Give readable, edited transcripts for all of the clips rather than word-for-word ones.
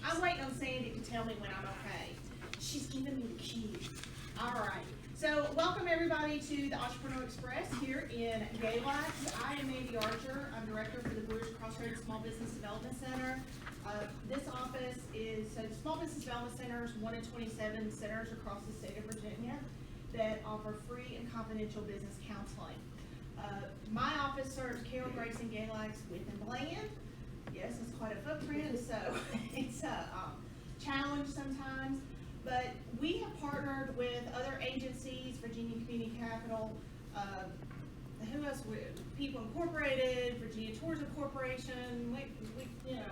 I'm waiting on Sandy to tell me when I'm okay. She's giving me the cues. All right. So welcome everybody to the Entrepreneur Express here in Galax. I am Mandy Archer. I'm director for the Blue Ridge Crossroads Small Business Development Center. This office is Small Business Development Centers, 1 in 27 centers across the state of Virginia that offer free and confidential business counseling. My office serves Carol, Grace, and Galax within Bland. Yes, it's quite a footprint, so it's a challenge sometimes. But we have partnered with other agencies, Virginia Community Capital, who else? People Incorporated, Virginia Tourism Corporation,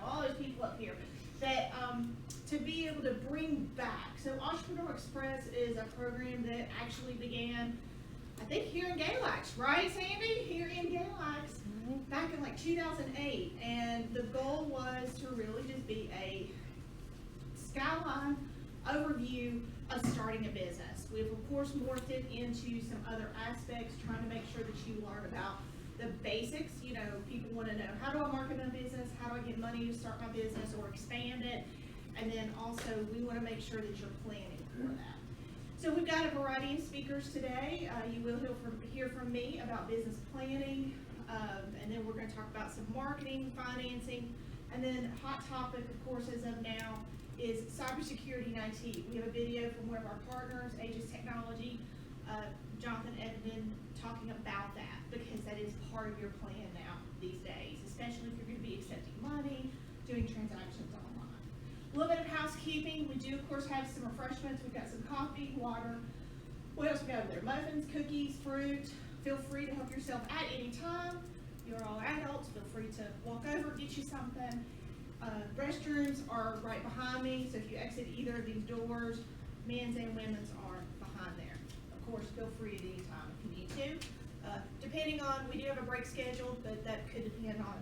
all those people up here, that to be able to bring back. So Entrepreneur Express is a program that actually began, I think, here in Galax, right, Sandy? Here in Galax, back in like 2008, and the goal was to really just be a skyline overview of starting a business. We've of course morphed it into some other aspects, trying to make sure that you learn about the basics. You know, people want to know, how do I market my business? How do I get money to start my business or expand it? And then also we want to make sure that you're planning for that. So we've got a variety of speakers today. You will hear from me about business planning, and then we're going to talk about some marketing, financing, and then hot topic, of course, as of now, is cybersecurity and IT. We have a video from one of our partners, Aegis Technology, Jonathan Edmond, talking about that, because that is part of your plan now these days, especially if you're going to be accepting money, doing transactions online. A little bit of housekeeping. We do, of course, have some refreshments. We've got some coffee, water. What else we got over there? Muffins, cookies, fruit. Feel free to help yourself at any time. You're all adults. Feel free to walk over, get you something. Restrooms are right behind me, so if you exit either of these doors, men's and women's are behind there. Of course, feel free at any time if you need to. Depending on, we do have a break scheduled, but that could depend on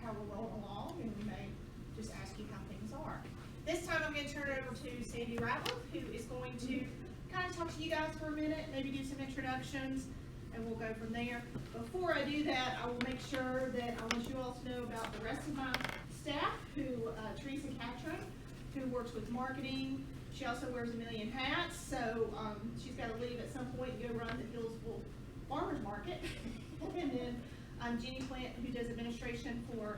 how we're rolling along, and we may just ask you how things are. This time I'm going to turn it over to Sandy Ratliff, who is going to kind of talk to you guys for a minute, maybe do some introductions, and we'll go from there. Before I do that, I will make sure that I want you all to know about the rest of my staff, Teresa Catron, who works with marketing. She also wears a million hats, so she's got to leave at some point and go run the Hillsville Farmers Market. And then Jeannie Plant, who does administration for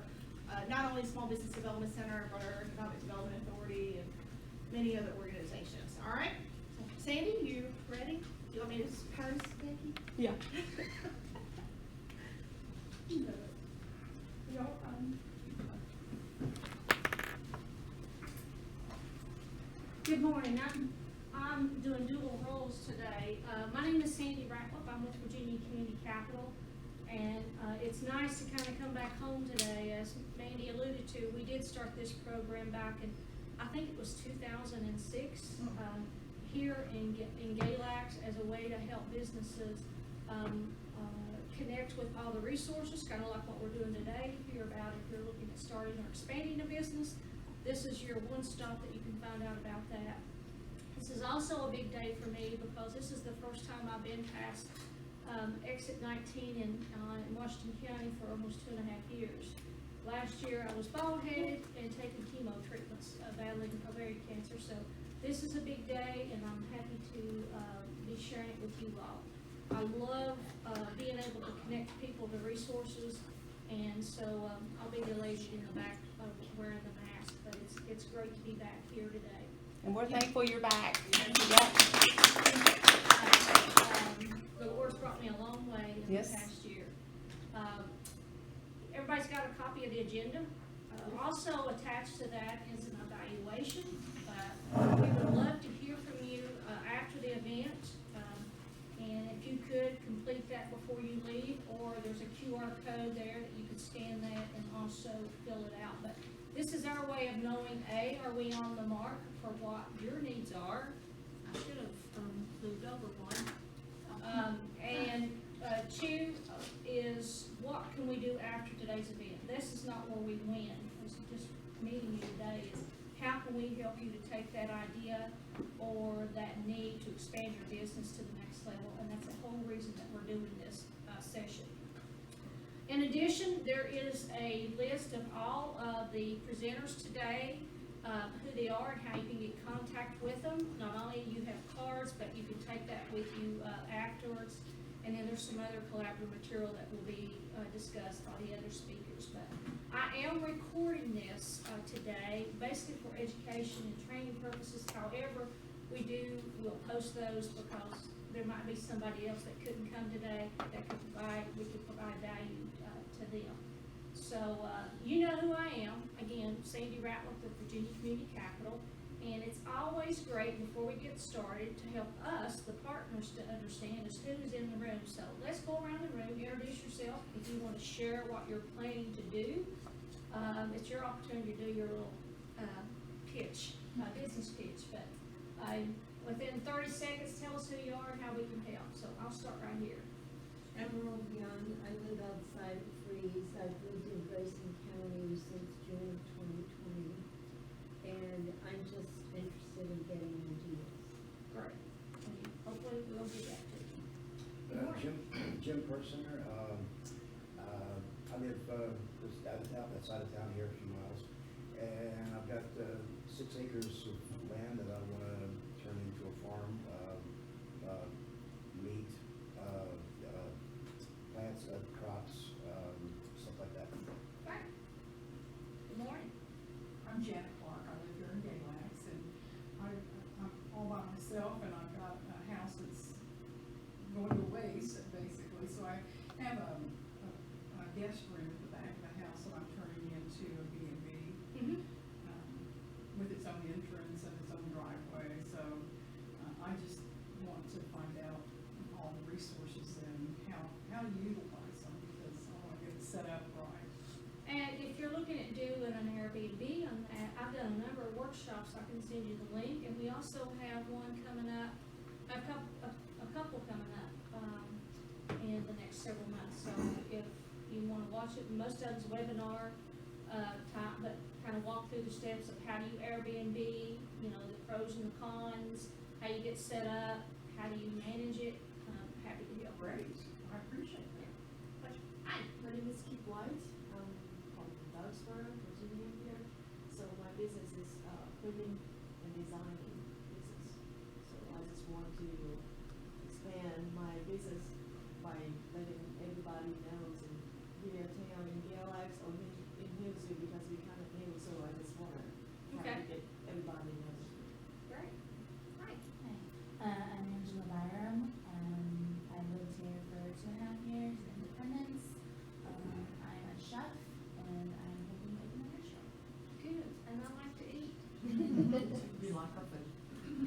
not only Small Business Development Center, but our Economic Development Authority and many other organizations. All right, Sandy, you ready? Do you want me to pose, Becky? Yeah. Good morning. I'm doing dual roles today. My name is Sandy Ratliff. I'm with Virginia Community Capital, and it's nice to kind of come back home today. As Mandy alluded to, we did start this program back in, I think it was 2006, here in Galax, as a way to help businesses connect with all the resources, kind of like what we're doing today. Hear about if you're looking at starting or expanding a business. This is your one stop that you can find out about that. This is also a big day for me because this is the first time I've been past exit 19 in Washington County for almost 2.5 years. Last year I was bald-headed and taking chemo treatments, battling ovarian cancer. So this is a big day, and I'm happy to be sharing it with you all. I love being able to connect people to resources, and so I'll be the lady in the back wearing the mask, but it's great to be back here today. And we're thankful you're back. The Lord's brought me a long way in the past year. Everybody's got a copy of the agenda. Also attached to that is an evaluation. We would love to hear from you after the event. And if you could complete that before you leave, or there's a QR code there that you could scan that and also fill it out. But this is our way of knowing, A, are we on the mark for what your needs are? I should have moved over one. And two is, what can we do after today's event? This is not where we win. This is just meeting you today. Is how can we help you to take that idea or that need to expand your business to the next level? And that's the whole reason that we're doing this session. In addition, there is a list of all of the presenters today who they are and how you can get in contact with them. Not only you have cards, but you can take that with you afterwards. And then there's some other collaborative material that will be discussed by the other speakers. But I am recording this today, basically for education and training purposes. However, we'll post those because there might be somebody else that couldn't come today that we could provide value to them. So, you know who I am. Again, Sandy Ratliff, the Virginia Community Capital. And it's always great before we get started to help us, the partners, to understand is who's in the room. So let's go around the room, introduce yourself. If you want to share what you're planning to do, it's your opportunity to do your little pitch, business pitch. But within 30 seconds, tell us who you are and how we can help. So I'll start right here. Emerald Young, I live outside of Freeze. I've lived in Grayson County since June of 2020. And I'm just interested in getting ideas. Great. And hopefully we'll get that to you. Jim Personer, I live just outside of town here, a few miles, and I've got 6 acres of land that I want to turn into a farm, meat, plants, crops, stuff like that. Right. Good morning. I'm Janet Clark. I live here in Galax, and I'm all by myself, and I've got a house that's going to waste, basically. So I have a guest room at the back of the house that I'm turning into a B&B, with its own entrance and its own driveway. So I just want to find out all the resources and how to utilize them, because I want to get it set up right. And if you're looking at doing an Airbnb on that, I've done a number of workshops. I can send you the link, and we also have one coming up, a couple coming up in the next several months. So if you want to watch it, most of it's webinar type, but kind of walk through the steps of how do you Airbnb, you know, the pros and the cons, how you get set up, how do you manage it. Happy to help. Great. I appreciate that. Pleasure. Hi. My name is Keith White. I'm from Dogsboro, Virginia here. So my business is printing and designing business. So I just want to expand my business by letting everybody knows in here town in Galax or in Hillsview, because we kind of new. So I just want to try to get everybody knows. Great. Hi. I'm Angela Byram. I lived here for 2.5 years in Independence. I'm a chef, and I'm hoping to open a restaurant. Good. And I like to eat. You like our food.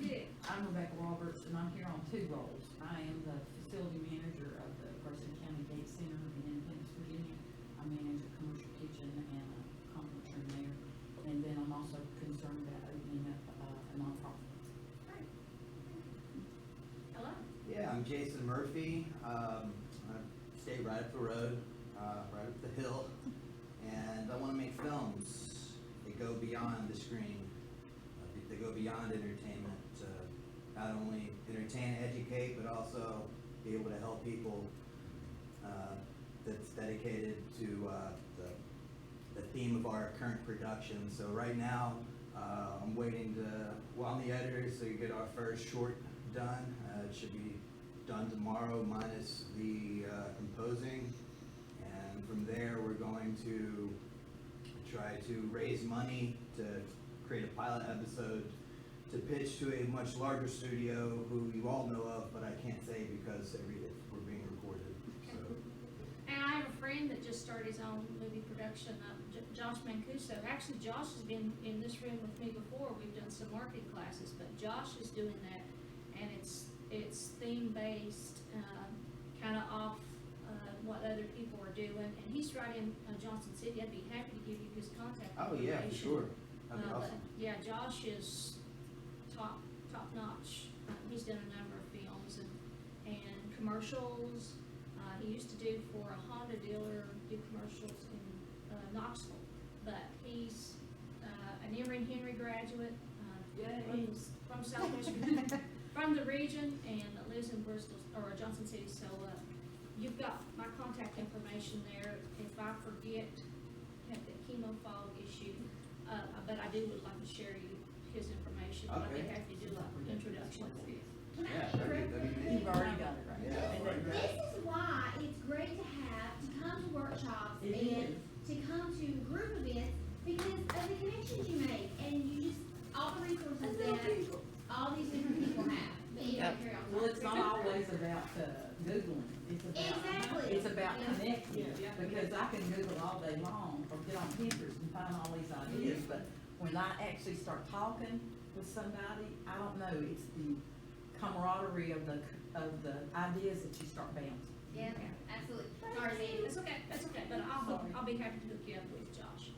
Good. I'm Rebecca Roberts, and I'm here on 2 roles. I am the facility manager of the Grayson County Gate Center in Independence, Virginia. I manage a commercial kitchen and a conference room there. And then I'm also concerned about opening up a nonprofit. Great. Hello. Yeah, I'm Jason Murphy. I stay right up the road, right up the hill, and I want to make films that go beyond the screen, that go beyond entertainment, not only entertain and educate, but also be able to help people that's dedicated to the theme of our current production. So right now, I'm waiting I'm the editor, so you get our first short done. It should be done tomorrow, minus the composing. And from there, we're going to try to raise money to create a pilot episode to pitch to a much larger studio who you all know of, but I can't say because we're being recorded. So. And I have a friend that just started his own movie production, Josh Mancuso. Actually, Josh has been in this room with me before. We've done some marketing classes, but Josh is doing that, and it's theme-based, kind of off what other people are doing. And he's right in Johnson City. I'd be happy to give you his contact Oh information. yeah, for sure. That'd be But awesome. yeah, Josh is top notch. He's done a number of films and commercials. He used to do for a Honda dealer, do commercials in Knoxville. But he's an Emory Henry graduate, from Southwest Virginia, from the region, and lives in Bristol or Johnson City. So you've got my contact information there. If I forget, have the chemo fog issue, but I would like to share you his information. I'd be Okay. happy to do an introduction for you. Yeah, that'd be amazing. You've already got it right. Yeah. Isn't that great? This is why it's great to come to workshops It and is. to come to group events because of the connections you make and you just, all the resources that all these different people have. But you Yep. don't carry on. Well, it's not always about Googling, Exactly. it's about Yeah. connecting, because I can Google all day long or get on Pinterest and find all these ideas, but when I actually start talking with somebody, I don't know, it's the camaraderie of the ideas that you start bouncing. Yeah, absolutely. Sorry, Sandy. That's okay, but I'll be happy to hook you up with Josh.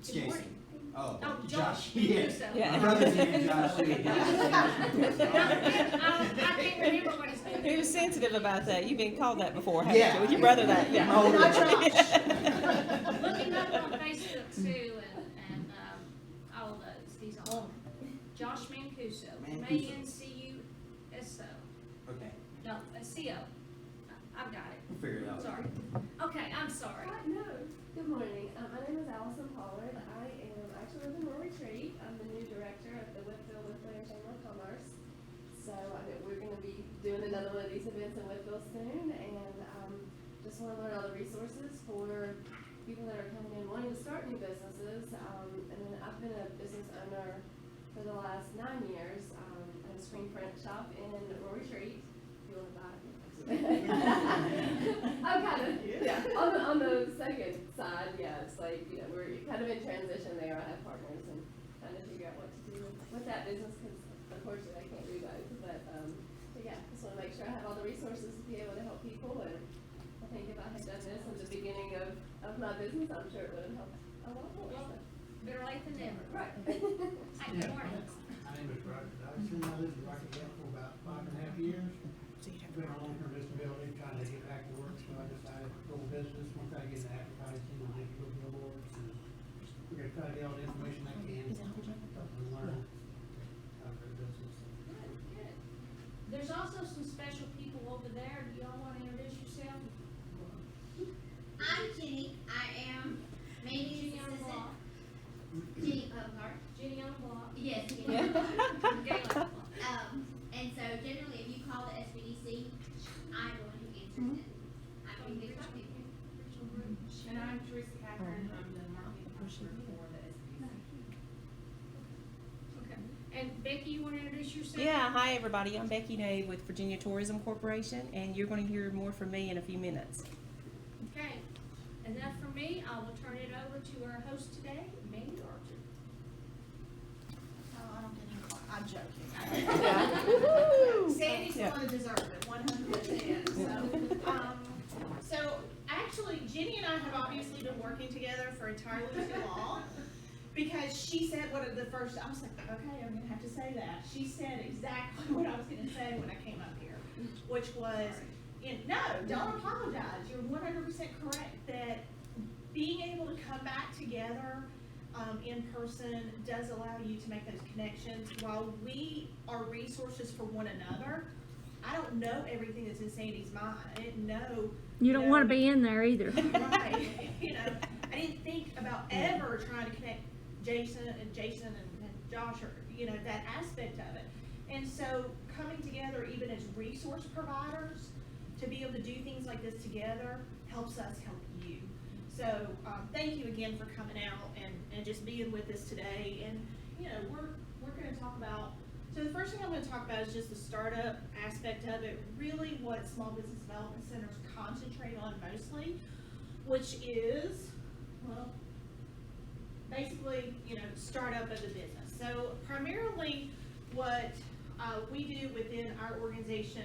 It's Good Jason. morning. Oh, Oh, Josh. Yeah. So- Yeah. My brother's named Josh. I can't remember what his name He was is. sensitive about that. You've been called that before, haven't Yeah. you? With your brother that, My yeah. older Not brother. Josh. Look him up on Facebook too, and, all of those, he's on. Josh Mancuso, Mancuso. Mancuso. Okay, No, C-O. I've got it, we'll figure it out. sorry. Okay, I'm sorry. Hi, no. Good morning. My name is Allison Pollard. I am actually live in Rural Retreat. I'm the new director of the Whitfield Chamber of Commerce. So we're going to be doing another one of these events in Whitfield soon, and just want to learn all the resources for people that are coming in wanting to start new businesses. And then I've been a business owner for the last 9 years at a screen print shop in Rural Retreat. If you want to buy it. I'm kind of, yeah, on the second side, yeah, it's like, we're kind of in transition there. I have partners and trying to figure out what to do with that business, because unfortunately I can't do both, but yeah, just want to make sure I have all the resources to be able to help people, and I think if I had done this in the beginning of my business, I'm sure it would have helped a lot more. Well, better late than never. Right. Hi, good morning. My name is Roger Dodson. I lived in Rockingham for about 5.5 years. Been on long-term disability, trying to get back to work, so I decided to go business. Once I get into advertising, I make go billboards, and we're gonna try to get all the information I can, help them learn how to do business. Good, good. There's also some special people over there. Do y'all want to introduce yourself? I'm Jenny. I am Jenny Mandy's on the assistant. block. Jenny Upgard. Jenny on the block. Yes, Jenny Yeah. Upgard. Galax block. And so generally, if you call the SWDC, I'm the one who answers it. I'm going to talk to you. And I'm Teresa Catherine, I'm the marketing counselor for the SBC. Okay. And Becky, you want to introduce yourself? Yeah, hi, everybody. I'm Becky Nave with Virginia Tourism Corporation, and you're going to hear more from me in a few minutes. Okay. Enough from me. I will turn it over to our host today, Mandy Archer. Oh, I don't get any, I'm joking. Yeah. Sandy's Yeah. gonna deserve it, 100%, so actually, Jenny and I have obviously been working together for entirely too long, because she said what the first, I was like, okay, I'm gonna have to say that. She said exactly what I was gonna say when I came up here, which was, no, don't apologize, you're 100% correct, that being able to come back together in person does allow you to make those connections. While we are resources for one another, I don't know everything that's in Sandy's mind. I didn't know. You don't want to be in there either. Right. I didn't think about ever trying to connect Jason and Josh, or, that aspect of it. And so coming together, even as resource providers, to be able to do things like this together helps us help you. So thank you again for coming out and just being with us today. And we're going to talk about. So the first thing I'm going to talk about is just the startup aspect of it. Really, what small business development centers concentrate on mostly, which is, well, basically, startup of the business. So primarily, what we do within our organization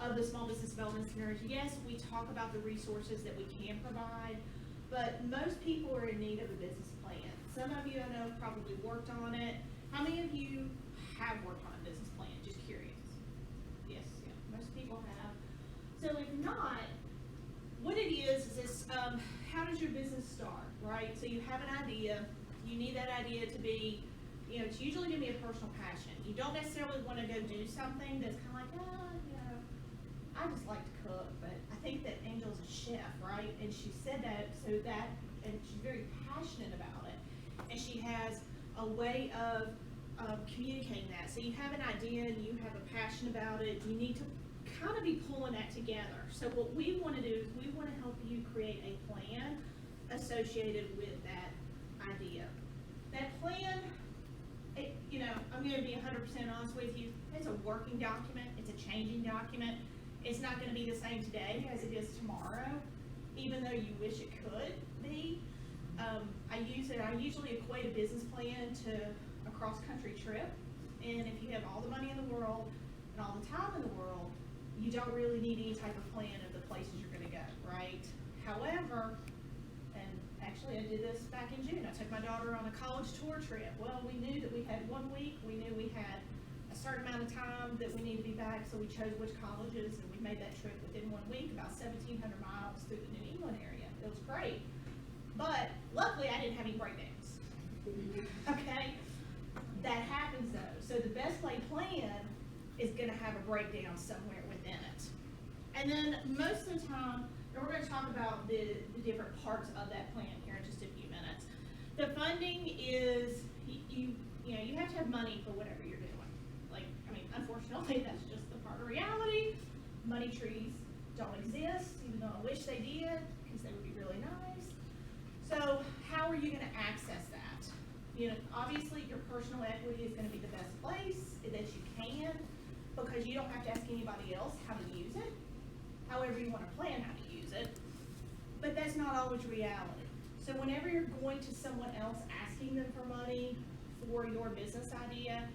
of the small business development centers, yes, we talk about the resources that we can provide. But most people are in need of a business plan. Some of you I know probably worked on it. How many of you have worked on a business plan? Just curious. Yes, yeah, most people have. So if not, what it is this, how does your business start, right? So you have an idea. You need that idea to be, it's usually going to be a personal passion. You don't necessarily want to go do something that's kind of like, I just like to cook, but I think that Angel's a chef, right? And she said that, and she's very passionate about it. and she has a way of communicating that. So you have an idea and you have a passion about it, you need to kind of be pulling that together. So what we want to do is we want to help you create a plan associated with that idea. That plan, I'm going to be 100% honest with you, it's a working document, it's a changing document. It's not going to be the same today as it is tomorrow, even though you wish it could be. I usually equate a business plan to a cross-country trip, and if you have all the money in the world and all the time in the world, you don't really need any type of plan of the places you're going to go, right? However, and actually I did this back in June, I took my daughter on a college tour trip. Well, we knew that we had 1 week, we knew we had a certain amount of time that we needed to be back, so we chose which colleges, and we made that trip within 1 week, about 1,700 miles through the New England area. It was great. But luckily I didn't have any breakdowns. Okay? That happens though. So the best laid plan is gonna have a breakdown somewhere within it. And then most of the time, and we're gonna talk about the different parts of that plan here in just a few minutes. The funding is, you have to have money for whatever you're doing. Unfortunately, that's just the part of reality. Money trees don't exist, even though I wish they did, because they would be really nice. So how are you gonna access that? Obviously your personal equity is gonna be the best place that you can, because you don't have to ask anybody else how to use it, however you wanna plan how to use it, but that's not always reality. So whenever you're going to someone else asking them for money for your business idea,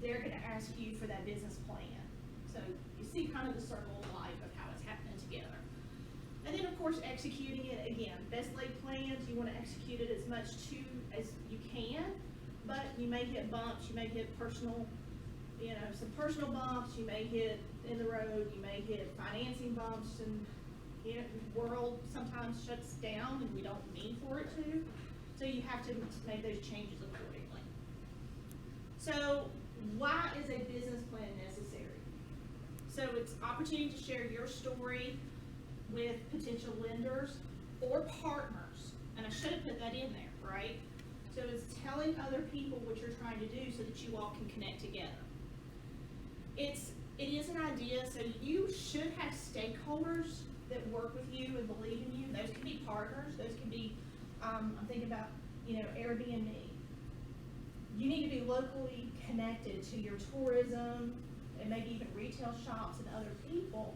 they're gonna ask you for that business plan. So you see kind of the circle of life of how it's happening together. And then of course executing it, again, best laid plans, you wanna execute it as much as you can, but you may hit bumps, you may hit personal, some personal bumps, you may hit in the road, you may hit financing bumps, and the world sometimes shuts down and we don't mean for it to. So you have to make those changes accordingly. So why is a business plan necessary? So it's opportunity to share your story with potential lenders or partners. And I should have put that in there, right? So it's telling other people what you're trying to do so that you all can connect together. It is an idea, so you should have stakeholders that work with you and believe in you. Those can be partners, those can be, I'm thinking about, Airbnb. You need to be locally connected to your tourism and maybe even retail shops and other people,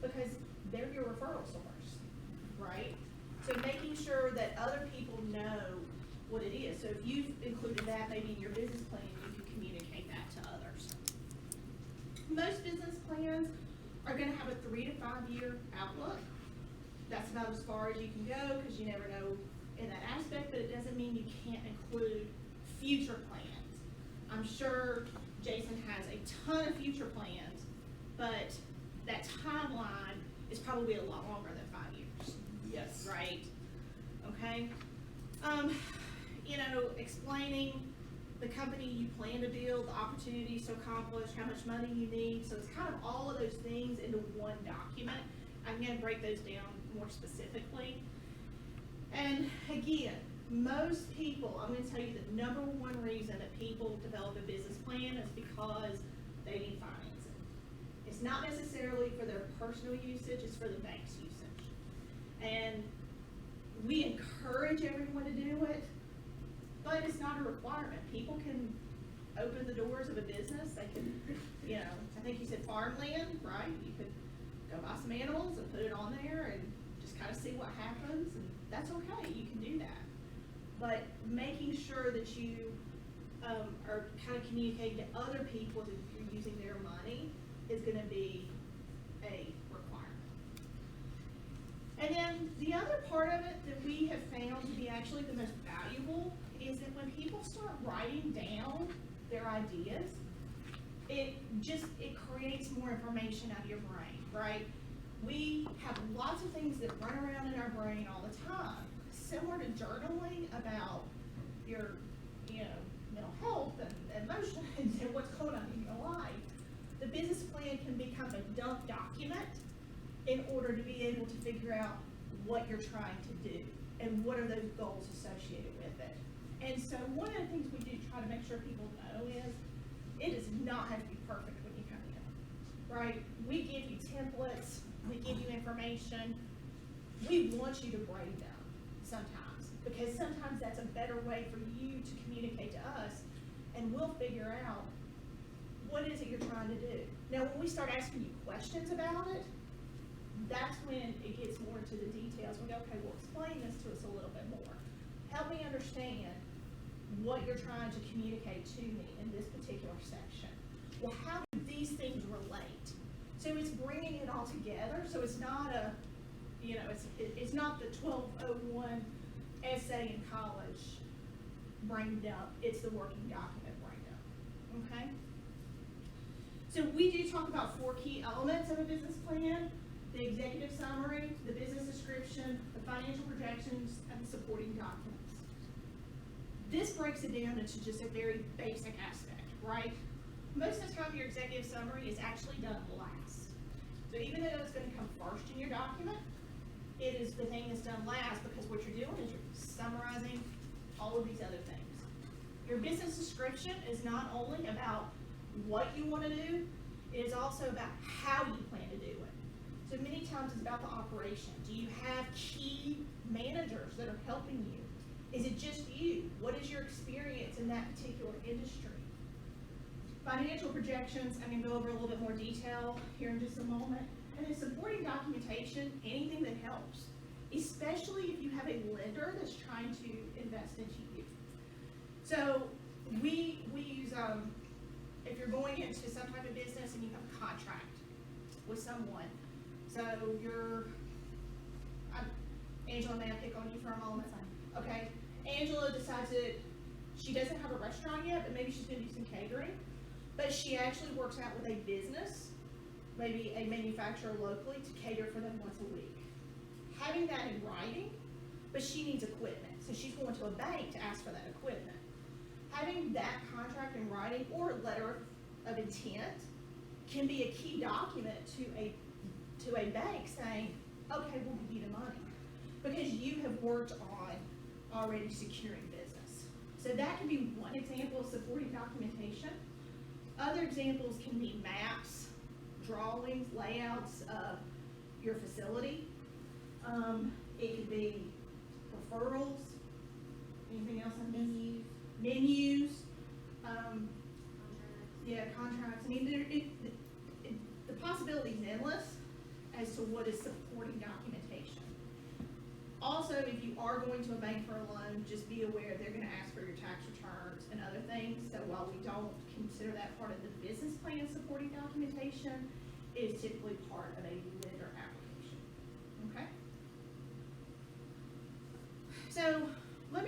because they're your referral source, right? So making sure that other people know what it is. So if you've included that maybe in your business plan, you can communicate that to others. Most business plans are gonna have a 3 to 5 year outlook. That's about as far as you can go, because you never know in that aspect, but it doesn't mean you can't include future plans. I'm sure Jason has a ton of future plans, but that timeline is probably a lot longer than 5 years. Yes. Right? Okay? Explaining the company you plan to build, the opportunities to accomplish, how much money you need. So it's kind of all of those things into one document. I'm going to break those down more specifically. And again, most people, I'm going to tell you the number one reason that people develop a business plan is because they need financing. It's not necessarily for their personal usage, it's for the bank's usage. And we encourage everyone to do it, but it's not a requirement. People can open the doors of a business. They can, I think you said farmland, right? You could go buy some animals and put it on there and just kind of see what happens, and that's okay. You can do that. But making sure that you are kind of communicating to other people that you're using their money is going to be a requirement. And then the other part of it that we have found to be actually the most valuable is that when people start writing down their ideas, it creates more information out of your brain, right? We have lots of things that run around in our brain all the time, similar to journaling about your, mental health and emotions and what's going on in your life. The business plan can become a dump document in order to be able to figure out what you're trying to do and what are those goals associated with it. And so one of the things we do try to make sure people know is, it does not have to be perfect when you come in, right? We give you templates, we give you information. We want you to brain dump sometimes, because sometimes that's a better way for you to communicate to us, and we'll figure out what is it you're trying to do. Now, when we start asking you questions about it, that's when it gets more into the details. We go, okay, well, explain this to us a little bit more. Help me understand what you're trying to communicate to me in this particular section. Well, how do these things relate? So it's bringing it all together. So it's not a, you know, it's not the 1201 essay in college brain dump. It's the working document brain dump. Okay. So we do talk about 4 key elements of a business plan: the executive summary, the business description, the financial projections, and the supporting documents. This breaks it down into just a very basic aspect, right? Most of the time your executive summary is actually done last. So even though it's going to come first in your document, it is the thing that's done last, because what you're doing is you're summarizing all of these other things. Your business description is not only about what you want to do, it is also about how you plan to do it. So many times it's about the operation. Do you have key managers that are helping you? Is it just you? What is your experience in that particular industry? Financial projections, I'm going to go over a little bit more detail here in just a moment. And then supporting documentation, anything that helps, especially if you have a lender that's trying to invest into you. So we use, if you're going into some type of business and you have a contract with someone, so Angela, may I pick on you for a moment? Okay, Angela decides that she doesn't have a restaurant yet, but maybe she's going to do some catering. But she actually works out with a business, maybe a manufacturer locally, to cater for them once a week. Having that in writing, but she needs equipment, so she's going to a bank to ask for that equipment. Having that contract in writing or letter of intent can be a key document to a bank saying, okay, we'll give you the money, because you have worked on already securing business. So that can be one example of supporting documentation. Other examples can be maps, drawings, layouts of your facility. It could be referrals. Anything else on menus? Menus. Yeah, contracts. I mean, the possibility is endless as to what is supporting documentation. Also, if you are going to a bank for a loan, just be aware they're going to ask for your tax returns and other things. So while we don't consider that part of the business plan supporting documentation, it is typically part of a lender application. Okay? So are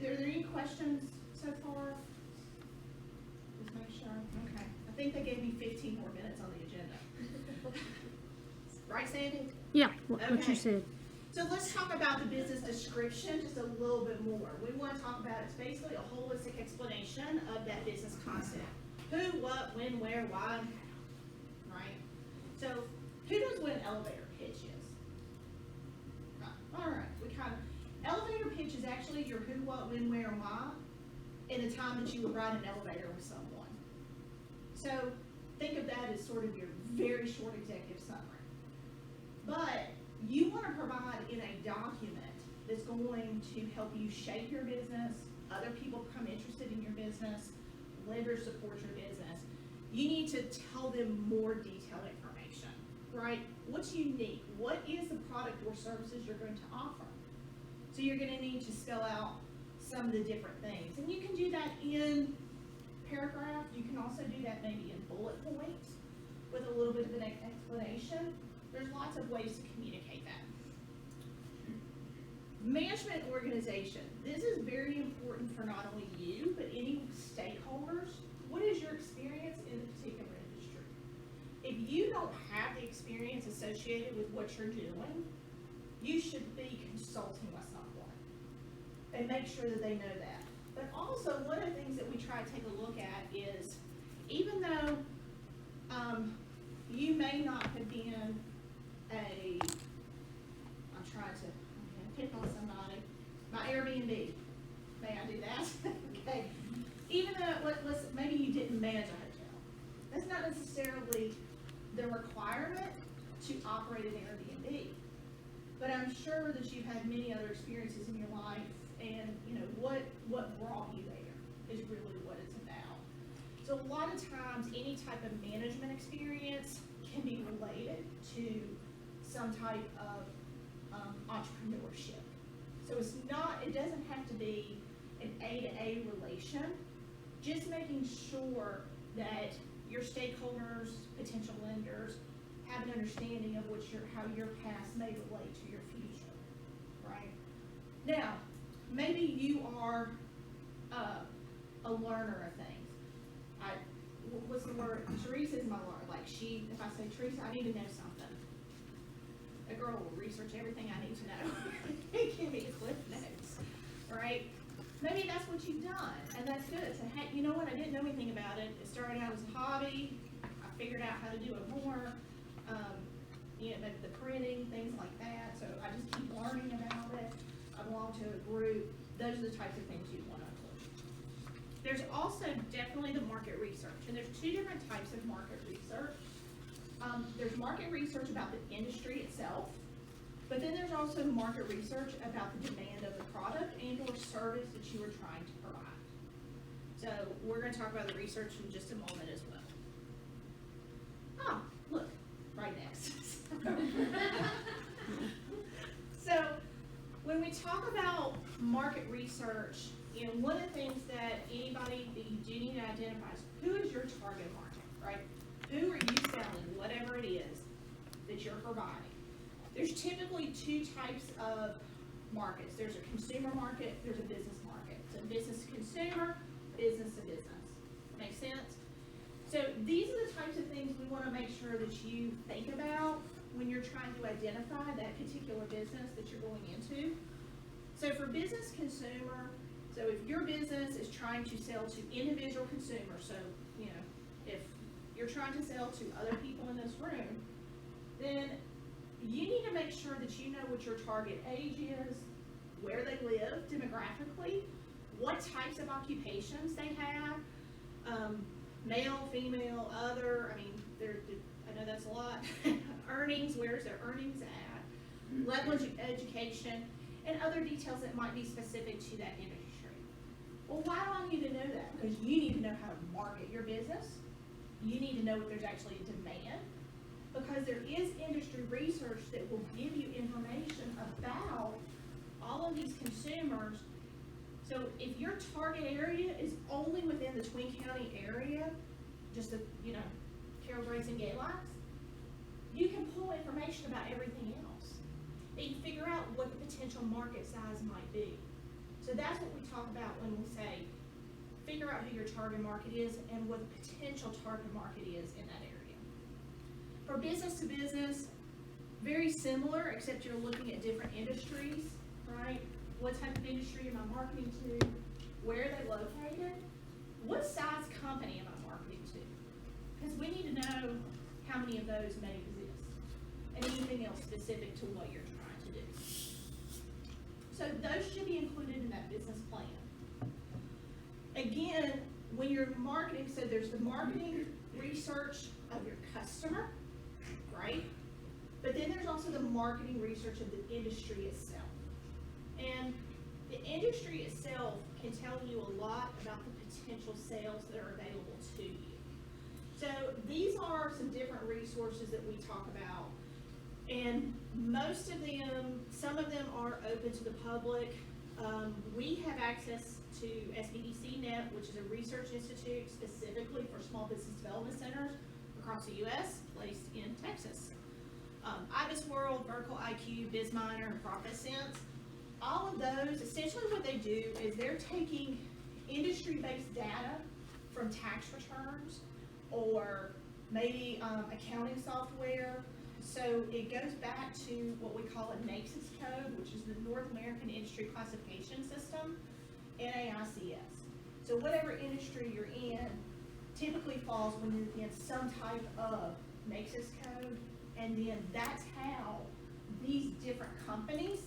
there any questions so far? Just make sure. Okay. I think they gave me 15 more minutes on the agenda. Right, Sandy? Yeah, what Okay. you said. So let's talk about the business description just a little bit more. We want to talk about it's basically a holistic explanation of that business concept. Who, what, when, where, why, and how, right? So who knows what an elevator pitch is? All right, elevator pitch is actually your who, what, when, where, and why in the time that you would ride an elevator with someone. So think of that as sort of your very short executive summary. But you want to provide in a document that's going to help you shape your business, other people become interested in your business, lenders support your business. You need to tell them more detailed information, right? What's unique? What is the product or services you're going to offer? So you're going to need to spell out some of the different things. And you can do that in paragraph. You can also do that maybe in bullet points with a little bit of an explanation. There's lots of ways to communicate that. Management and organization. This is very important for not only you, but any stakeholders. What is your experience in the particular industry? If you don't have the experience associated with what you're doing, you should be consulting with someone and make sure that they know that. But also, one of the things that we try to take a look at is, even though you may not have been I'm trying to pick on somebody, my Airbnb. may I do that? Okay. Even though, maybe you didn't manage a hotel, that's not necessarily the requirement to operate an Airbnb. But I'm sure that you've had many other experiences in your life, and you know what brought you there is really what it's about. So a lot of times, any type of management experience can be related to some type of entrepreneurship. So it doesn't have to be an A-to-A relation, just making sure that your stakeholders, potential lenders, have an understanding of how your past may relate to your future, right? Now, maybe you are a learner of things. What's the word? Teresa's my learner. Like if I say, Teresa, I need to know something, a girl will research everything I need to know and give me the cliff notes, right? Maybe that's what you've done, and that's good. So, hey, you know what? I didn't know anything about it. It started out as a hobby. I figured out how to do it more. Maybe the printing, things like that. So I just keep learning about it. I belong to a group. Those are the types of things you want to include. There's also definitely the market research, and there's two different types of market research. There's market research about the industry itself, but then there's also market research about the demand of the product and or service that you are trying to provide. So we're going to talk about the research in just a moment as well. Oh, look, right next. So when we talk about market research, one of the things that anybody that you do need to identify is who is your target market, right? Who are you selling, whatever it is that you're providing? There's typically two types of markets. There's a consumer market, there's a business market. So business to consumer, business to business. Make sense? So these are the types of things we want to make sure that you think about when you're trying to identify that particular business that you're going into. So for business consumer, so if your business is trying to sell to individual consumers, so if you're trying to sell to other people in this room, then you need to make sure that you know what your target age is, where they live demographically, what types of occupations they have, male, female, other, I know that's a lot, earnings, where's their earnings at, level of education, and other details that might be specific to that industry. Well, why do I need to know that? Because you need to know how to market your business. You need to know if there's actually a demand, because there is industry research that will give you information about all of these consumers. So if your target area is only within the Twin County area, just Carol Grace and Galax, you can pull information about everything else. And you figure out what the potential market size might be. So that's what we talk about when we say figure out who your target market is and what the potential target market is in that area. For business to business, very similar, except you're looking at different industries, right? What type of industry am I marketing to? Where are they located? What size company am I marketing to? Because we need to know how many of those may exist and anything else specific to what you're trying to do. So those should be included in that business plan. Again, when you're marketing, so there's the marketing research of your customer, right? But then there's also the marketing research of the industry itself. And the industry itself can tell you a lot about the potential sales that are available to you. So these are some different resources that we talk about. And most of them, some of them are open to the public. We have access to SWVA, which is a research institute specifically for small business development centers across the U.S., placed in Texas. IBIS World, Vertical IQ, BizMiner, and ProfitSense. All of those, essentially what they do is they're taking industry-based data from tax returns or maybe accounting software. So it goes back to what we call a NAICS code, which is the North American Industry Classification System, NAICS. So whatever industry you're in typically falls within some type of NAICS code, and then that's how these different companies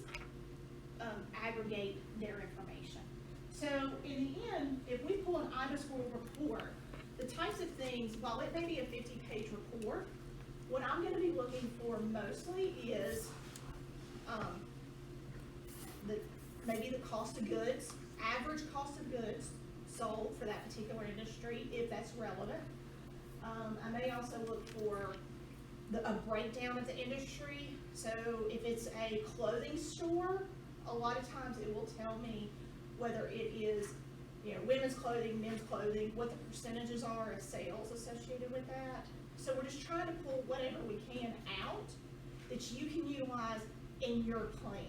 aggregate their information. So in the end, if we pull an IDA score report, the types of things, while it may be a 50-page report, what I'm gonna be looking for mostly is, maybe the cost of goods, average cost of goods sold for that particular industry, if that's relevant. I may also look for a breakdown of the industry. So if it's a clothing store, a lot of times it will tell me whether it is, women's clothing, men's clothing, what the percentages are of sales associated with that. So we're just trying to pull whatever we can out that you can utilize in your plan.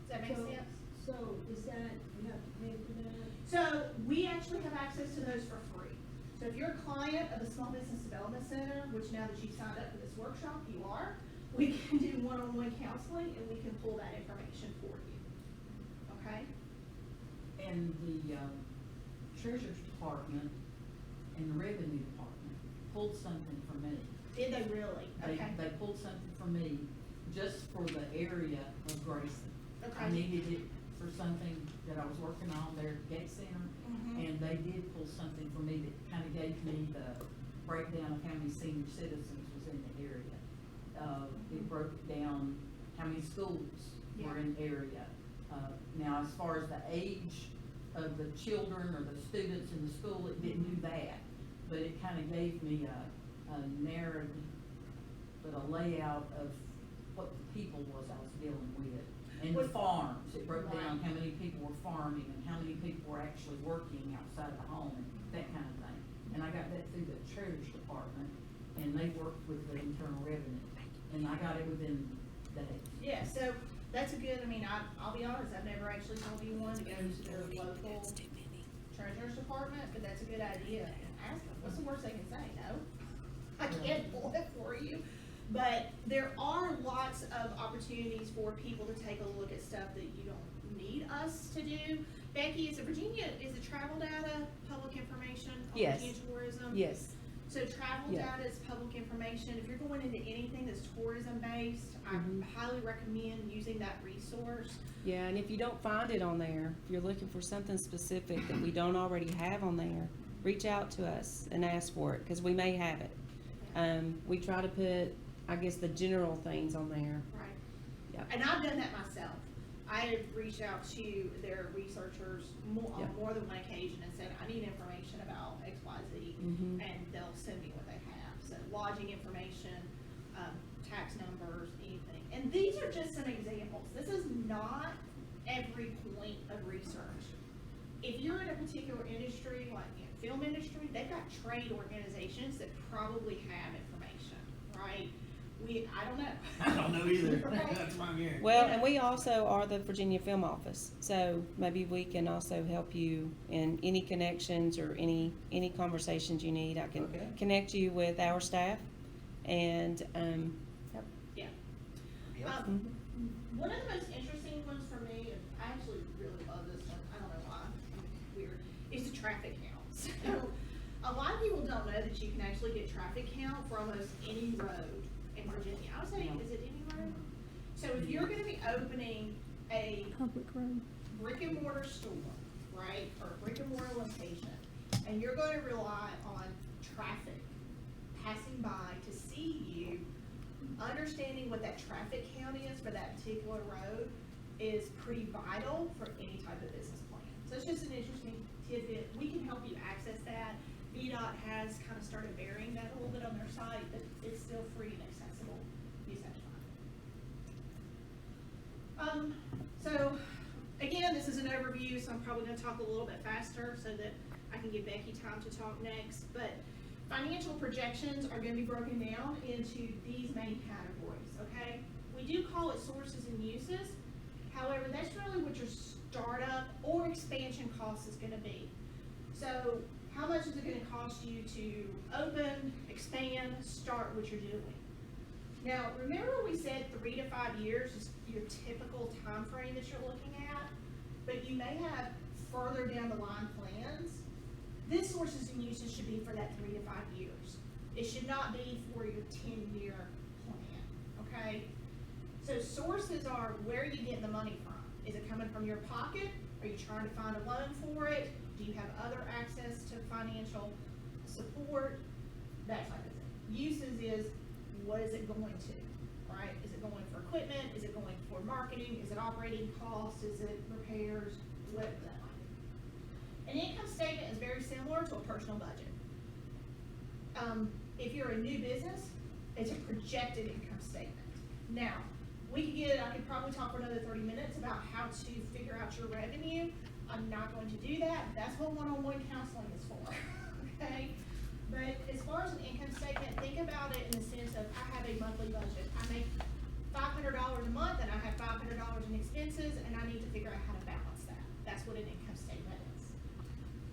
Does that make sense? So is that, you have to pay for that? So we actually have access to those for free. So if you're a client of the Small Business Development Center, which now that you've signed up for this workshop, you are, we can do one-on-one counseling and we can pull that information for you. Okay? And the Treasurer's Department and the Revenue Department pulled something for me. Did they really? Okay. They pulled something for me just for the area of Grayson. Okay. I needed it for something that I was working on there at Gate Center, and they did pull something for me that kind of gave me the breakdown of how many senior citizens was in the area. It broke down how many schools were in the area. Now, as far as the age of the children or the students in the school, it didn't do that, but it kind of gave me a narrative, but a layout of what the people was I was dealing with. And the farms, it broke down how many people were farming and how many people were actually working outside the home and that kind of thing. And I got that through the Treasurer's Department, and they worked with the Internal Revenue, and I got it within days. Yeah, so that's a good, I'll be honest, I've never actually told you one to go to their local Treasurer's Department, but that's a good idea. Ask them, what's the worst they can say? No? I can't pull it for you. But there are lots of opportunities for people to take a look at stuff that you don't need us to do. Becky, is the travel data public information on Yes. Virginia tourism? Yes. So travel Yeah. data is public information. If you're going into anything that's tourism based, I highly recommend using that resource. Yeah, and if you don't find it on there, if you're looking for something specific that we don't already have on there, reach out to us and ask for it, because we may have it. We try to put, I guess, the general things on there. Right. Yep. And I've done that myself. I have reached out to their researchers on more than one occasion and said, I need information about XYZ, and they'll send me what they have. So lodging information, tax numbers, anything. And these are just some examples. This is not every point of research. If you're in a particular industry, like film industry, they've got trade organizations that probably have information, right? I don't know. I don't know either. Right. That's why I'm here. Well, and we also are the Virginia Film Office, so maybe we can also help you in any connections or any conversations you need. I can connect you with our staff, and Yeah. Yep. One of the most interesting ones for me, and I actually really love this one, I don't know why, it's weird, is the traffic counts. So, a lot of people don't know that you can actually get traffic count for almost any road in Virginia. I would say, is it any road? So if you're gonna be opening a public road, brick and mortar store, right, or a brick and mortar location, and you're gonna rely on traffic passing by to see you, understanding what that traffic count is for that particular road is pretty vital for any type of business plan. So it's just an interesting tidbit. We can help you access that. VDOT has kind of started bearing that a little bit on their site, but it's still free and accessible. Use that to find it. So again, this is an overview, so I'm probably going to talk a little bit faster so that I can give Becky time to talk next. But financial projections are going to be broken down into these main categories, okay? We do call it sources and uses. However, that's really what your startup or expansion cost is going to be. So how much is it going to cost you to open, expand, start what you're doing? Now, remember we said 3 to 5 years is your typical time frame that you're looking at, but you may have further down the line plans. This sources and uses should be for that 3 to 5 years. It should not be for your 10-year plan, okay? So sources are where are you getting the money from? Is it coming from your pocket Are you trying to find a loan for it? Do you have other access to financial support? That type of thing. Uses is, what is it going to, right? Is it going for equipment? Is it going for marketing? Is it operating costs? Is it repairs? Whatever that might be. An income statement is very similar to a personal budget. If you're a new business, it's a projected income statement. Now, I could probably talk for another 30 minutes about how to figure out your revenue. I'm not going to do that. That's what one-on-one counseling is for, okay? But as far as an income statement, think about it in the sense of, I have a monthly budget. I make $500 a month and I have $500 in expenses, and I need to figure out how to balance that. That's what an income statement is.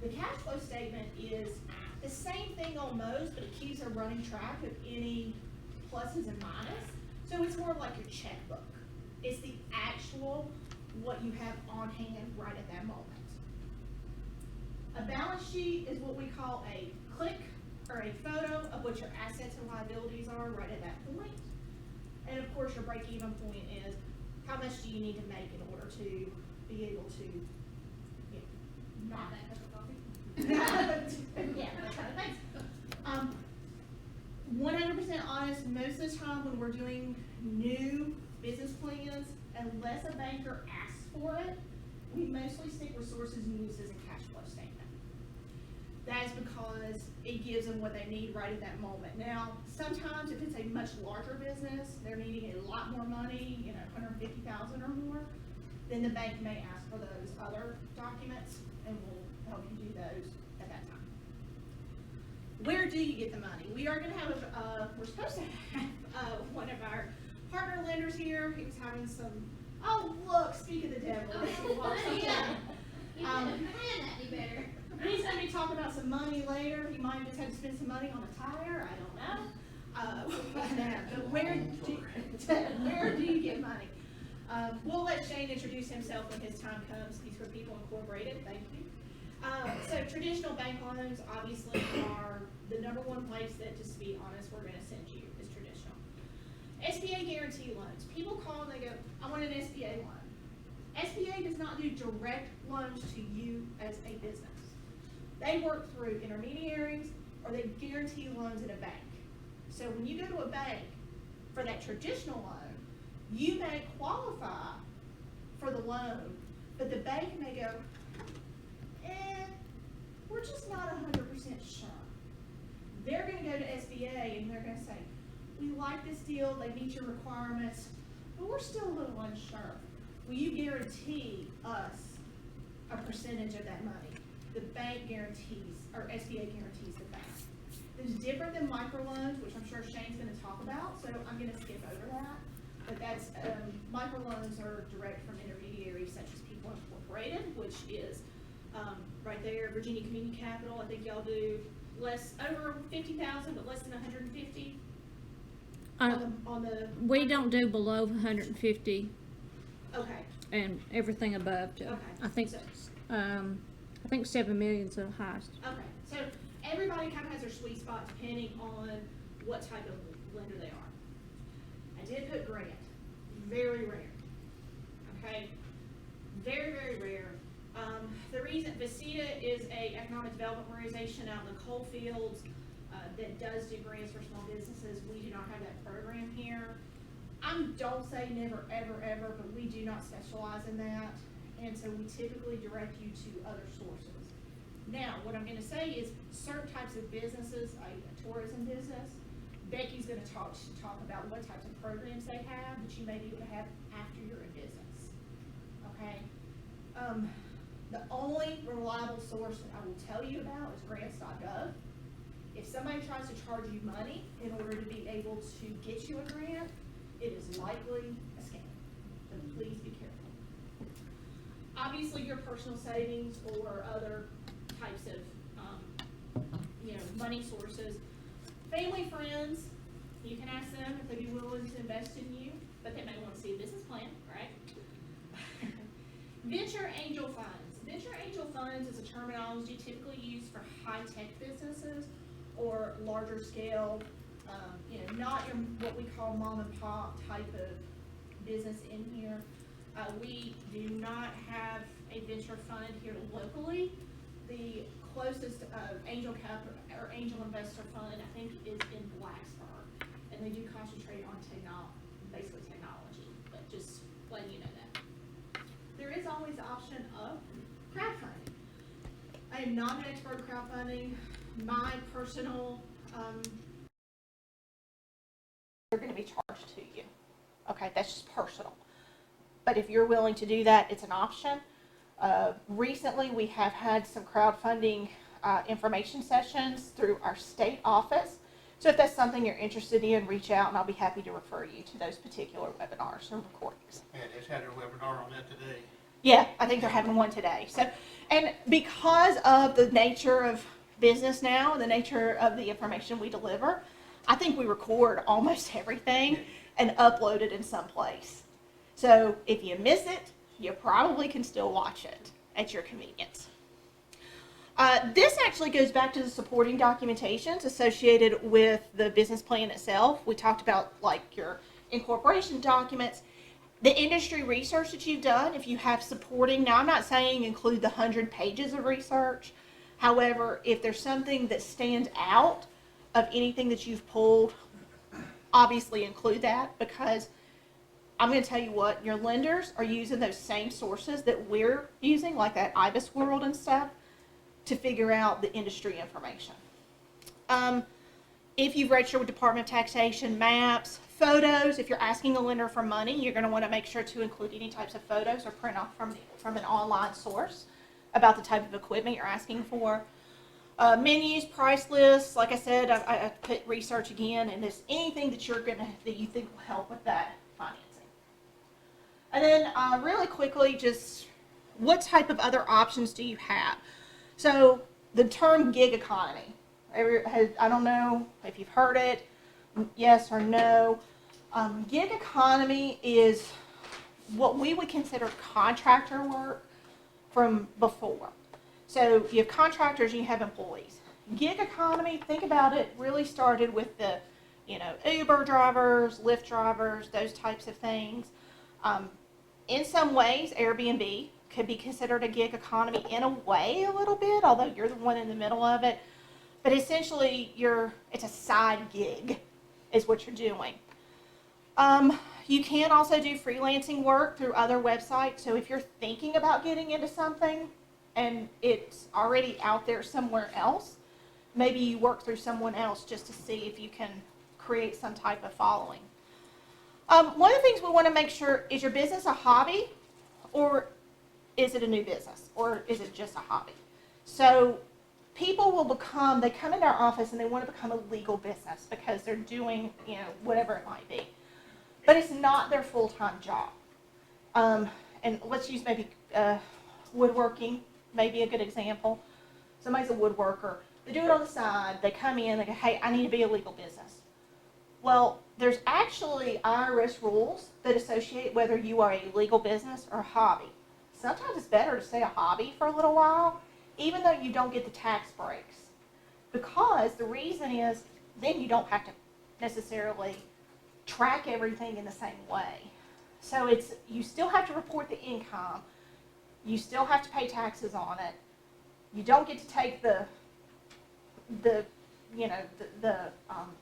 The cash flow statement is the same thing almost, but it keeps a running track of any pluses and minuses. So it's more like your checkbook. It's the actual, what you have on hand right at that moment. A balance sheet is what we call a click or a photo of what your assets and liabilities are right at that point. And of course, your break-even point is how much do you need to make in order to be able to, not that cup of coffee. Yeah, that kind of thing. 100% honest, most of the time when we're doing new business plans, unless a banker asks for it, we mostly stick with sources and uses and cash flow statement. That is because it gives them what they need right at that moment. Now, sometimes if it's a much larger business, they're needing a lot more money, $150,000 or more, then the bank may ask for those other documents, and we'll help you do those at that time. Where do you get the money? We are going to have, we're supposed to have one of our partner lenders here. He was having some, oh look, speak of the devil. He's going to be talking about some money later. He might have just had to spend some money on a tire. I don't know. But where do you get money? We'll let Shane introduce himself when his time comes. He's for People Incorporated. Thank you. So traditional bank loans obviously are the number one place that, just to be honest, we're going to send you is traditional. SBA guarantee loans. People call and they go, I want an SBA loan. SBA does not do direct loans to you as a business. They work through intermediaries or they guarantee loans at a bank. So when you go to a bank for that traditional loan, you may qualify for the loan, but the bank may go, we're just not 100% sure. They're going to go to SBA and they're going to say, we like this deal, they meet your requirements, but we're still a little unsure. Will you guarantee us a percentage of that money? The bank guarantees, or SBA guarantees the bank. It's different than microloans, which I'm sure Shane's going to talk about, so I'm going to skip over that. But that's, microloans are direct from intermediaries such as People Incorporated, which is right there, Virginia Community Capital. I think y'all do over 50,000, but less than 150. On the We don't do below 150 okay. and everything above. Okay. I think So- I think 7 million is the highest. Okay, so everybody kind of has their sweet spot depending on what type of lender they are. I did put grant, very rare, okay? Very, very rare. The reason, VCTA is a economic development organization out in the coal fields that does do grants for small businesses. We do not have that program here. Don't say never, ever, ever, but we do not specialize in that. And so we typically direct you to other sources. Now, what I'm going to say is certain types of businesses, a tourism business, Becky's going to talk about what types of programs they have that you may be able to have after you're in business. Okay? The only reliable source that I will tell you about is grants.gov. If somebody tries to charge you money in order to be able to get you a grant, it is likely a scam. So please be careful. Obviously, your personal savings or other types of, money sources. Family, friends, you can ask them if they'd be willing to invest in you, but they may want to see a business plan, right? Venture angel funds. Venture angel funds is a terminology typically used for high-tech businesses or larger scale, not your what we call mom and pop type of business in here. We do not have a a venture fund here locally. The closest angel investor fund, I think, is in Blacksburg, and they do concentrate on basically technology, but just letting you know that. There is always the option of crowdfunding. I am not an expert in crowdfunding. My personal, they're going to be charged to you. Okay, that's just personal. But if you're willing to do that, it's an option. Recently, we have had some crowdfunding information sessions through our state office. So if that's something you're interested in, reach out and I'll be happy to refer you to those particular webinars or recordings. Yeah, they just had their webinar on that today. Yeah, I think they're having one today. So, and because of the nature of business now and the nature of the information we deliver, I think we record almost everything and upload it in some place. So if you miss it, you probably can still watch it at your convenience. This actually goes back to the supporting documentations associated with the business plan itself. We talked about like your incorporation documents, the industry research that you've done. If you have supporting, now I'm not saying include the 100 pages of research. However, if there's something that stands out of anything that you've pulled, obviously include that, because I'm going to tell you what, your lenders are using those same sources that we're using, like that IBIS World and stuff, to figure out the industry information. If you've registered with Department of Taxation, maps, photos, if you're asking a lender for money, you're going to want to make sure to include any types of photos or print off from an online source about the type of equipment you're asking for. Menus, price lists, like I said, I put research again, and there's anything that that you think will help with that financing. And then really quickly, just what type of other options do you have? So the term gig economy, I don't know if you've heard it, yes or no. Gig economy is what we would consider contractor work from before. So you have contractors and you have employees. Gig economy, think about it, really started with the, Uber drivers, Lyft drivers, those types of things. In some ways, Airbnb could be considered a gig economy in a way a little bit, although you're the one in the middle of it. But essentially, it's a side gig is what you're doing. You can also do freelancing work through other websites. So if you're thinking about getting into something and it's already out there somewhere else, maybe you work through someone else just to see if you can create some type of following. One of the things we want to make sure, is your business a hobby or is it a new business or is it just a hobby? So people they come into our office and they want to become a legal business because they're doing, whatever it might be. But it's not their full-time job. And let's use maybe woodworking, maybe a good example. Somebody's a woodworker. They do it on the side. They come in, they go, hey, I need to be a legal business. Well, there's actually IRS rules that associate whether you are a legal business or a hobby. Sometimes it's better to say a hobby for a little while, even though you don't get the tax breaks. Because the reason is then you don't have to necessarily track everything in the same way. So you still have to report the income. You still have to pay taxes on it. You don't get to take the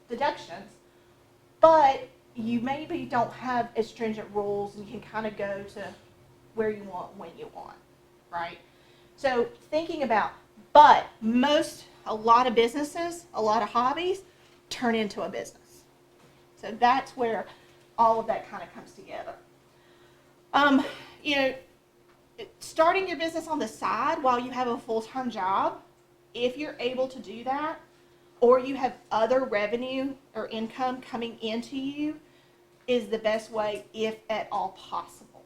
deductions, but you maybe don't have as stringent rules and you can kind of go to where you want when you want, right? So thinking about, but a lot of businesses, a lot of hobbies turn into a business. So that's where all of that kind of comes together. Starting your business on the side while you have a full-time job, if you're able to do that, or you have other revenue or income coming into you, is the best way, if at all possible.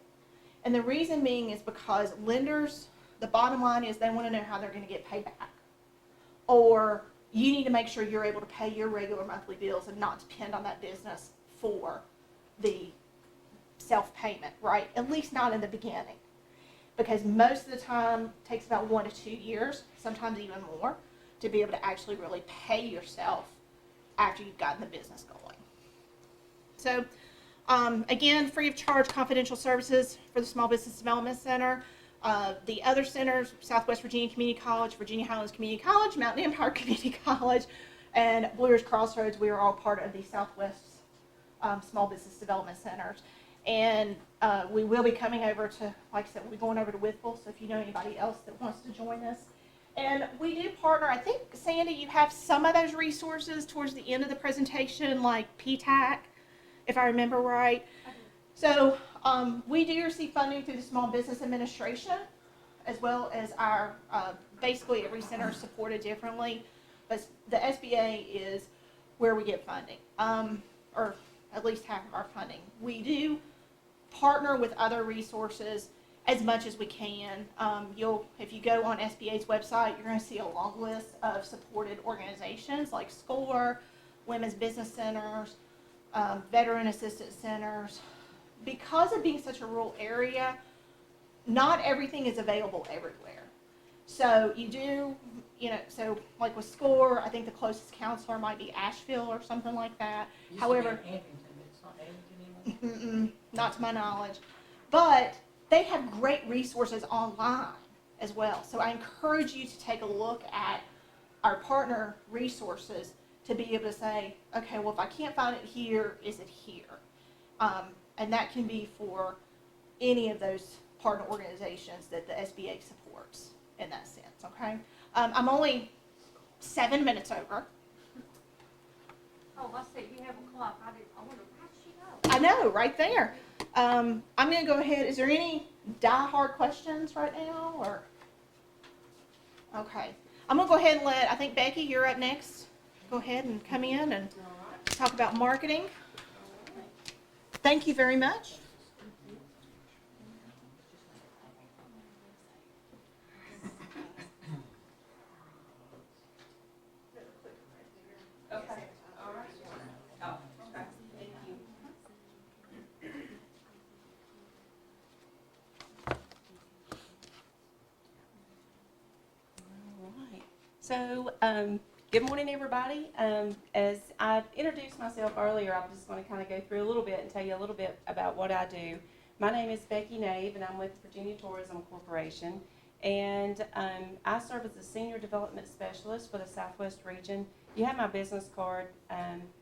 And the reason being is because lenders, the bottom line is they want to know how they're going to get paid back. Or you need to make sure you're able to pay your regular monthly bills and not depend on that business for the self-payment, right? At least not in the beginning. Because most of the time it takes about 1 to 2 years, sometimes even more, to be able to actually really pay yourself after you've gotten the business going. So again, free of charge confidential services for the Small Business Development Center. The other centers, Southwest Virginia Community College, Virginia Highlands Community College, Mountain Empire Community College, and Blue Ridge Crossroads, we are all part of the Southwest Small Business Development Centers. And we will be coming over to, like I said, we'll be going over to Whitville, so if you know anybody else that wants to join us. And we do partner, I think, Sandy, you have some of those resources towards the end of the presentation, like PTAC, if I remember right. So we do receive funding through the Small Business Administration, as well as our, basically every center is supported differently, but the SBA is where we get funding, or at least half of our funding. We do partner with other resources as much as we can. If you go on SBA's website, you're going to see a long list of supported organizations like SCORE, Women's Business Centers, Veteran Assistance Centers. Because of being such a rural area, not everything is available everywhere. So you do, so like with SCORE, I think the closest counselor might be Asheville or something like that. However, not to my knowledge. But they have great resources online as well. So I encourage you to take a look at our partner resources to be able to say, okay, well, if I can't find it here, is it here? And that can be for any of those partner organizations that the SBA supports in that sense, okay? I'm only 7 minutes over. Oh, I see, you have a clock. I wonder, how'd she know? I know, right there. I'm going to go ahead. Is there any die-hard questions right now, or? Okay. I'm going to go ahead and I think, Becky, you're up next. Go ahead and come in and talk about marketing. Thank you very much. Okay. All right. Oh, okay. Thank you. All right. So, good morning, everybody. As I introduced myself earlier, I'm just going to kind of go through a little bit and tell you a little bit about what I do. My name is Becky Nave, and I'm with Virginia Tourism Corporation. And I serve as a Senior Development Specialist for the Southwest region. You have my business card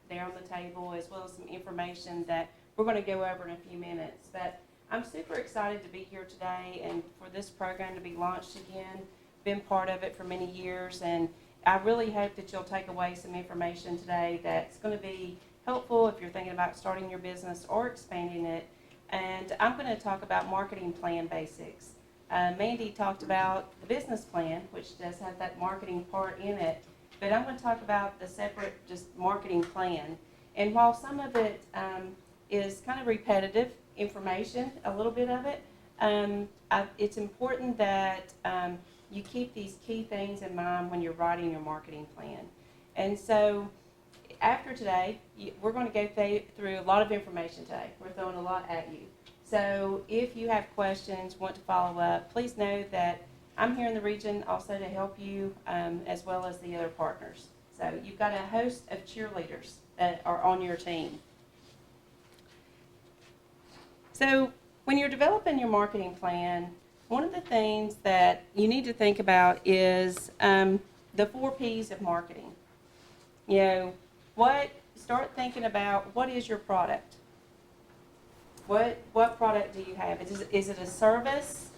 there on the table, as well as some information that we're going to go over in a few minutes. But I'm super excited to be here today and for this program to be launched again. Been part of it for many years, and I really hope that you'll take away some information today that's going to be helpful if you're thinking about starting your business or expanding it. And I'm going to talk about marketing plan basics. Mandy talked about the business plan, which does have that marketing part in it, but I'm going to talk about the separate just marketing plan. And while some of it is kind of repetitive information, a little bit of it, it's important that you keep these key things in mind when you're writing your marketing plan. And so after today, we're going to go through a lot of information today. We're throwing a lot at you. So if you have questions, want to follow up, please know that I'm here in the region also to help you as well as the other partners. So you've got a host of cheerleaders that are on your team. So when you're developing your marketing plan, one of the things that you need to think about is the 4 P's of marketing. Start thinking about what is your product? What product do you have? Is it a service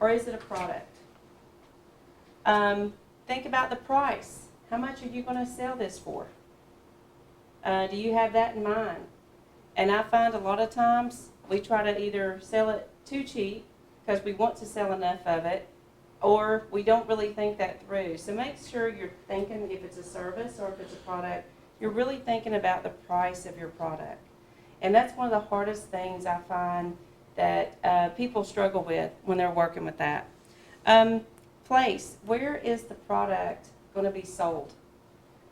or is it a product? Think about the price. How much are you going to sell this for? Do you have that in mind? And I find a lot of times we try to either sell it too cheap because we want to sell enough of it, or we don't really think that through. So make sure you're thinking, if it's a service or if it's a product, you're really thinking about the price of your product. And that's one of the hardest things I find that people struggle with when they're working with that. Place, where is the product going to be sold?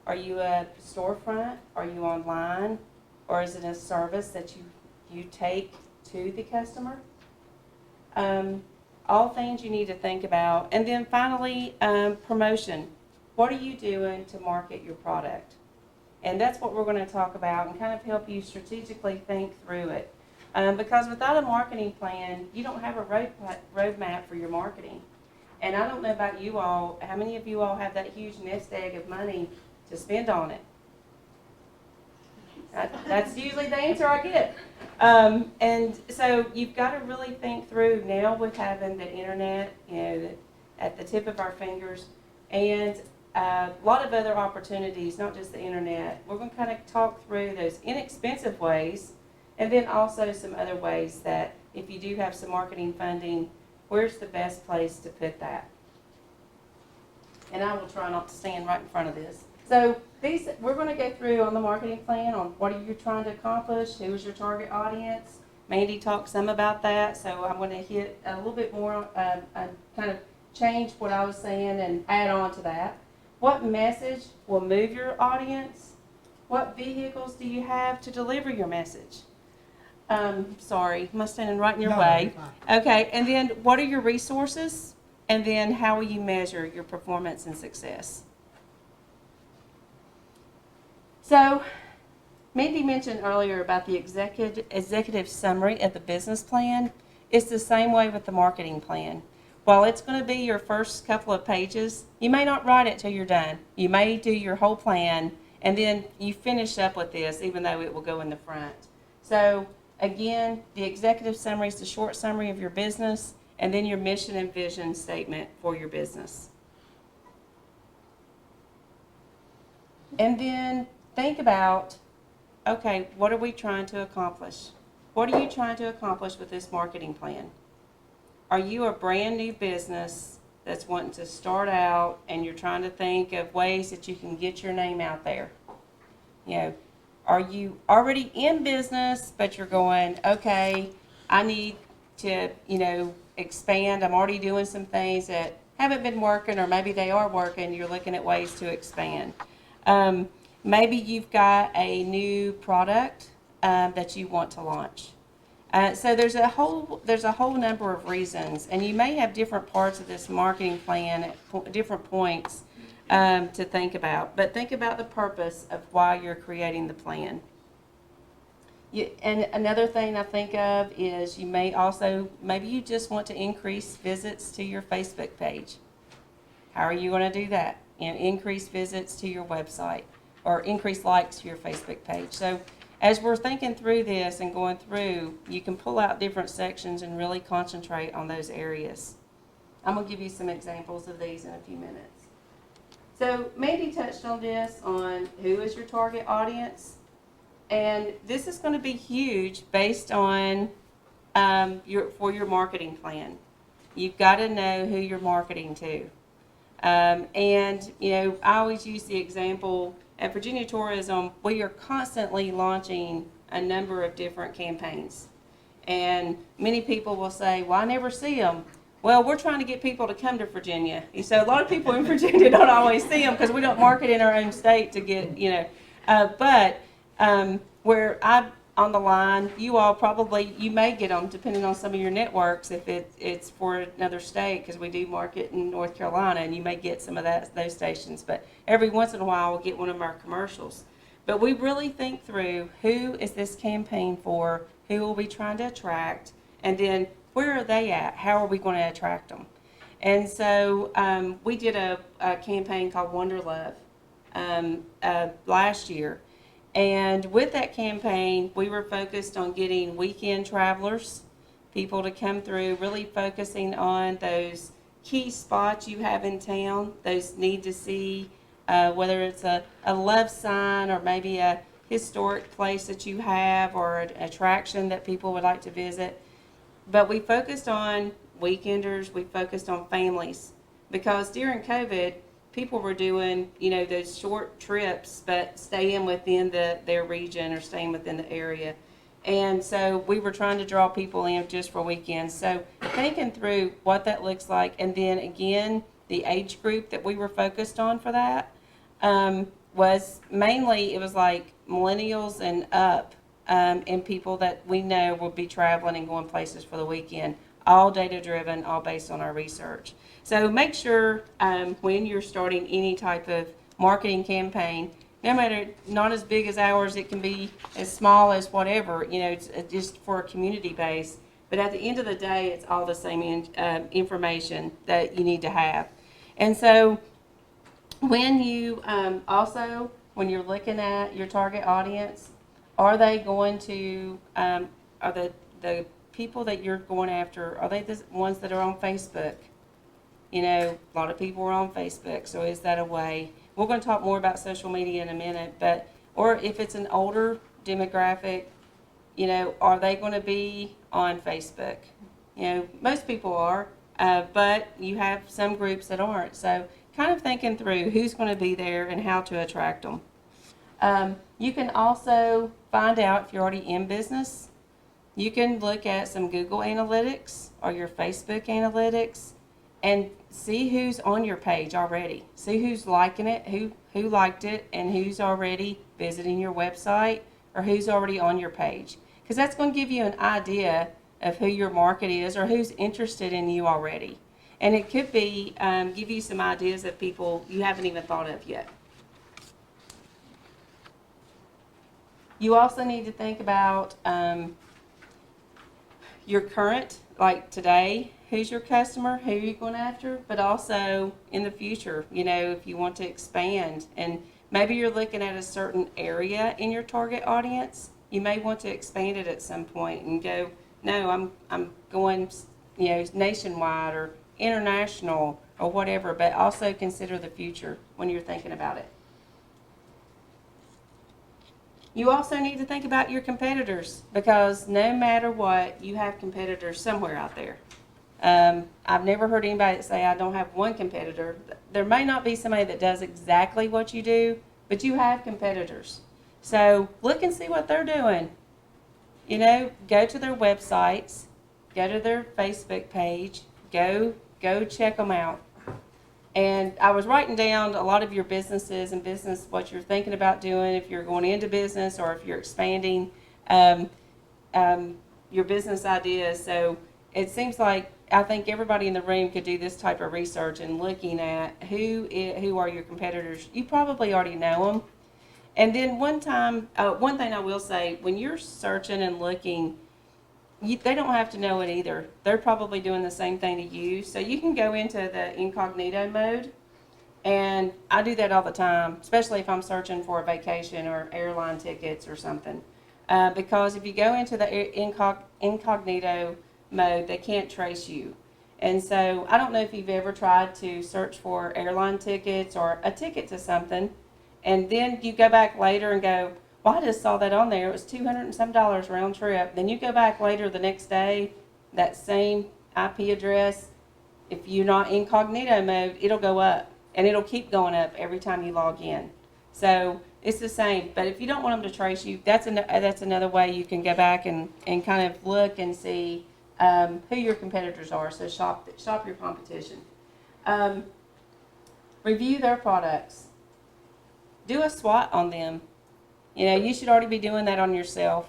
Are you a storefront? Are you online? Or is it a service that you take to the customer? All things you need to think about. And then finally, promotion. What are you doing to market your product? And that's what we're going to talk about and kind of help you strategically think through it. Because without a marketing plan, you don't have a roadmap for your marketing. And I don't know about you all, how many of you all have that huge nest egg of money to spend on it? That's usually the answer I get. And so you've got to really think through now with having the internet, at the tip of our fingers, and a lot of other opportunities, not just the internet. We're going to kind of talk through those inexpensive ways, and then also some other ways that if you do have some marketing funding, where's the best place to put that? And I will try not to stand right in front of this. So we're going to go through on the marketing plan on what are you trying to accomplish, who is your target audience. Mandy talked some about that, so I'm going to hit a little bit more, kind of change what I was saying and add on to that. What message will move your audience? What vehicles do you have to deliver your message? Sorry, am I standing right in your way? Okay, and then what are your resources? And then how will you measure your performance and success? So, Mandy mentioned earlier about the executive summary of the business plan. It's the same way with the marketing plan. While it's going to be your first couple of pages, you may not write it till you're done. You may do your whole plan, and then you finish up with this, even though it will go in the front. So, again, the executive summary is the short summary of your business, and then your mission and vision statement for your business. And then think about, okay, what are we trying to accomplish? What are you trying to accomplish with this marketing plan? Are you a brand new business that's wanting to start out and you're trying to think of ways that you can get your name out there? Are you already in business, but you're going, okay, I need to, expand. I'm already doing some things that haven't been working, or maybe they are working. You're looking at ways to expand. Maybe you've got a new product that you want to launch. So there's a whole number of reasons, and you may have different parts of this marketing plan at different points to think about. But think about the purpose of why you're creating the plan. And another thing I think of is maybe you just want to increase visits to your Facebook page. How are you going to do that? Increase visits to your website, or increase likes to your Facebook page. So as we're thinking through this and going through, you can pull out different sections and really concentrate on those areas. I'm going to give you some examples of these in a few minutes. So Mandy touched on this, on who is your target audience. And this is going to be huge based on for your marketing plan. You've got to know who you're marketing to. I always use the example at Virginia Tourism, we are constantly launching a number of different campaigns. And many people will say, well, I never see them. Well, we're trying to get people to come to Virginia. So a lot of people in Virginia don't always see them because we don't market in our own state to get, where I'm on the line, you may get them depending on some of your networks if it's for another state, because we do market in North Carolina, and you may get some of those stations. But every once in a while, we'll get one of our commercials. But we really think through, who is this campaign for? Who will we trying to attract? And then where are they at? How are we going to attract them? And so we did a campaign called Wonder Love last year. And with that campaign, we were focused on getting weekend travelers, people to come through, really focusing on those key spots you have in town, those need to see, whether it's a love sign or maybe a historic place that you have, or an attraction that people would like to visit. But we focused on weekenders, we focused on families, because during COVID, people were doing, those short trips, but staying within their region or staying within the area. And so we were trying to draw people in just for weekends. So thinking through what that looks like, and then again, the age group that we were focused on for that was mainly, it was like millennials and up, and people that we know will be traveling and going places for the weekend. All data driven, all based on our research. So make sure when you're starting any type of marketing campaign, no matter, not as big as ours, it can be as small as whatever, it's just for a community base. But at the end of the day, it's all the same information that you need to have. And so when you when you're looking at your target audience, are they going to, are the people that you're going after, are they the ones that are on Facebook? A lot of people are on Facebook, so is that a way? We're going to talk more about social media in a minute, but, or if it's an older demographic, are they going to be on Facebook? Most people are, but you have some groups that aren't. So kind of thinking through who's going to be there and how to attract them. You can also find out if you're already in business. You can look at some Google Analytics or your Facebook Analytics and see who's on your page already. See who's liking it, who liked it, and who's already visiting your website or who's already on your page. Because that's going to give you an idea of who your market is or who's interested in you already. And it could be give you some ideas of people you haven't even thought of yet. You also need to think about your current, like today, who's your customer, who are you going after, but also in the future, if you want to expand. And maybe you're looking at a certain area in your target audience, you may want to expand it at some point and go, no, I'm going, nationwide or international or whatever, but also consider the future when you're thinking about it. You also need to think about your competitors because no matter what, you have competitors somewhere out there. I've never heard anybody say I don't have one competitor. There may not be somebody that does exactly what you do, but you have competitors. So look and see what they're doing. Go to their websites, go to their Facebook page, go check them out. And I was writing down a lot of your businesses and what you're thinking about doing, if you're going into business or if you're expanding your business ideas. So it seems like I think everybody in the room could do this type of research and looking at who are your competitors. You probably already know them. And then one thing I will say, when you're searching and looking, they don't have to know it either. They're probably doing the same thing to you. So you can go into the incognito mode. And I do that all the time, especially if I'm searching for a vacation or airline tickets or something. Because if you go into the incognito mode, they can't trace you. And so I don't know if you've ever tried to search for airline tickets or a ticket to something. And then you go back later and go, well, I just saw that on there. It was $200 and some round trip. Then you go back later the next day, that same IP address, if you're not incognito mode, it'll go up. And it'll keep going up every time you log in. So it's the same. But if you don't want them to trace you, that's another way you can go back and kind of look and see who your competitors are. So shop your competition. Review their products. Do a SWOT on them. You should already be doing that on yourself.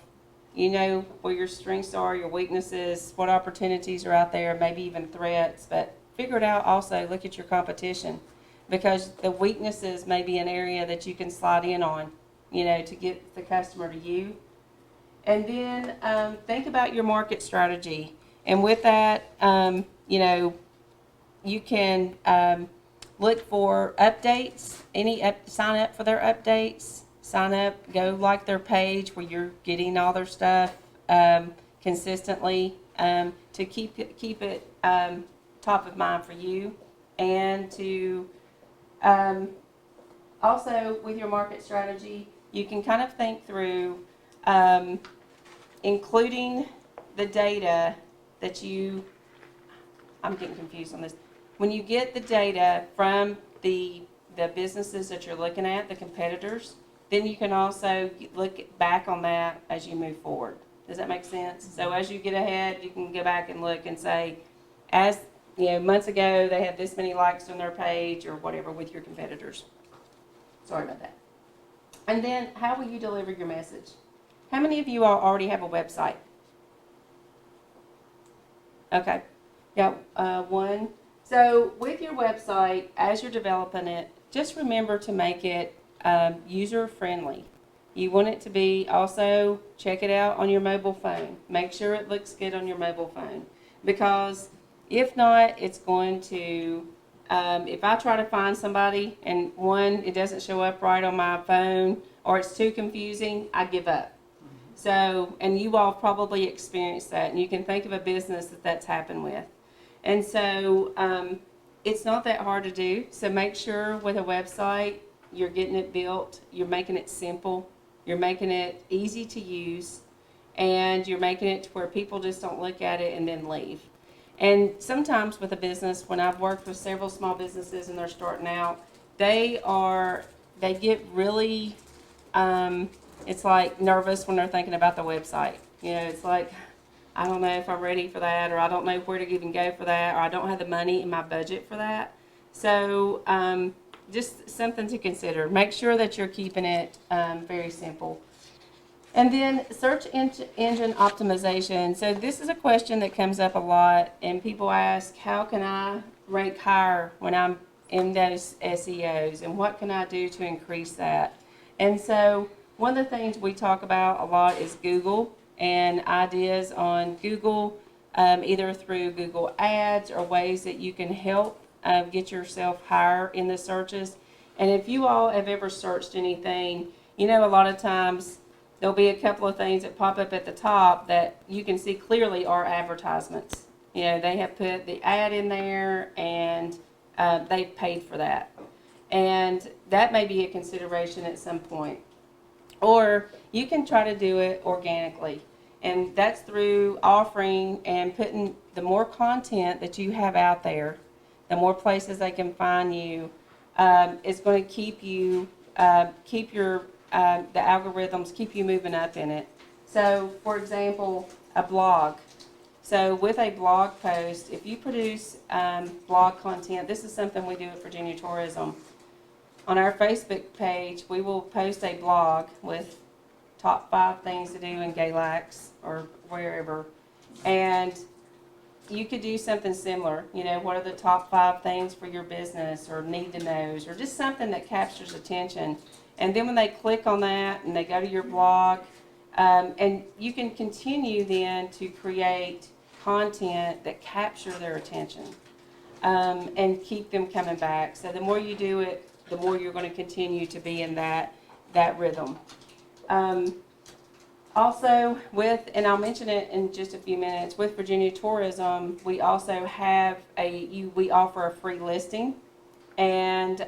You know where your strengths are, your weaknesses, what opportunities are out there, maybe even threats. But figure it out also. Look at your competition. Because the weaknesses may be an area that you can slide in on, to get the customer to you. And then think about your market strategy. And with that, you can look for updates, sign up for their updates. Sign up, go like their page where you're getting all their stuff consistently to keep it top of mind for you, and to also with your market strategy, you can kind of think through including the data that I'm getting confused on this. When you get the data from the businesses that you're looking at, the competitors, then you can also look back on that as you move forward. Does that make sense? So as you get ahead, you can go back and look and say, as months ago they had this many likes on their page or whatever with your competitors. Sorry about that. And then how will you deliver your message? How many of you all already have a website? Okay. Got one. So with your website, as you're developing it, just remember to make it user-friendly. You want it to be also, check it out on your mobile phone. Make sure it looks good on your mobile phone. Because if not, it's going to, if I try to find somebody and one, it doesn't show up right on my phone or it's too confusing, I give up. So, and you all probably experienced that, and you can think of a business that that's happened with. And so, it's not that hard to do. So make sure with a website, you're getting it built, you're making it simple, you're making it easy to use, and you're making it to where people just don't look at it and then leave. And sometimes with a business, when I've worked with several small businesses and they're starting out, they get really, it's like nervous when they're thinking about the website. You know, it's like, I don't know if I'm ready for that, or I don't know where to even go for that, or I don't have the money in my budget for that. So just something to consider. Make sure that you're keeping it very simple. And then search engine optimization. So this is a question that comes up a lot, and people ask, how can I rank higher when I'm in those SEOs, and what can I do to increase that? And so one of the things we talk about a lot is Google, and ideas on Google, either through Google Ads or ways that you can help get yourself higher in the searches. And if you all have ever searched anything, you know, a lot of times there'll be a couple of things that pop up at the top that you can see clearly are advertisements. You know, they have put the ad in there, and they've paid for that. And that may be a consideration at some point. Or you can try to do it organically. And that's through offering and putting the more content that you have out there, the more places they can find you, it's going to keep you, the algorithms keep you moving up in it. So, for example, a blog. So with a blog post, if you produce blog content, this is something we do at Virginia Tourism. On our Facebook page, we will post a blog with top 5 things to do in Galax or wherever. And you could do something similar. You know, what are the top 5 things for your business, or need to knows, or just something that captures attention. And then when they click on that and they go to your blog, and you can continue then to create content that capture their attention and keep them coming back. So the more you do it, the more you're going to continue to be in that rhythm. Also and I'll mention it in just a few minutes, with Virginia Tourism, we also have we offer a free listing, and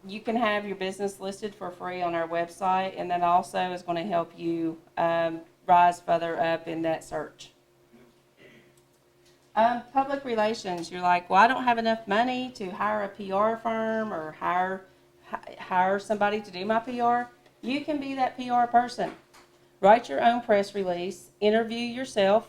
you can have your business listed for free on our website, and that also is going to help you rise further up in that search. Public relations, you're like, well, I don't have enough money to hire a PR firm or hire somebody to do my PR. You can be that PR person. Write your own press release, interview yourself.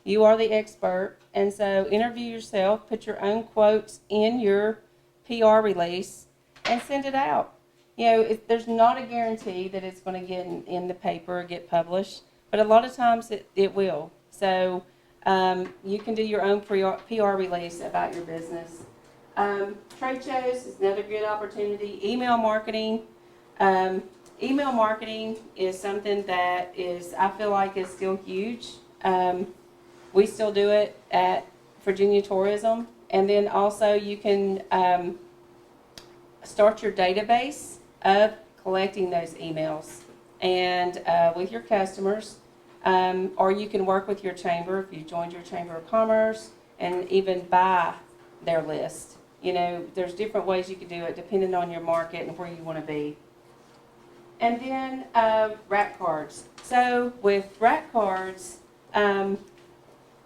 You are the expert, and so interview yourself, put your own quotes in your PR release, and send it out. You know, there's not a guarantee that it's going to get in the paper or get published, but a lot of times it will. So you can do your own PR release about your business. Trade shows is another good opportunity. Email marketing. Email marketing is something that I feel like is still huge. We still do it at Virginia Tourism. And then also you can start your database of collecting those emails and with your customers. Or you can work with your chamber if you joined your Chamber of Commerce and even buy their list. You know, there's different ways you can do it depending on your market and where you want to be. And then rack cards. So with rack cards,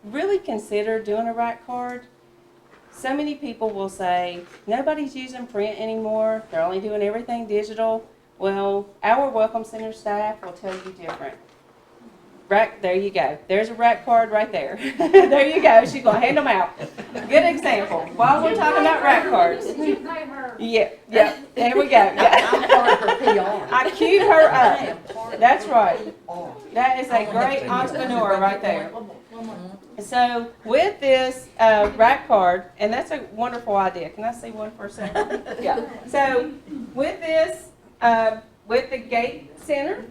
really consider doing a rack card. So many people will say, nobody's using print anymore. They're only doing everything digital. Well, our Welcome Center staff will tell you different. There you go. There's a rack card right there. There you go. She's going to hand them out. Good example. While we're talking about rack cards. Did you pay her? Yeah. There we go. Yeah. I'm part of her PR. I queued her up. That's right. That is a great entrepreneur right there. So with this rack card, and that's a wonderful idea. Can I see one for a second? Yeah. So with this, with the Gate Center,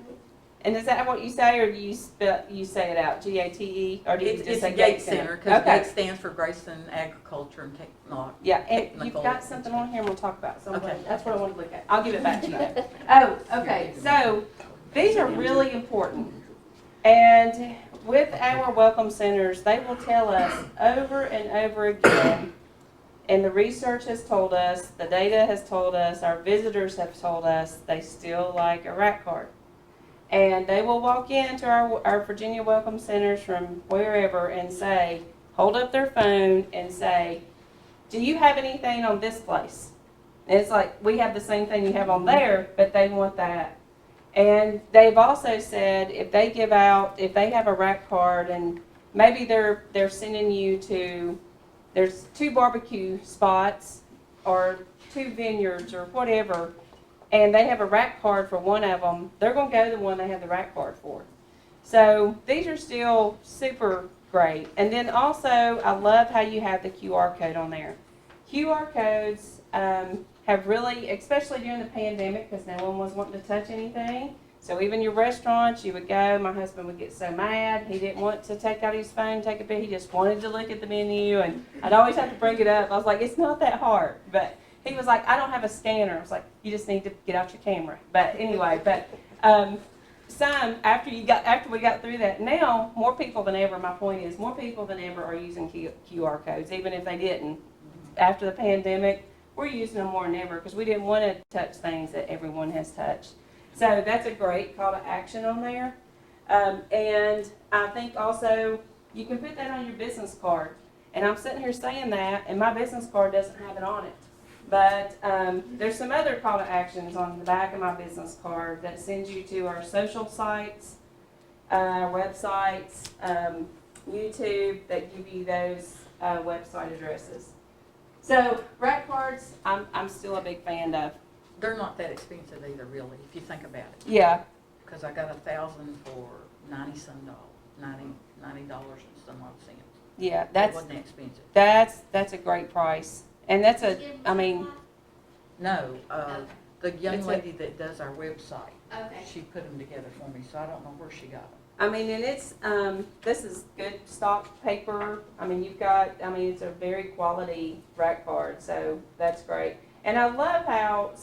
and is that what you say, or do you say it out, GATE, or do you just It's say a Gate Center, because Okay. Gate stands for Grayson Agriculture and Technology. Yeah, and you've Technical got something on here we'll talk about, so I'm Okay. glad- that's what I wanted to look at. I'll give it back to you then. Oh, okay, so these are really important. And with our welcome centers, they will tell us over and over again, and the research has told us, the data has told us, our visitors have told us, they still like a rack card. And they will walk into our Virginia welcome centers from wherever and say, hold up their phone and say, do you have anything on this place? And it's like, we have the same thing you have on there, but they want that. And they've also said if they have a rack card and maybe they're sending you to, there's 2 barbecue spots or 2 vineyards or whatever, and they have a rack card for one of them, they're going to go to the one they have the rack card for. So these are still super great. And then also, I love how you have the QR code on there. QR codes have really, especially during the pandemic, because no one was wanting to touch anything. So even your restaurants, you would go, my husband would get so mad, he didn't want to take out his phone, take a bit, he just wanted to look at the menu, and I'd always have to bring it up. I was like, it's not that hard. But he was like, I don't have a scanner. I was like, you just need to get out your camera. But anyway, after we got through that, now more people than ever, my point is, more people than ever are using QR codes, even if they didn't. After the pandemic, we're using them more than ever because we didn't want to touch things that everyone has touched. So that's a great call to action on there. And I think also you can put that on your business card. And I'm sitting here saying that, and my business card doesn't have it on it. But there's some other call to actions on the back of my business card that sends you to our social sites, websites, YouTube, that give you those website addresses. So rack cards, I'm still a big fan of. They're not that expensive either, really, if you think about it. Yeah. Because I got 1,000 for $90 and some odd cents. Yeah, It wasn't expensive. that's a great price, and that's No, the young It's a- lady that does our website, Okay. she put them together for me, so I don't know where she got them. I mean, and it's this is good stock paper. I mean, it's a very quality rack card, so that's great. And I love how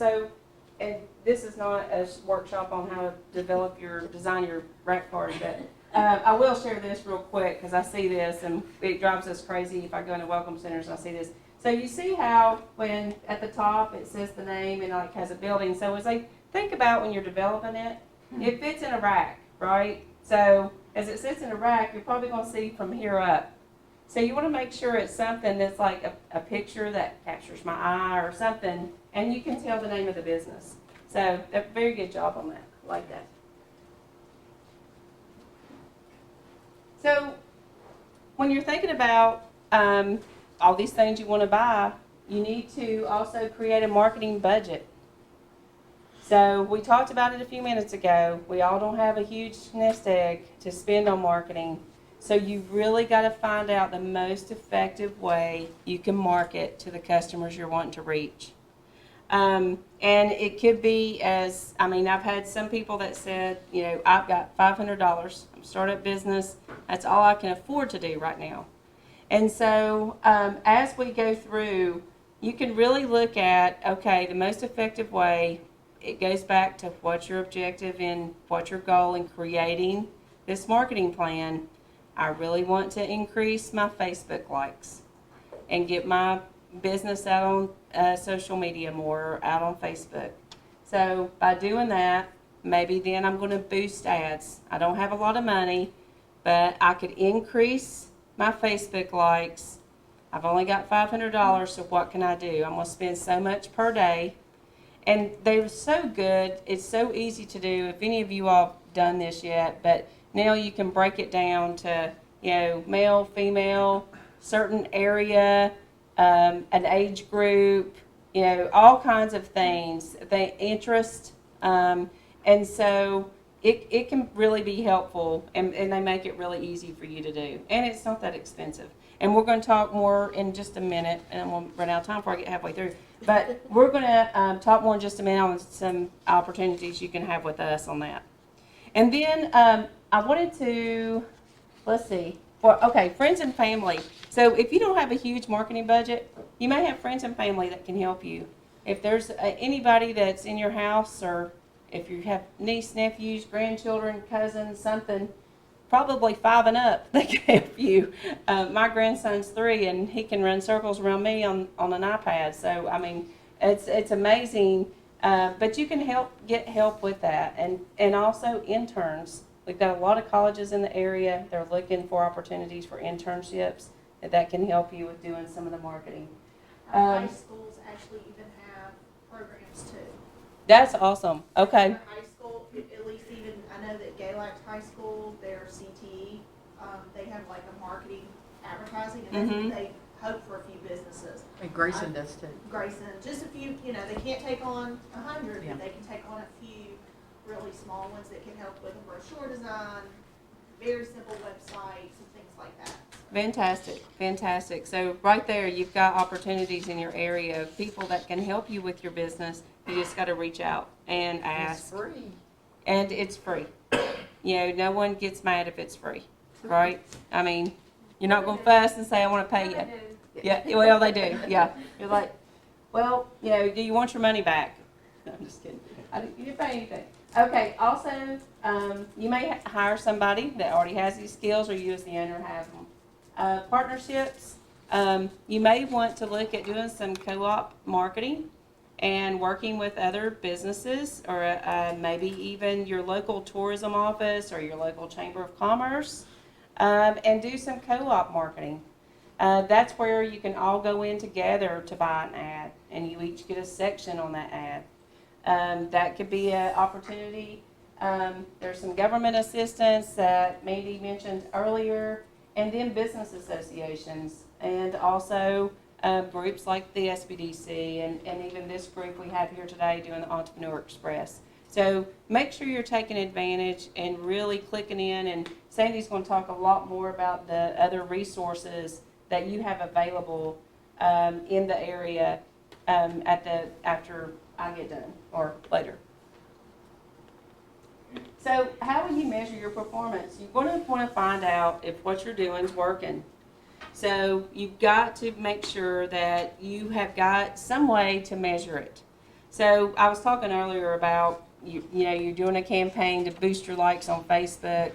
and this is not a workshop on how to design your rack card, but I will share this real quick because I see this and it drives us crazy if I go into welcome centers and I see this. So you see how when at the top it says the name and like has a building. So as I think about when you're developing it, it fits in a rack, right? So as it sits in a rack, you're probably going to see from here up. So you want to make sure it's something that's like a picture that captures my eye or something, and you can tell the name of the business. So a very good job on that. I like that. So when you're thinking about all these things you want to buy, you need to also create a marketing budget. So we talked about it a few minutes ago. We all don't have a huge nest egg to spend on marketing. So you've really got to find out the most effective way you can market to the customers you're wanting to reach. And it could be I've had some people that said, I've got $500, I'm starting a business, that's all I can afford to do right now. And so as we go through, you can really look at, okay, the most effective way, it goes back to what's your objective and what's your goal in creating this marketing plan. I really want to increase my Facebook likes and get my business out on social media more, out on Facebook. So by doing that, maybe then I'm going to boost ads. I don't have a lot of money, but I could increase my Facebook likes. I've only got $500, so what can I do? I'm going to spend so much per day. And they're so good. It's so easy to do. If any of you all have done this yet, but now you can break it down to, male, female, certain area, an age group, all kinds of things, the interest. And so it can really be helpful, and they make it really easy for you to do. And it's not that expensive. And we're going to talk more in just a minute, and I'm going to run out of time before I get halfway through. But we're going to talk more in just a minute on some opportunities you can have with us on that. And then I wanted to, let's see, friends and family. So if you don't have a huge marketing budget, you may have friends and family that can help you. If there's anybody that's in your house, or if you have niece, nephews, grandchildren, cousins, something, probably 5 and up that can help you. My grandson's 3, and he can run circles around me on an iPad. So, I mean, it's amazing. But you can get help with that. And also interns. We've got a lot of colleges in the area. They're looking for opportunities for internships that can help you with doing some of the marketing. High schools actually even have programs too. That's awesome. Okay. High school, at least even, I know that Galax High School, their CTE, they have like a marketing advertising, and they hope for a few businesses. And Grayson does too. Grayson, just a few, they can't take on 100, Yeah. but they can take on a few really small ones that can help with a brochure design, very simple websites and things like that. Fantastic, fantastic. So right there, you've got opportunities in your area of people that can help you with your business. You just got to reach out and ask. It's free. And it's free. No one gets mad if it's free, right? I mean, you're not going to fuss and say, I want to pay you. Yeah, well, they do, yeah. You're like, well, do you want your money back? No, I'm just kidding. You didn't pay anything. Okay, also, you may hire somebody that already has these skills, or you as the owner have them. Partnerships, you may want to look at doing some co-op marketing and working with other businesses, or maybe even your local tourism office or your local chamber of commerce, and do some co-op marketing. That's where you can all go in together to buy an ad, and you each get a section on that ad. That could be an opportunity. There's some government assistance that Mandy mentioned earlier, and then business associations, and also groups like the SBDC, and even this group we have here today doing the Entrepreneur Express. So make sure you're taking advantage and really clicking in, and Sandy's going to talk a lot more about the other resources that you have available in the area after I get done, or later. So how will you measure your performance? You're going to want to find out if what you're doing is working. So you've got to make sure that you have got some way to measure it. So I was talking earlier about, you're doing a campaign to boost your likes on Facebook.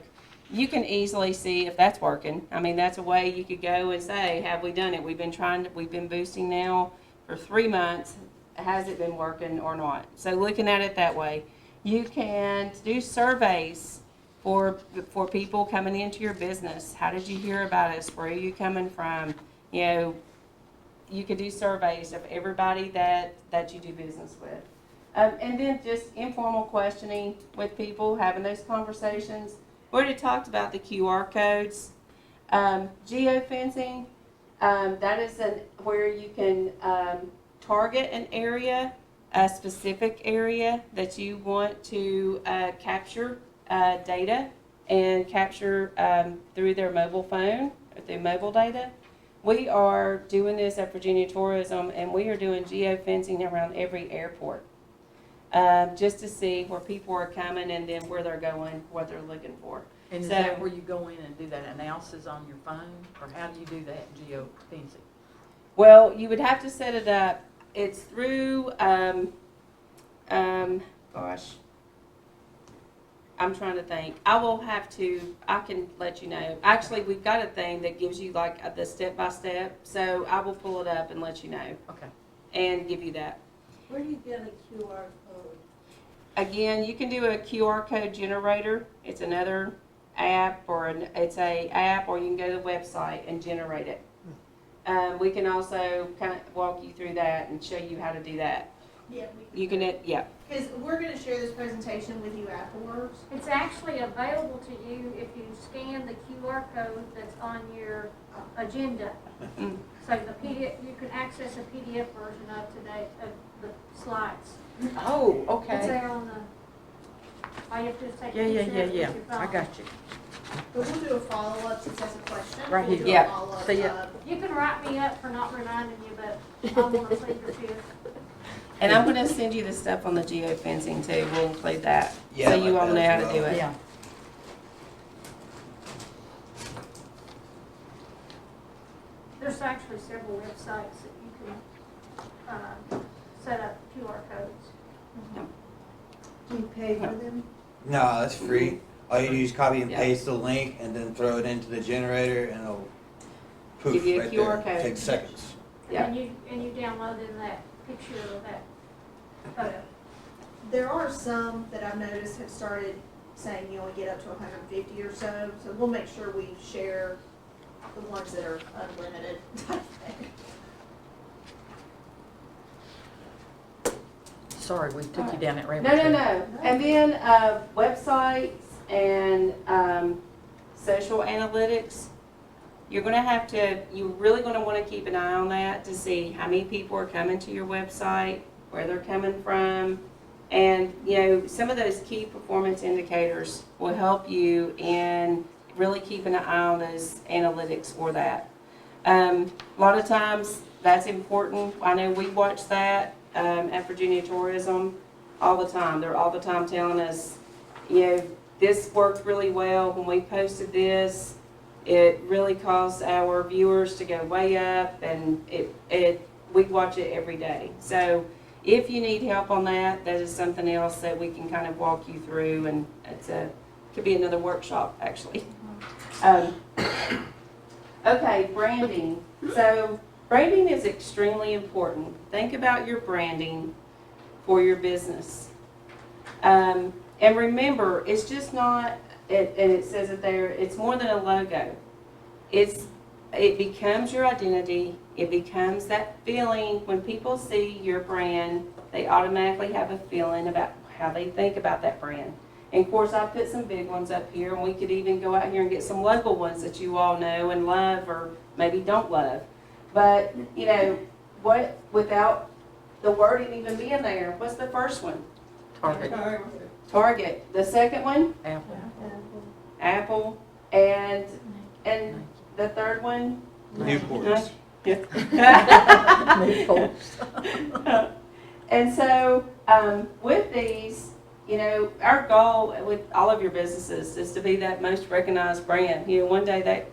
You can easily see if that's working. I mean, that's a way you could go and say, have we done it? We've been boosting now for 3 months. Has it been working or not? So looking at it that way. You can do surveys for people coming into your business. How did you hear about us? Where are you coming from? You could do surveys of everybody that you do business with. And then just informal questioning with people, having those conversations. We already talked about the QR codes. Geofencing, that is where you can target an area, a specific area that you want to capture data and capture through their mobile phone, or through mobile data. We are doing this at Virginia Tourism, and we are doing geofencing around every airport, just to see where people are coming and then where they're going, what they're looking for. And is that where you go in and do that analysis on your phone, or how do you do that geofencing? Well, you would have to set it up. It's through, I'm trying to think. I can let you know. Actually, we've got a thing that gives you like the step-by-step, so I will pull it up and let you know. Okay. And give you that. Where do you get a QR code? Again, you can do a QR code generator. It's another app, or it's a app, or you can go to the website and generate it. We can also kind of walk you through that and show you how to do that. Yeah, you can. Yeah. Because we're going to share this presentation with you afterwards. It's actually available to you if you scan the QR code that's on your agenda. So the PDF, you can access a PDF version of today of the slides. Oh, okay. It's there on the. All you have to do is take a Yeah, yeah, picture yeah, of it yeah, with your I phone. got you. But we'll do a follow-up since that's a question. Right We'll here. do a Yeah. follow-up, See ya. You can write me up for not reminding you, but I want to see your too. And I'm gonna send you the stuff on the geofencing too, we'll include that, Yeah, so I'd you like all that know as how to well. do it. Yeah. There's actually several websites that you can, set up QR codes. Do you pay for them? No, that's free. All you do is copy and Yeah. paste the link and then throw it into the generator and it'll poof Give you a right QR there. code. Takes seconds. Yeah. And you download in that picture of that photo. There are some that I've noticed have started saying you only get up to 150 or so, so we'll make sure we share the ones that are unlimited. Sorry, we took you down that rabbit No, no, trail. no, and then, websites and, social analytics, you're gonna have to, you're really gonna wanna keep an eye on that to see how many people are coming to your website, where they're coming from. And, you know, some of those key performance indicators will help you in really keeping an eye on those analytics for that. A lot of times, that's important. I know we watch that, at Virginia Tourism all the time. They're all the time telling us, you know, this worked really well when we posted this. It really caused our viewers to go way up, and we watch it every day. So if you need help on that, that is something else that we can kind of walk you through, and could be another workshop, actually. Okay, branding. So branding is extremely important. Think about your branding for your business. And remember, it's just not, and it says it there, it's more than a logo. It becomes your identity. It becomes that feeling. When people see your brand, they automatically have a feeling about how they think about that brand. And of course, I put some big ones up here, and we could even go out here and get some local ones that you all know and love, or maybe don't love. But, you know, what, without the wording even being there, what's the first one? Target. Target. The second one? Apple. Apple. And the third one? Newports. Newports. And so, with these, you know, our goal with all of your businesses is to be that most recognized brand. You know, one day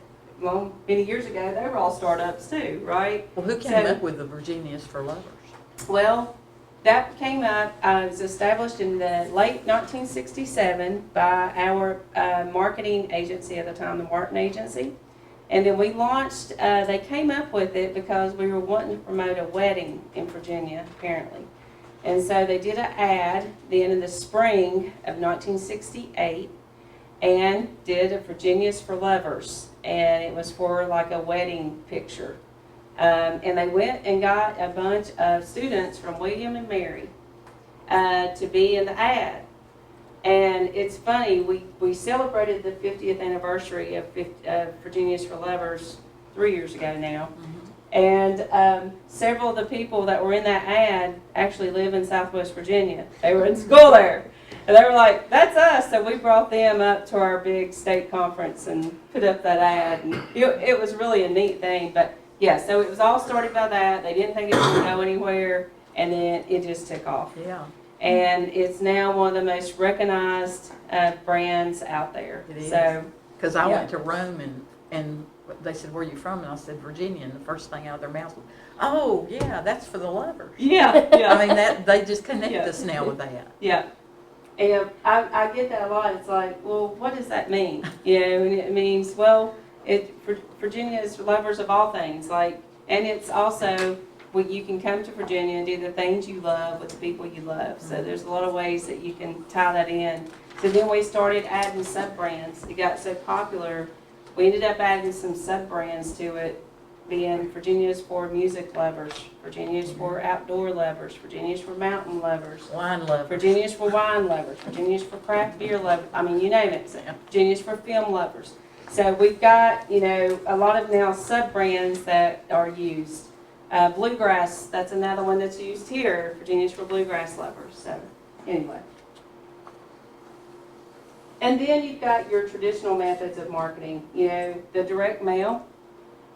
many years ago, they were all startups too, right? Well, who came up with the Virginias for Lovers? Well, that came up, it was established in the late 1967 by our marketing agency at the time, the Martin Agency. And then we launched, they came up with it because we were wanting to promote a wedding in Virginia, apparently. And so they did an ad then in the spring of 1968 and did a Virginia's for Lovers. And it was for like a wedding picture. And they went and got a bunch of students from William and Mary to be in the ad. And it's funny, we celebrated the 50th anniversary of Virginia's for Lovers 3 years ago now. And several of the people that were in that ad actually live in Southwest Virginia. They were in school there. And they were like, that's us. So we brought them up to our big state conference and put up that ad. And it was really a neat thing. But yeah, so it was all started by that. They didn't think it was going to go anywhere. And then it just took off. Yeah. And it's now one of the most recognized brands out there. It is. So, Because I yeah. went to Rome and they said, where are you from? And I said, Virginia. And the first thing out of their mouth was, oh, yeah, that's for the lovers. yeah, yeah. I mean, they just connect Yeah. us now with that. Yeah. And I get that a lot. It's like, well, what does that mean? You know, and it means, well, Virginia is lovers of all things. Like, and it's also, you can come to Virginia and do the things you love with the people you love. So there's a lot of ways that you can tie that in. So then we started adding sub-brands. It got so popular, we ended up adding some sub-brands to it, being Virginia's for music lovers, Virginia's for outdoor lovers, Virginia's for mountain lovers, Wine lovers. Virginia's for wine lovers, Virginia's for craft beer lovers, I mean, you name it. Virginia's for film lovers. So we've got, you know, a lot of now sub-brands that are used. Bluegrass, that's another one that's used here. Virginia's for bluegrass lovers. So anyway. And then you've got your traditional methods of marketing, you know, the direct mail.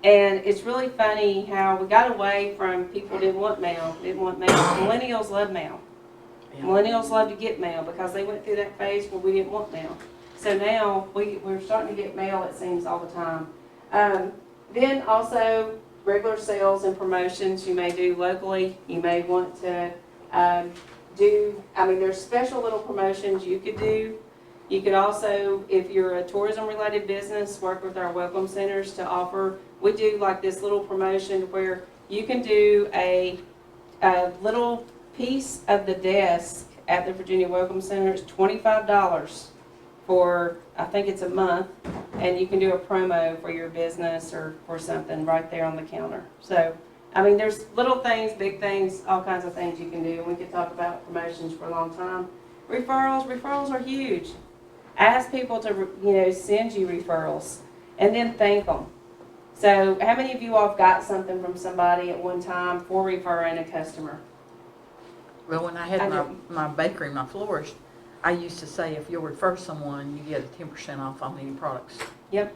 And it's really funny how we got away from people didn't want mail. Millennials love mail. Millennials love to get mail because they went through that phase where we didn't want mail. So now we're starting to get mail, it seems, all the time. Then also regular sales and promotions you may do locally. You may want to there's special little promotions you could do. You could also, if you're a tourism-related business, work with our welcome centers to offer. We do like this little promotion where you can do a little piece of the desk at the Virginia Welcome Center. It's $25 for, I think it's a month, and you can do a promo for your business or for something right there on the counter. So, I mean, there's little things, big things, all kinds of things you can do. We could talk about promotions for a long time. Referrals are huge. Ask people to, send you referrals and then thank them. So how many of you all have got something from somebody at one time for referring a customer? Well, when I had my bakery, my florist, I used to say if you'll refer someone, you get a 10% off on any products. Yep.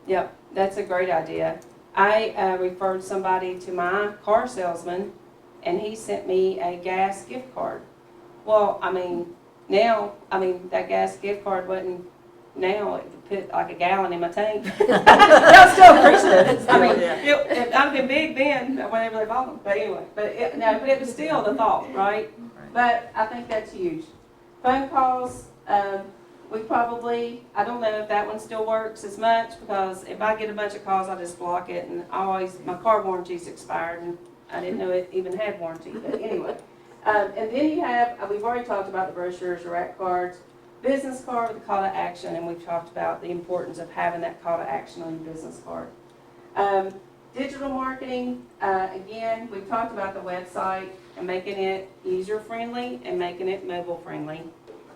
Yep, that's a great idea. I referred somebody to my car salesman, and he sent me a gas gift card. Well, that gas gift card wasn't, now it put like a gallon in my tank. Y'all still appreciate it. It I've been big then, whenever they bought them. But anyway, but it was still the thought, right? But I think that's huge. Phone calls, we probably, I don't know if that one still works as much, because if I get a bunch of calls, I just block it, and my car warranty's expired, and I didn't know it even had warranty, but anyway. And then you have, we've already talked about the brochures, rack cards, business card with a call to action, and we've talked about the importance of having that call to action on your business card. Digital marketing, again, we've talked about the website and making it user-friendly and making it mobile-friendly,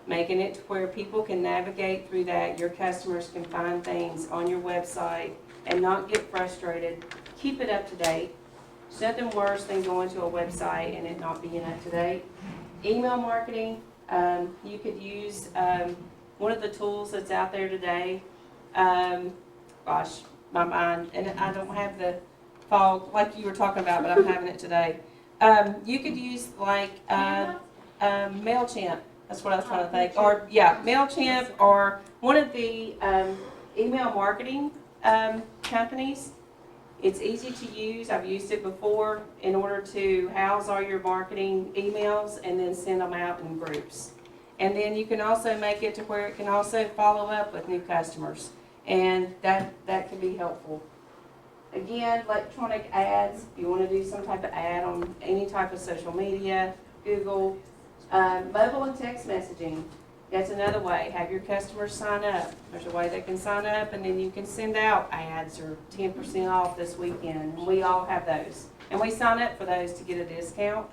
making it to where people can navigate through that. Your customers can find things on your website and not get frustrated. Keep it up to date. There's nothing worse than going to a website and it not being up to date. Email marketing, you could use one of the tools that's out there today. Gosh, my mind, and I don't have the fog like you were talking about, but I'm having it today. You could use like MailChimp. That's what I was trying to think. Or MailChimp, or one of the email marketing companies. It's easy to use. I've used it before in order to house all your marketing emails and then send them out in groups. And then you can also make it to where it can also follow up with new customers. And that can be helpful. Again, electronic ads, if you want to do some type of ad on any type of social media, Google, mobile and text messaging. That's another way. Have your customers sign up. There's a way they can sign up, and then you can send out ads or 10% off this weekend. And we all have those. And we sign up for those to get a discount.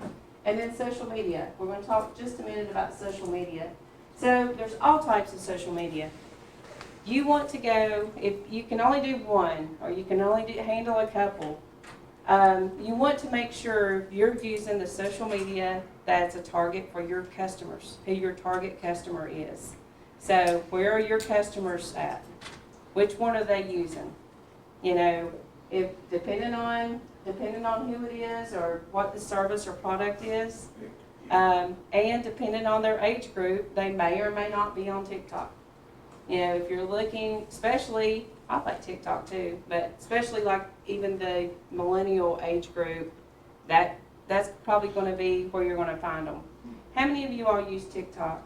And then social media. We're going to talk just a minute about social media. So there's all types of social media. You want to go, if you can only do one, or you can only handle a couple, you want to make sure you're using the social media that's a target for your customers, who your target customer is. So where are your customers at? Which one are they using? If depending on who it is or what the service or product is, and depending on their age group, they may or may not be on TikTok. If you're looking, especially, I like TikTok too, but especially like even the millennial age group, that's probably going to be where you're going to find them. How many of you all use TikTok?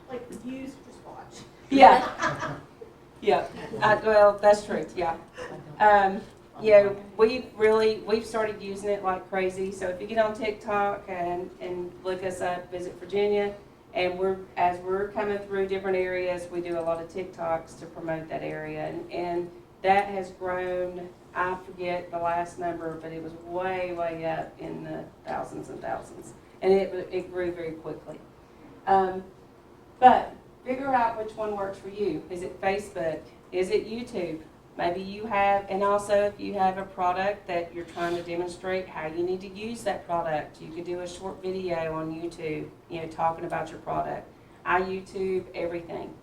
Like use, just watch. Yeah. Well, that's true. Yeah. We've started using it like crazy. So if you get on TikTok and look us up, Visit Virginia, and as we're coming through different areas, we do a lot of TikToks to promote that area, and that has grown. I forget the last number, but it was way, way up in the thousands and thousands, and it grew very quickly. But figure out which one works for you. Is it Facebook? Is it YouTube? Maybe you have, and also if you have a product that you're trying to demonstrate how you need to use that product, you could do a short video on YouTube, talking about your product. I YouTube everything.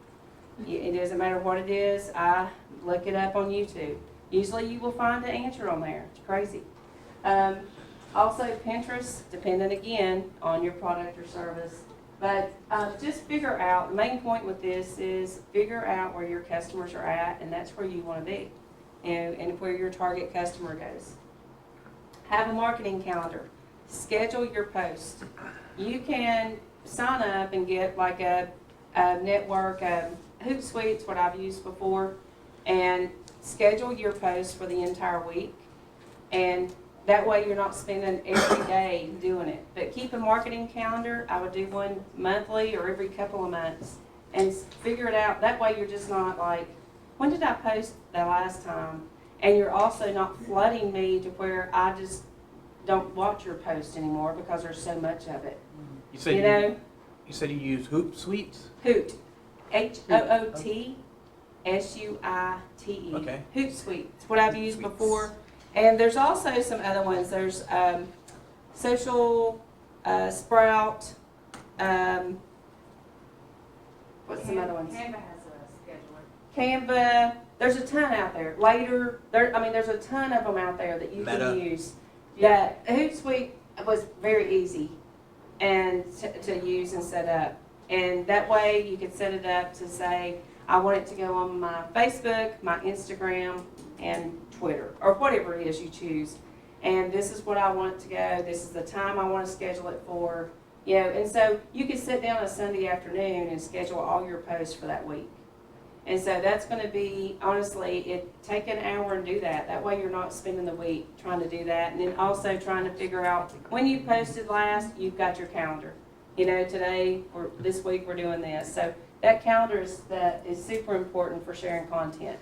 It doesn't matter what it is, I look it up on YouTube. Usually you will find an answer on there. It's crazy. Also Pinterest, depending again on your product or service. But just figure out, the main point with this is figure out where your customers are at, and that's where you want to be, and where your target customer goes. Have a marketing calendar. Schedule your posts. You can sign up and get like a network, Hootsuite's what I've used before, and schedule your posts for the entire week. And that way you're not spending every day doing it. But keep a marketing calendar. I would do one monthly or every couple of months and figure it out. That way you're just not like, when did I post the last time? And you're also not flooding me to where I just don't watch your post anymore because there's so much of it. You said you said you use Hootsuite? Hoot. Hootsuite. Okay. Hootsuite. It's what I've used before. And there's also some other ones. There's Social Sprout. What's some other ones? Canva has a scheduler. Canva. There's a ton out there. Later, there's a ton of them out there that you can use. Yeah, Hootsuite was very easy and to use and set up. And that way you could set it up to say, I want it to go on my Facebook, my Instagram, and Twitter, or whatever it is you choose. And this is what I want it to go. This is the time I want to schedule it for. You know, and so you can sit down on a Sunday afternoon and schedule all your posts for that week. And so that's going to be, honestly, take an hour and do that. That way you're not spending the week trying to do that. And then also trying to figure out when you posted last, you've got your calendar. You know, today, or this week, we're doing this. So that calendar is super important for sharing content.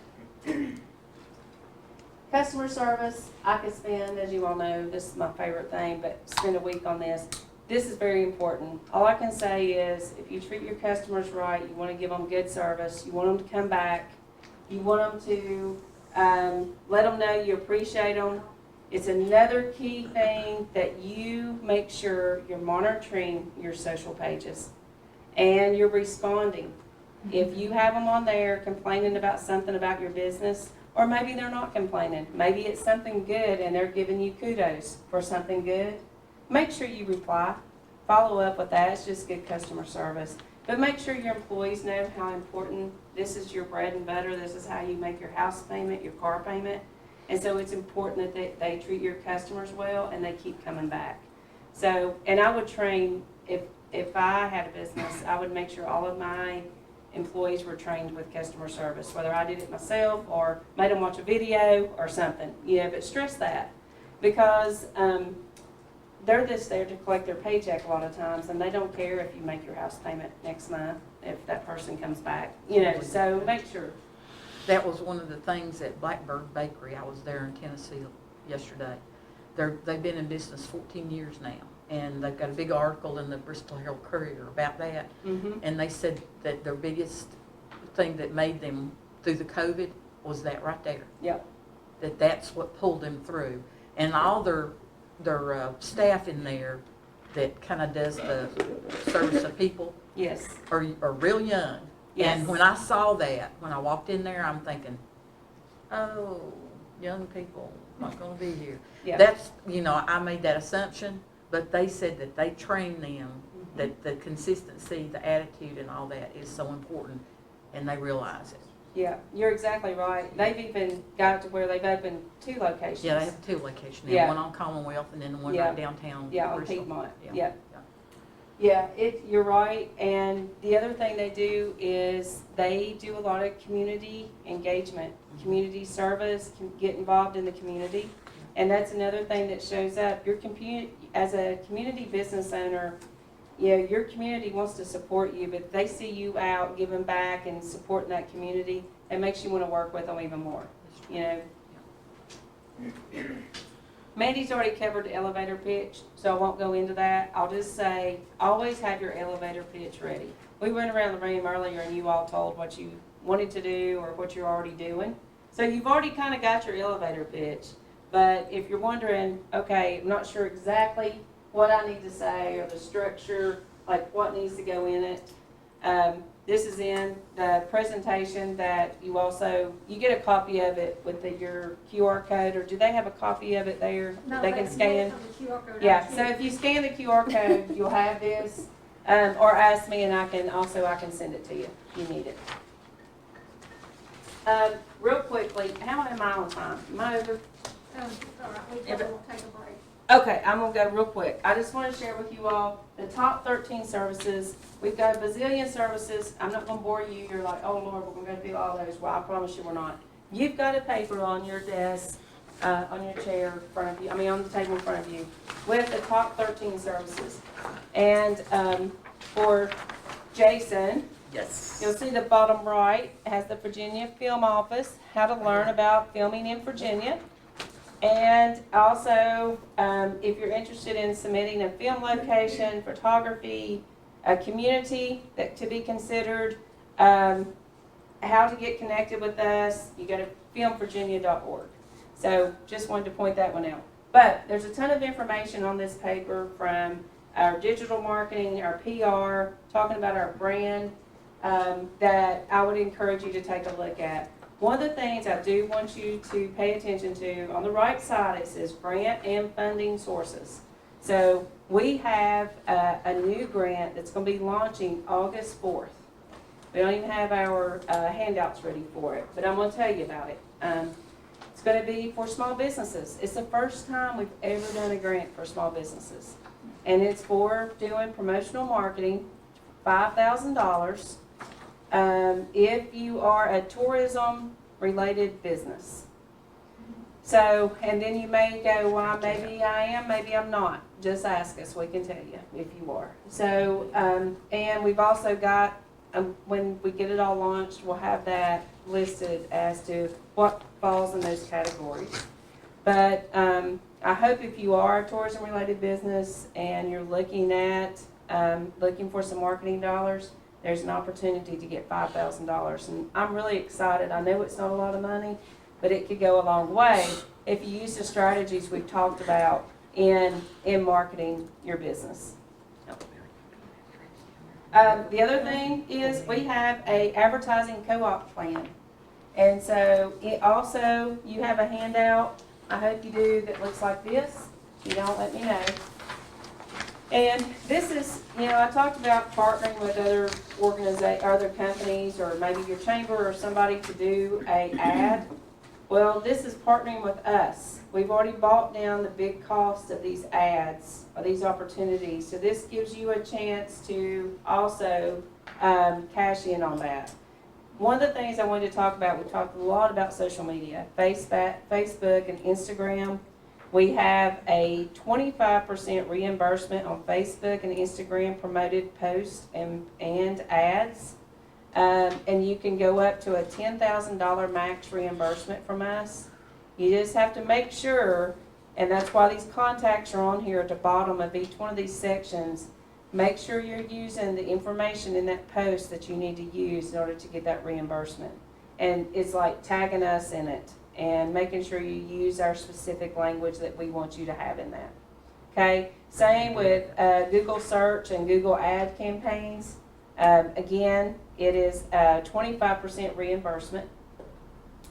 Customer service, I could spend, as you all know, this is my favorite thing, but spend a week on this. This is very important. All I can say is if you treat your customers right, you want to give them good service, you want them to come back, you want them to let them know you appreciate them. It's another key thing that you make sure you're monitoring your social pages and you're responding. If you have them on there complaining about something about your business, or maybe they're not complaining, maybe it's something good and they're giving you kudos for something good, make sure you reply. Follow up with that. It's just good customer service. But make sure your employees know how important this is, your bread and butter. This is how you make your house payment, your car payment. And so it's important that they treat your customers well and they keep coming back. So, and I would train, if I had a business, I would make sure all of my employees were trained with customer service, whether I did it myself or made them watch a video or something, you know, but stress that because they're just there to collect their paycheck a lot of times, and they don't care if you make your house payment next month, if that person comes back, you know, so make sure. That was one of the things at Blackbird Bakery. I was there in Tennessee yesterday. They've been in business 14 years now, and they've got a big article in the Bristol Herald Courier about that. Mm-hmm. And they said that their biggest thing that made them through the COVID was that right there. Yep. That's what pulled them through. And all their staff in there that kind of does the service of people Yes. are real young. Yes. And when I saw that, when I walked in there, I'm thinking, oh, young people not going to be here. Yeah. That's, I made that assumption, but they said that they train them, that the consistency, the attitude and all that is so important, and they realize it. Yeah, you're exactly right. They've even got it to where they've opened 2 locations. Yeah, they have 2 locations now, Yeah. one on Commonwealth and then the one Yeah. right downtown. Yeah, on Bristol. Piedmont. Yeah. Yeah, you're right. And the other thing they do is they do a lot of community engagement, community service, get involved in the community. And that's another thing that shows up. As a community business owner, your community wants to support you, but they see you out giving back and supporting that community, it makes you want to work with them even more, Mandy's already covered the elevator pitch, so I won't go into that. I'll just say, always have your elevator pitch ready. We went around the room earlier and you all told what you wanted to do or what you're already doing. So you've already kind of got your elevator pitch, but if you're wondering, okay, I'm not sure exactly what I need to say or the structure, like what needs to go in it, This is in the presentation that you also, you get a copy of it with your QR code, or do they have a copy of it there? No, They can scan? from the QR code. Yeah, so if you scan the QR code, you'll have this, or ask me and I can send it to you if you need it. Real quickly, how am I on time? Am I over? All right, we can take a break. Okay, I'm gonna go real quick. I just wanna share with you all the top 13 services. We've got a bazillion services. I'm not gonna bore you. You're like, oh Lord, we're gonna go through all those. Well, I promise you we're not. You've got a paper on your desk, on your chair in front of you, on the table in front of you, with the top 13 services. And for Jason, Yes. you'll see the bottom right has the Virginia Film Office, how to learn about filming in Virginia. And also, if you're interested in submitting a film location, photography, a community that to be considered, how to get connected with us, you go to filmvirginia.org. So just wanted to point that one out. But there's a ton of information on this paper from our digital marketing, our PR, talking about our brand, that I would encourage you to take a look at. One of the things I do want you to pay attention to, on the right side it says grant and funding sources. So we have a new grant that's going to be launching August 4th. We don't even have our handouts ready for it, but I'm going to tell you about it. It's going to be for small businesses. It's the first time we've ever done a grant for small businesses. And it's for doing promotional marketing, $5,000. If you are a tourism-related business. So, and then you may go, well, maybe I am, maybe I'm not. Just ask us, we can tell you if you are. So, and we've also got, when we get it all launched, we'll have that listed as to what falls in those categories. But I hope if you are a tourism-related business and you're looking at, looking for some marketing dollars, there's an opportunity to get $5,000. And I'm really excited. I know it's not a lot of money, but it could go a long way if you use the strategies we've talked about in marketing your business. The other thing is we have a advertising co-op plan. And so it also, you have a handout, I hope you do, that looks like this. If you don't, let me know. And this is, I talked about partnering with other companies, or maybe your chamber or somebody to do an ad. Well, this is partnering with us. We've already bought down the big cost of these ads, or these opportunities. So this gives you a chance to also cash in on that. One of the things I wanted to talk about, we talked a lot about social media, Facebook and Instagram. We have a 25% reimbursement on Facebook and Instagram promoted posts and ads. And you can go up to a $10,000 max reimbursement from us. You just have to make sure, and that's why these contacts are on here at the bottom of each one of these sections. Make sure you're using the information in that post that you need to use in order to get that reimbursement. And it's like tagging us in it and making sure you use our specific language that we want you to have in that. Okay, same with Google search and Google ad campaigns. Again, it is 25% reimbursement.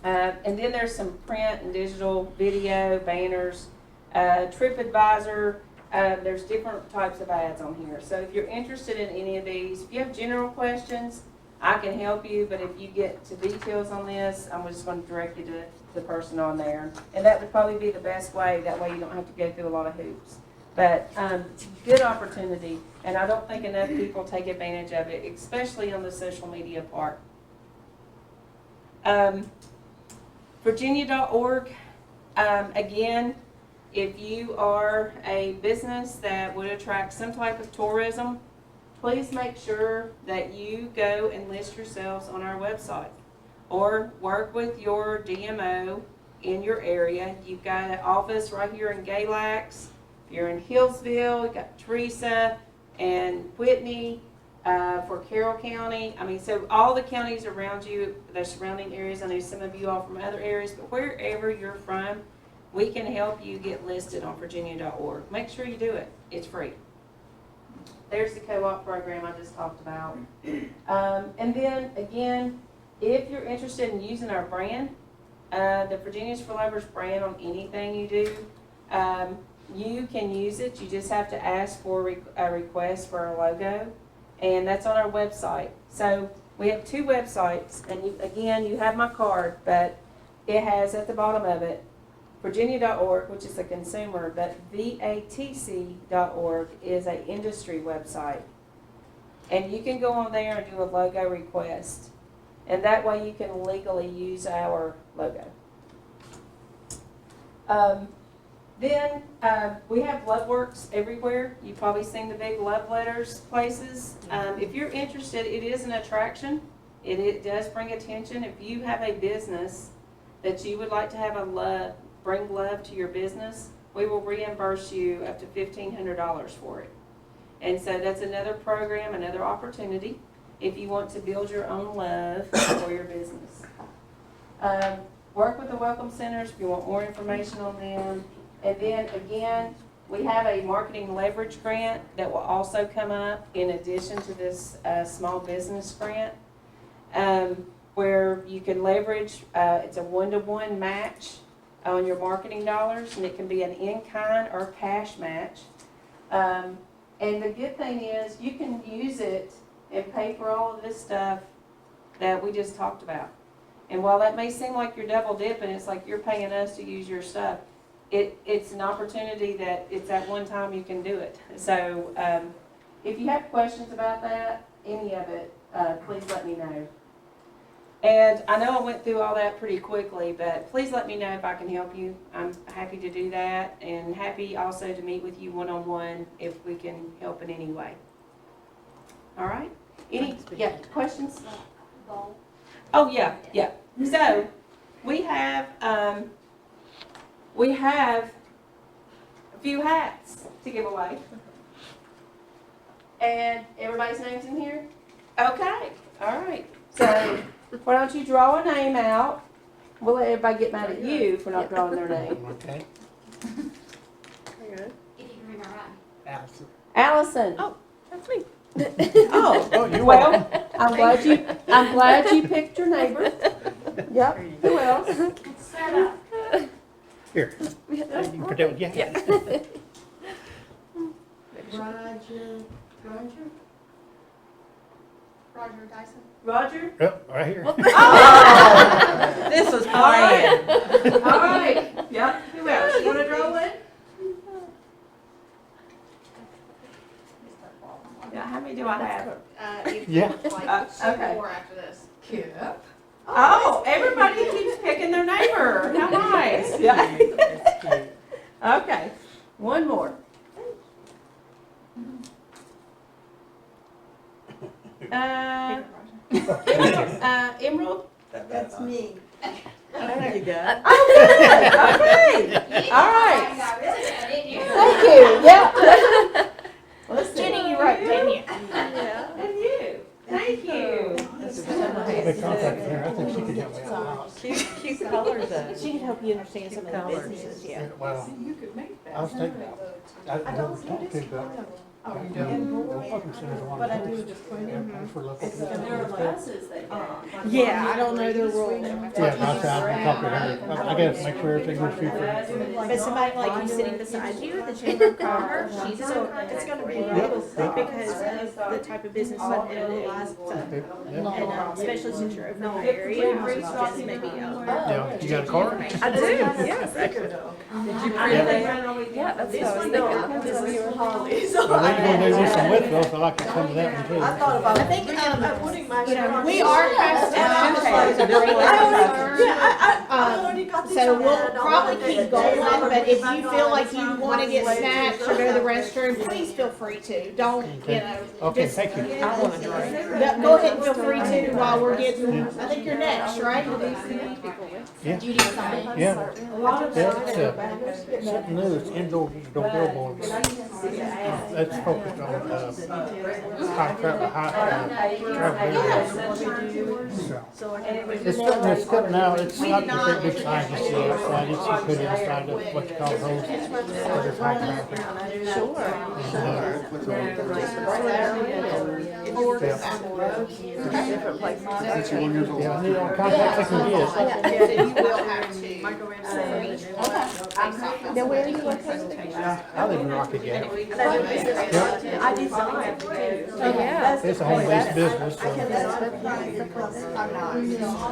And then there's some print and digital video, banners, TripAdvisor. There's different types of ads on here. So if you're interested in any of these, if you have general questions, I can help you, but if you get to details on this, I'm just going to direct you to the person on there. And that would probably be the best way. That way you don't have to go through a lot of hoops. But good opportunity, and I don't think enough people take advantage of it, especially on the social media part. Virginia.org, again, if you are a business that would attract some type of tourism, please make sure that you go and list yourselves on our website or work with your DMO in your area. You've got an office right here in Galax. If you're in Hillsville, you've got Teresa and Whitney for Carroll County. So all the counties around you, the surrounding areas, I know some of you all from other areas, but wherever you're from, we can help you get listed on Virginia.org. Make sure you do it. It's free. there's the co-op program I just talked about. And then again, if you're interested in using our brand, the Virginia's for Lovers brand on anything you do, you can use it. You just have to ask for a request for a logo, and that's on our website. So we have 2 websites, and again, you have my card, but it has at the bottom of it, Virginia.org, which is a consumer, but VATC.org is an industry website. And you can go on there and do a logo request. And that way you can legally use our logo. Then we have love works everywhere. You've probably seen the big love letters places. If you're interested, it is an attraction. It does bring attention. If you have a business that you would like to have bring love to your business, we will reimburse you up to $1,500 for it. And so that's another program, another opportunity if you want to build your own love for your business. Work with the Welcome Centers if you want more information on them. And then again, we have a marketing leverage grant that will also come up in addition to this small business grant, where you can leverage, it's a 1-to-1 match on your marketing dollars, and it can be an in-kind or cash match. And the good thing is you can use it and pay for all of this stuff that we just talked about. And while that may seem like you're double dipping, it's like you're paying us to use your stuff. It's an opportunity that it's at one time you can do it. So if you have questions about that, any of it, please let me know. And I know I went through all that pretty quickly, but please let me know if I can help you. I'm happy to do that, and happy also to meet with you one-on-one if we can help in any way. All right? Any questions? Oh, yeah. So we have a few hats to give away. And everybody's name's in here? Okay. All right. So why don't you draw a name out? We'll let everybody get mad at you for not drawing their name. Okay. If you can read my writing. Allison. Allison. Oh, that's me. Oh, well, I'm glad you picked your neighbor. Yep. Who else? Start off. Here. You can put that one, yeah. Roger Dyson. Roger? Yep, right here. Oh! This was planned. All right. Yep. Who else? You want to draw one? Yeah, how many do I have? Yeah. Okay. More after this. Kip. Oh, everybody keeps picking their neighbor. How nice. Yeah. Okay. One more. Emerald? That's me. There you go. Okay. All right. Thank you. Yep. Listen. Jenny, you wrote, didn't you? Yeah. And you. Thank you. Big contact there. I think she could help me out a lot. Cute colors though. She can help you understand some of the Colours. businesses, yeah. Well, You could make that. I was thinking, I don't talk to about. Oh, you The don't? welcome centers are one But I of do those. just training. Yeah, for local. And business. there are classes they Yeah, I don't know their rules. Yeah, I can talk to her. I gotta make sure everything goes through for. But somebody like you sitting beside you at the Chamber of Commerce, so it's gonna be because of the type of business that it is. And especially since you're over in the area, just maybe Yeah, you got a card? I do, yes, I could. Yeah, that's what I was thinking. This is your holidays. Well, they're gonna do some with us, I like some of that one too. I thought about I think, putting my. you know, we are past so we'll probably keep going, but if you feel like you wanna get snacks or go to the restroom, please feel free to. Don't, you know, Okay, just, thank you. I wanna drink. Go ahead and feel free to while we're getting, I think you're next, right? Yeah. Do you need something? Yeah. It's something new, it's indoor billboards. That's focused on, high travel. It's cutting out, it's not the big signs you see outside, it's you put inside of what you call those, high traffic. Sure. Different places. Yeah, I need all contacts I can get. So you will have to. Now, where are you located? I live in Rocky Gap. I designed too. Oh, yeah. It's a home-based business, so, I'm not.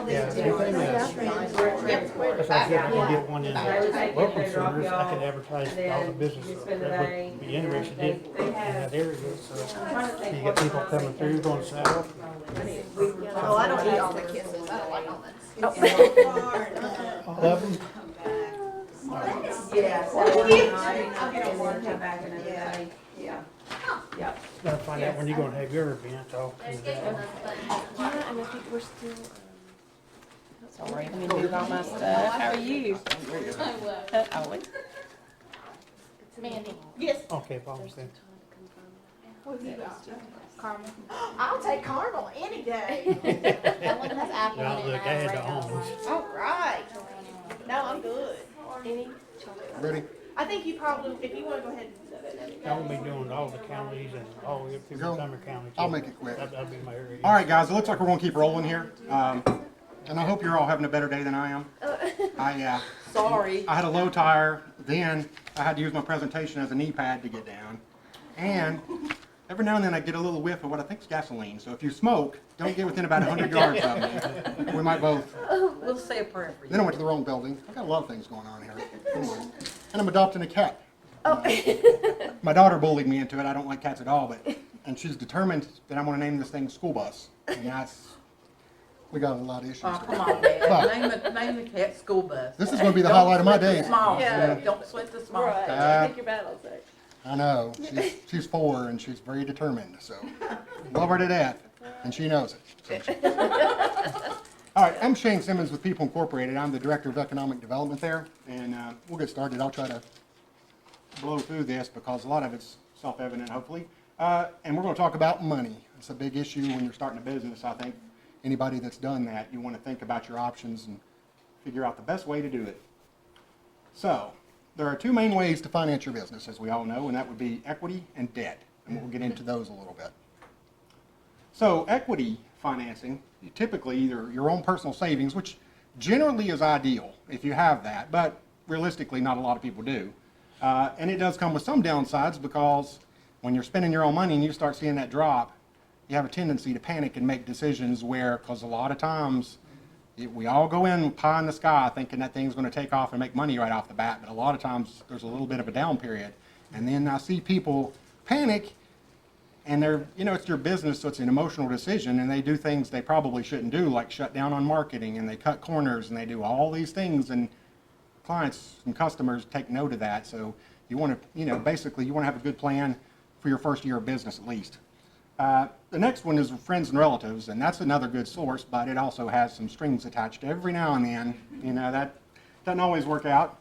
yeah, anything else. If I get one in welcome centers, I can advertise all the businesses that would be interested in that area, so. You get people coming through, going south. Oh, I don't eat all the kisses. I don't like all that. All of them. Gotta find out when you're gonna have your event, I'll come down. And I think we're still, Sorry, let me move all my stuff. How are you? Always. Mandy. Yes. Okay, Paul, then. Caramel. I'll take caramel any day. That one has apple Now, in it. look, I had the almonds. All right. No, I'm good. any Ready? I think you probably, if you wanna go ahead and. I will be doing all the counties and all the through Montgomery County. I'll make it quick. That'll be my area. All right, guys, it looks like we're gonna keep rolling here. And I hope you're all having a better day than I am. Sorry. I had a low tire, then I had to use my presentation as a knee pad to get down. And every now and then I get a little whiff of what I think is gasoline. So if you smoke, don't get within about 100 yards of me. We might both. We'll say a prayer for you. Then I went to the wrong building. I've got a lot of things going on here. Anyway. And I'm adopting a cat. My daughter bullied me into it. I don't like cats at all, and she's determined that I'm going to name this thing School Bus. And we got a lot of issues. Oh, come there. on, Dad. But Name the cat School Bus. this is going to be the highlight of my day. Small. Yeah. Don't sweat the small. Right, pick your battles there. I know. She's 4 and she's very determined. So love her to death, and she knows it. So all right, I'm Shane Simmons with People Incorporated. I'm the Director of Economic Development there, and we'll get started. I'll try to blow through this because a lot of it's self-evident, hopefully. And we're going to talk about money. It's a big issue when you're starting a business. I think anybody that's done that, you want to think about your options and figure out the best way to do it. So there are two main ways to finance your business, as we all know, and that would be equity and debt. And we'll get into those a little bit. So equity financing, you typically either your own personal savings, which generally is ideal if you have that, but realistically not a lot of people do. And it does come with some downsides because when you're spending your own money and you start seeing that drop, you have a tendency to panic and make decisions because a lot of times we all go in pie in the sky thinking that thing's going to take off and make money right off the bat, but a lot of times there's a little bit of a down period. And then I see people panic and it's their business, so it's an emotional decision, and they do things they probably shouldn't do, like shut down on marketing, and they cut corners, and they do all these things, and clients and customers take note of that. So you want to, basically you want to have a good plan for your first year of business at least. The next one is friends and relatives, and that's another good source, but it also has some strings attached every now and then. That doesn't always work out.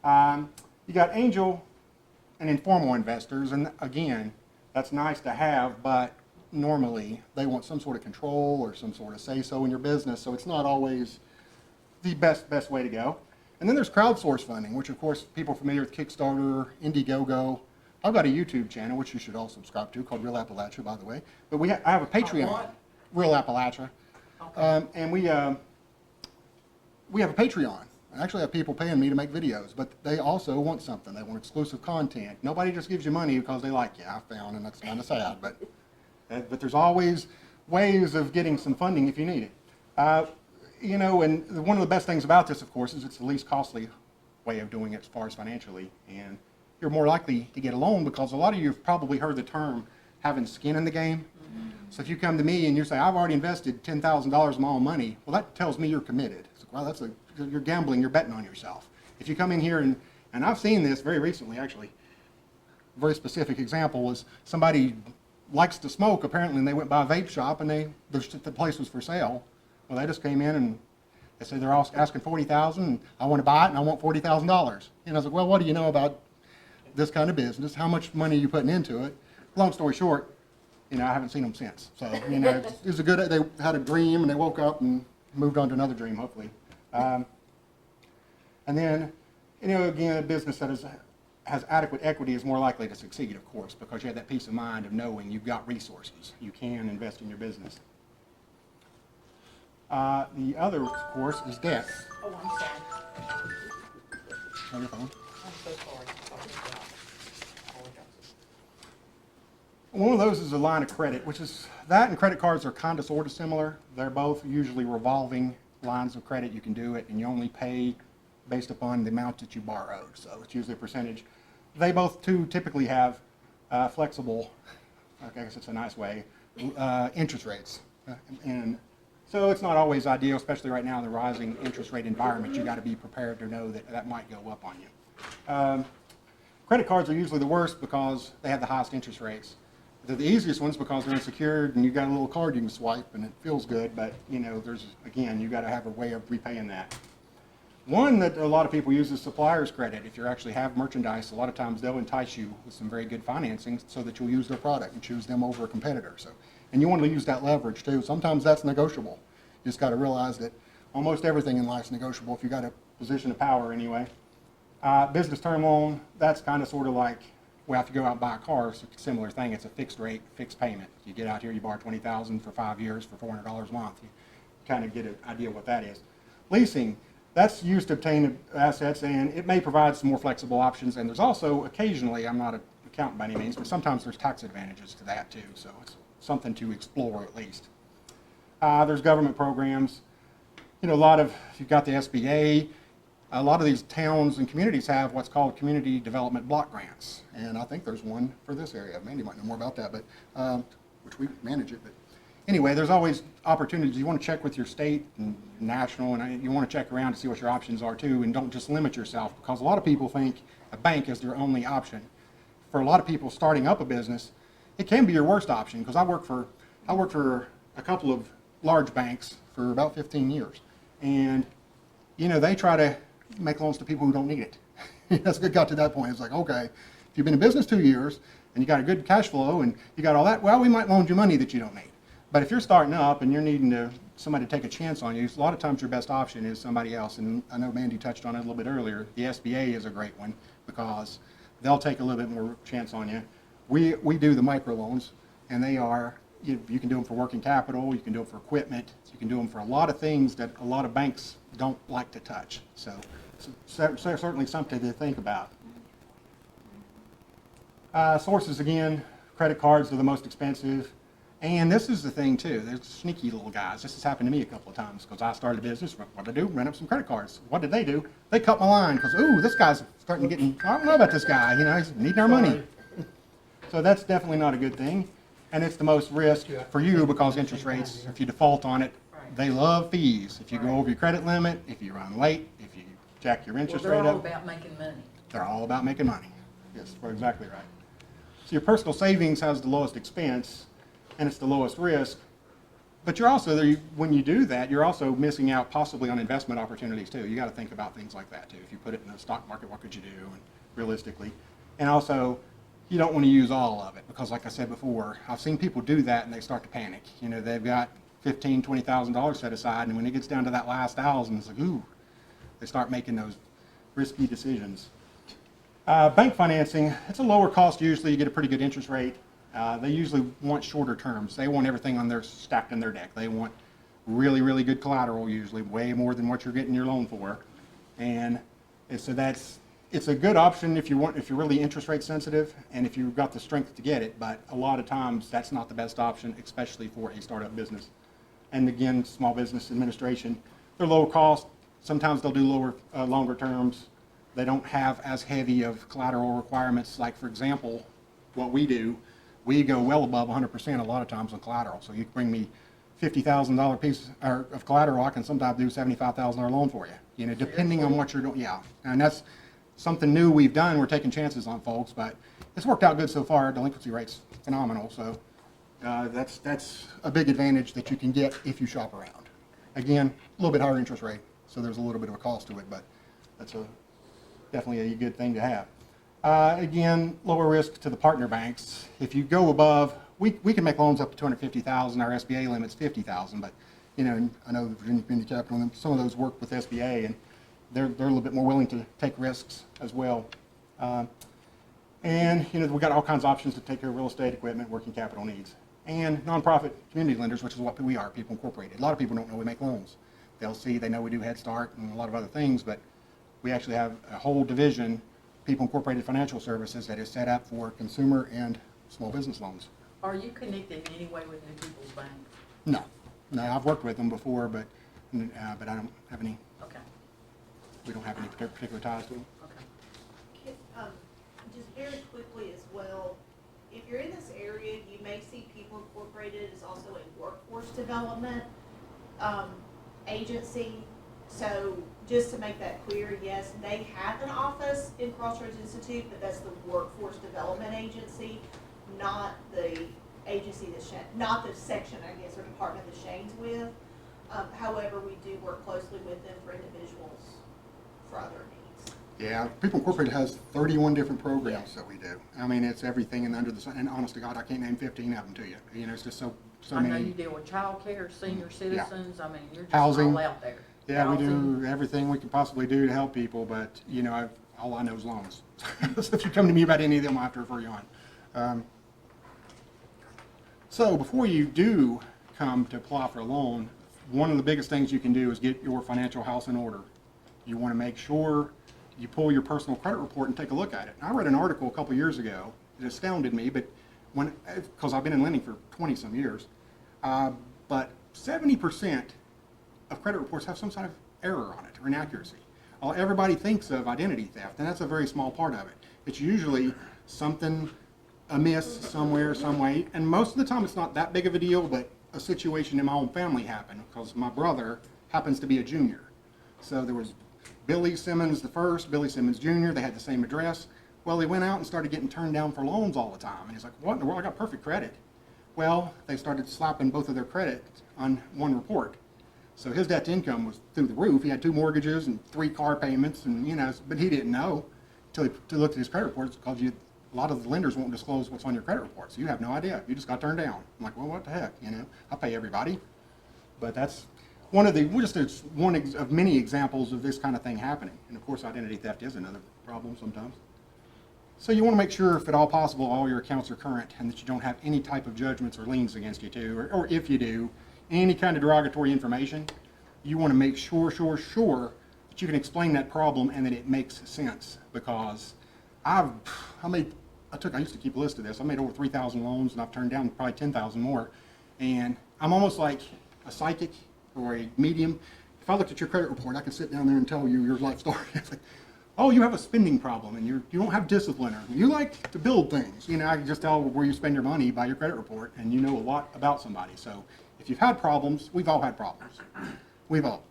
You got angel and informal investors, and again, that's nice to have, but normally they want some sort of control or some sort of say-so in your business, so it's not always the best way to go. And then there's crowdsource funding, which of course people familiar with Kickstarter, Indiegogo. I've got a YouTube channel, which you should all subscribe to, called Real Appalachia, by the way. But I have a Patreon, Real Appalachia, and we have a Patreon. I actually have people paying me to make videos, but they also want something. They want exclusive content. Nobody just gives you money because they like you, I found, and that's kind of sad. But there's always ways of getting some funding if you need it. And one of the best things about this, of course, is it's the least costly way of doing it as far as financially. And you're more likely to get a loan because a lot of you have probably heard the term having skin in the game. So if you come to me and you say, I've already invested $10,000 of my own money, well, that tells me you're committed. It's like, well, you're gambling, you're betting on yourself. If you come in here and I've seen this very recently, actually, a very specific example was somebody likes to smoke, apparently, and they went by a vape shop and the place was for sale. Well, they just came in and they said they're all asking $40,000 and I want to buy it and I want $40,000. And I was like, well, what do you know about this kind of business? How much money are you putting into it? Long story short, I haven't seen them since. So, it was they had a dream and they woke up and moved on to another dream, hopefully. And then, again, a business that is has adequate equity is more likely to succeed, of course, because you have that peace of mind of knowing you've got resources. You can invest in your business. The other, of course, is debt. Oh, I'm sorry. On your phone. I'm so sorry. One of those is a line of credit, which is, that and credit cards are kind of sort of similar. They're both usually revolving lines of credit. You can do it, and you only pay based upon the amount that you borrowed. So it's usually a percentage. They both, too, typically have flexible, I guess it's a nice way, interest rates. And so it's not always ideal, especially right now in the rising interest rate environment. You got to be prepared to know that that might go up on you. Credit cards are usually the worst because they have the highest interest rates. They're the easiest ones because they're unsecured and you got a little card you can swipe and it feels good, but you know, there's, again, you got to have a way of repaying that. One that a lot of people use is supplier's credit. If you actually have merchandise, a lot of times they'll entice you with some very good financing so that you'll use their product and choose them over a competitor. So, and you want to use that leverage too. Sometimes that's negotiable. You just got to realize that almost everything in life is negotiable if you got a position of power anyway. Business term loan, that's kind of sort of like, well, if you go out and buy a car, it's a similar thing. It's a fixed rate, fixed payment. You get out here, you borrow $20,000 for 5 years for $400 a month. You kind of get an idea what that is. Leasing, that's used to obtain assets, and it may provide some more flexible options. And there's also occasionally, I'm not an accountant by any means, but sometimes there's tax advantages to that too. So it's something to explore at least. There's government programs. You know, a lot of, you've got the SWVA. A lot of these towns and communities have what's called community development block grants. And I think there's one for this area. Mandy might know more about that, but which we manage it. But anyway, there's always opportunities. You want to check with your state and national, and you want to check around to see what your options are too, and don't just limit yourself, because a lot of people think a bank is their only option. For a lot of people starting up a business, it can be your worst option, because I worked for a couple of large banks for about 15 years. And, you know, they try to make loans to people who don't need it. That's good. Got to that point. It's like, okay, if you've been in business 2 years and you got a good cash flow and you got all that, well, we might loan you money that you don't need. But if you're starting up and you're needing somebody to take a chance on you, a lot of times your best option is somebody else. And I know Mandy touched on it a little bit earlier. The SBA is a great one because they'll take a little bit more chance on you. We do the microloans, and they are, you can do them for working capital, you can do them for equipment, you can do them for a lot of things that a lot of banks don't like to touch. So certainly something to think about. Sources, again, credit cards are the most expensive. And this is the thing too, there's sneaky little guys. This has happened to me a couple of times because I started a business. What did I do? Rent up some credit cards. What did they do? They cut my line because, ooh, this guy's starting to get, I don't know about this guy, you know, he's needing our money. So that's definitely not a good thing. And it's the most risk for you because interest rates, if you default on it, they love fees. If you go over your credit limit, if you run late, if you jack your interest rate up. They're all about making money. They're all about making money. Yes, we're exactly right. So your personal savings has the lowest expense and it's the lowest risk. But you're also, when you do that, you're also missing out possibly on investment opportunities too. You got to think about things like that too. If you put it in the stock market, what could you do, and realistically? And also, you don't want to use all of it because, like I said before, I've seen people do that and they start to panic. You know, they've got $15,000, $20,000 set aside, and when it gets down to that last thousand, it's like, ooh, they start making those risky decisions. Bank financing, it's a lower cost usually. You get a pretty good interest rate. They usually want shorter terms. They want everything on their stacked in their deck. They want really, really good collateral usually, way more than what you're getting your loan for. And so it's a good option if you're really interest rate sensitive and if you've got the strength to get it, but a lot of times that's not the best option, especially for a startup business. And again, small business administration, they're low cost. Sometimes they'll do longer terms. They don't have as heavy of collateral requirements. Like, for example, what we do, we go well above 100% a lot of times on collateral. So you bring me $50,000 piece of collateral, I can sometimes do $75,000 loan for you. You know, depending on what you're doing. Yeah, and that's something new we've done. We're taking chances on folks, but it's worked out good so far. Delinquency rate's phenomenal. So that's a big advantage that you can get if you shop around. Again, a little bit higher interest rate, so there's a little bit of a cost to it, but that's definitely a good thing to have. Again, lower risk to the partner banks. If you go above, we can make loans up to $250,000. Our SBA limit's $50,000, but you know, I know the Virginia Community Capital and some of those work with SBA, and they're a little bit more willing to take risks as well. And, you know, we got all kinds of options to take care of real estate, equipment, working capital needs. And nonprofit community lenders, which is what we are, People Incorporated. A lot of people don't know we make loans. They know we do Head Start and a lot of other things, but we actually have a whole division, People Incorporated Financial Services, that is set up for consumer and small business loans. Are you connected in any way with New People's Bank? No, I've worked with them before, but I don't have any. Okay. We don't have any particular ties to them. Okay. Just very quickly as well, if you're in this area, you may see People Incorporated is also a workforce development agency. So just to make that clear, yes, they have an office in Crossroads Institute, but that's the workforce development agency, not the agency not the section, I guess, or department that Shane's with. However, we do work closely with them for individuals for other needs. Yeah, People Incorporated has 31 different programs that we do. I mean, it's everything and under the sun. And honest to God, I can't name 15 of them to you. You know, it's just so I many. know you deal with child care, senior citizens, I mean, you're just Housing. all out there. Yeah, we Housing. do everything we can possibly do to help people, but, you know, all I know is loans. So if you come to me about any of them, I have to refer you on. So before you do come to apply for a loan, one of the biggest things you can do is get your financial house in order. You want to make sure you pull your personal credit report and take a look at it. I read an article a couple years ago. It astounded me, but because I've been in lending for 20 some years, but 70% of credit reports have some sort of error on it or inaccuracy. Everybody thinks of identity theft, and that's a very small part of it. It's usually something amiss somewhere, some way, and most of the time it's not that big of a deal, but a situation in my own family happened because my brother happens to be a junior. So there was Billy Simmons the first, Billy Simmons Jr., they had the same address. Well, he went out and started getting turned down for loans all the time, and he's like, what in the world, I got perfect credit. Well, they started slapping both of their credit on one report. So his debt to income was through the roof. He had 2 mortgages and 3 car payments, and you know, but he didn't know until he looked at his credit reports because a lot of the lenders won't disclose what's on your credit report, so you have no idea. You just got turned down. I'm like, well, what the heck, you know? I pay everybody, but that's one of of many examples of this kind of thing happening. And of course, identity theft is another problem sometimes. So you want to make sure, if at all possible, all your accounts are current and that you don't have any type of judgments or liens against you too, or if you do, any kind of derogatory information. You want to make sure that you can explain that problem and that it makes sense, because I used to keep a list of this. I made over 3,000 loans, and I've turned down probably 10,000 more. And I'm almost like a psychic or a medium. If I looked at your credit report, I could sit down there and tell you your life story. It's like, oh, you have a spending problem, and you don't have discipline, or you like to build things. You know, I can just tell where you spend your money by your credit report, and you know a lot about somebody. So if you've had problems, we've all had problems. We've all.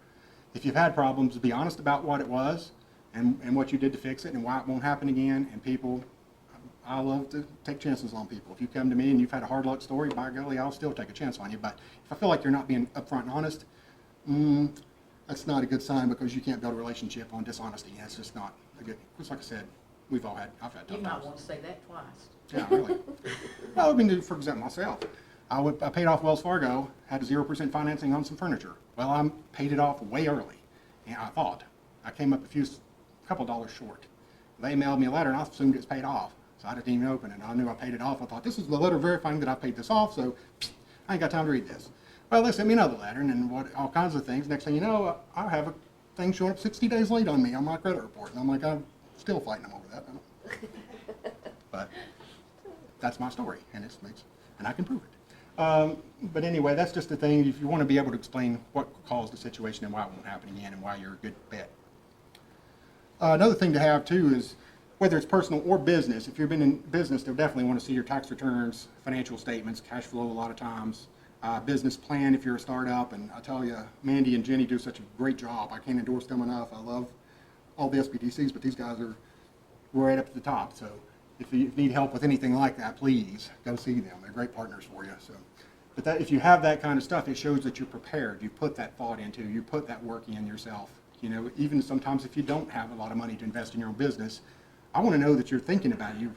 If you've had problems, be honest about what it was and what you did to fix it and why it won't happen again. And people, I love to take chances on people. If you come to me and you've had a hard luck story, by golly, I'll still take a chance on you. But if I feel like you're not being upfront and honest, that's not a good sign, because you can't build a relationship on dishonesty. That's just not a good, just like I said, I've had tough times. You might want to say that twice. Yeah, really. Well, I mean, for example, myself, I paid off Wells Fargo, had 0% financing on some furniture. Well, I paid it off way early, and I thought. I came up a couple dollars short. They mailed me a letter, and I assumed it's paid off. So I didn't even open it. I knew I paid it off. I thought, this is the letter verifying that I paid this off, so I ain't got time to read this. Well, they sent me another letter, and then all kinds of things. Next thing you know, I have a thing showing up 60 days late on me on my credit report. And I'm like, I'm still fighting them over that. But that's my story, and I can prove it. But anyway, that's just the thing. If you want to be able to explain what caused the situation and why it won't happen again and why you're a good bet. Another thing to have too is, whether it's personal or business, if you've been in business, they'll definitely want to see your tax returns, financial statements, cash flow a lot of times, business plan if you're a startup. And I tell you, Mandy and Jenny do such a great job. I can't endorse them enough. I love all the SBDCs, but these guys are right up at the top. So if you need help with anything like that, please go see them. They're great partners for you. So, but if you have that kind of stuff, it shows that you're prepared. You put that thought into, you put that work in yourself. You know, even sometimes if you don't have a lot of money to invest in your own business, I want to know that you're thinking about it.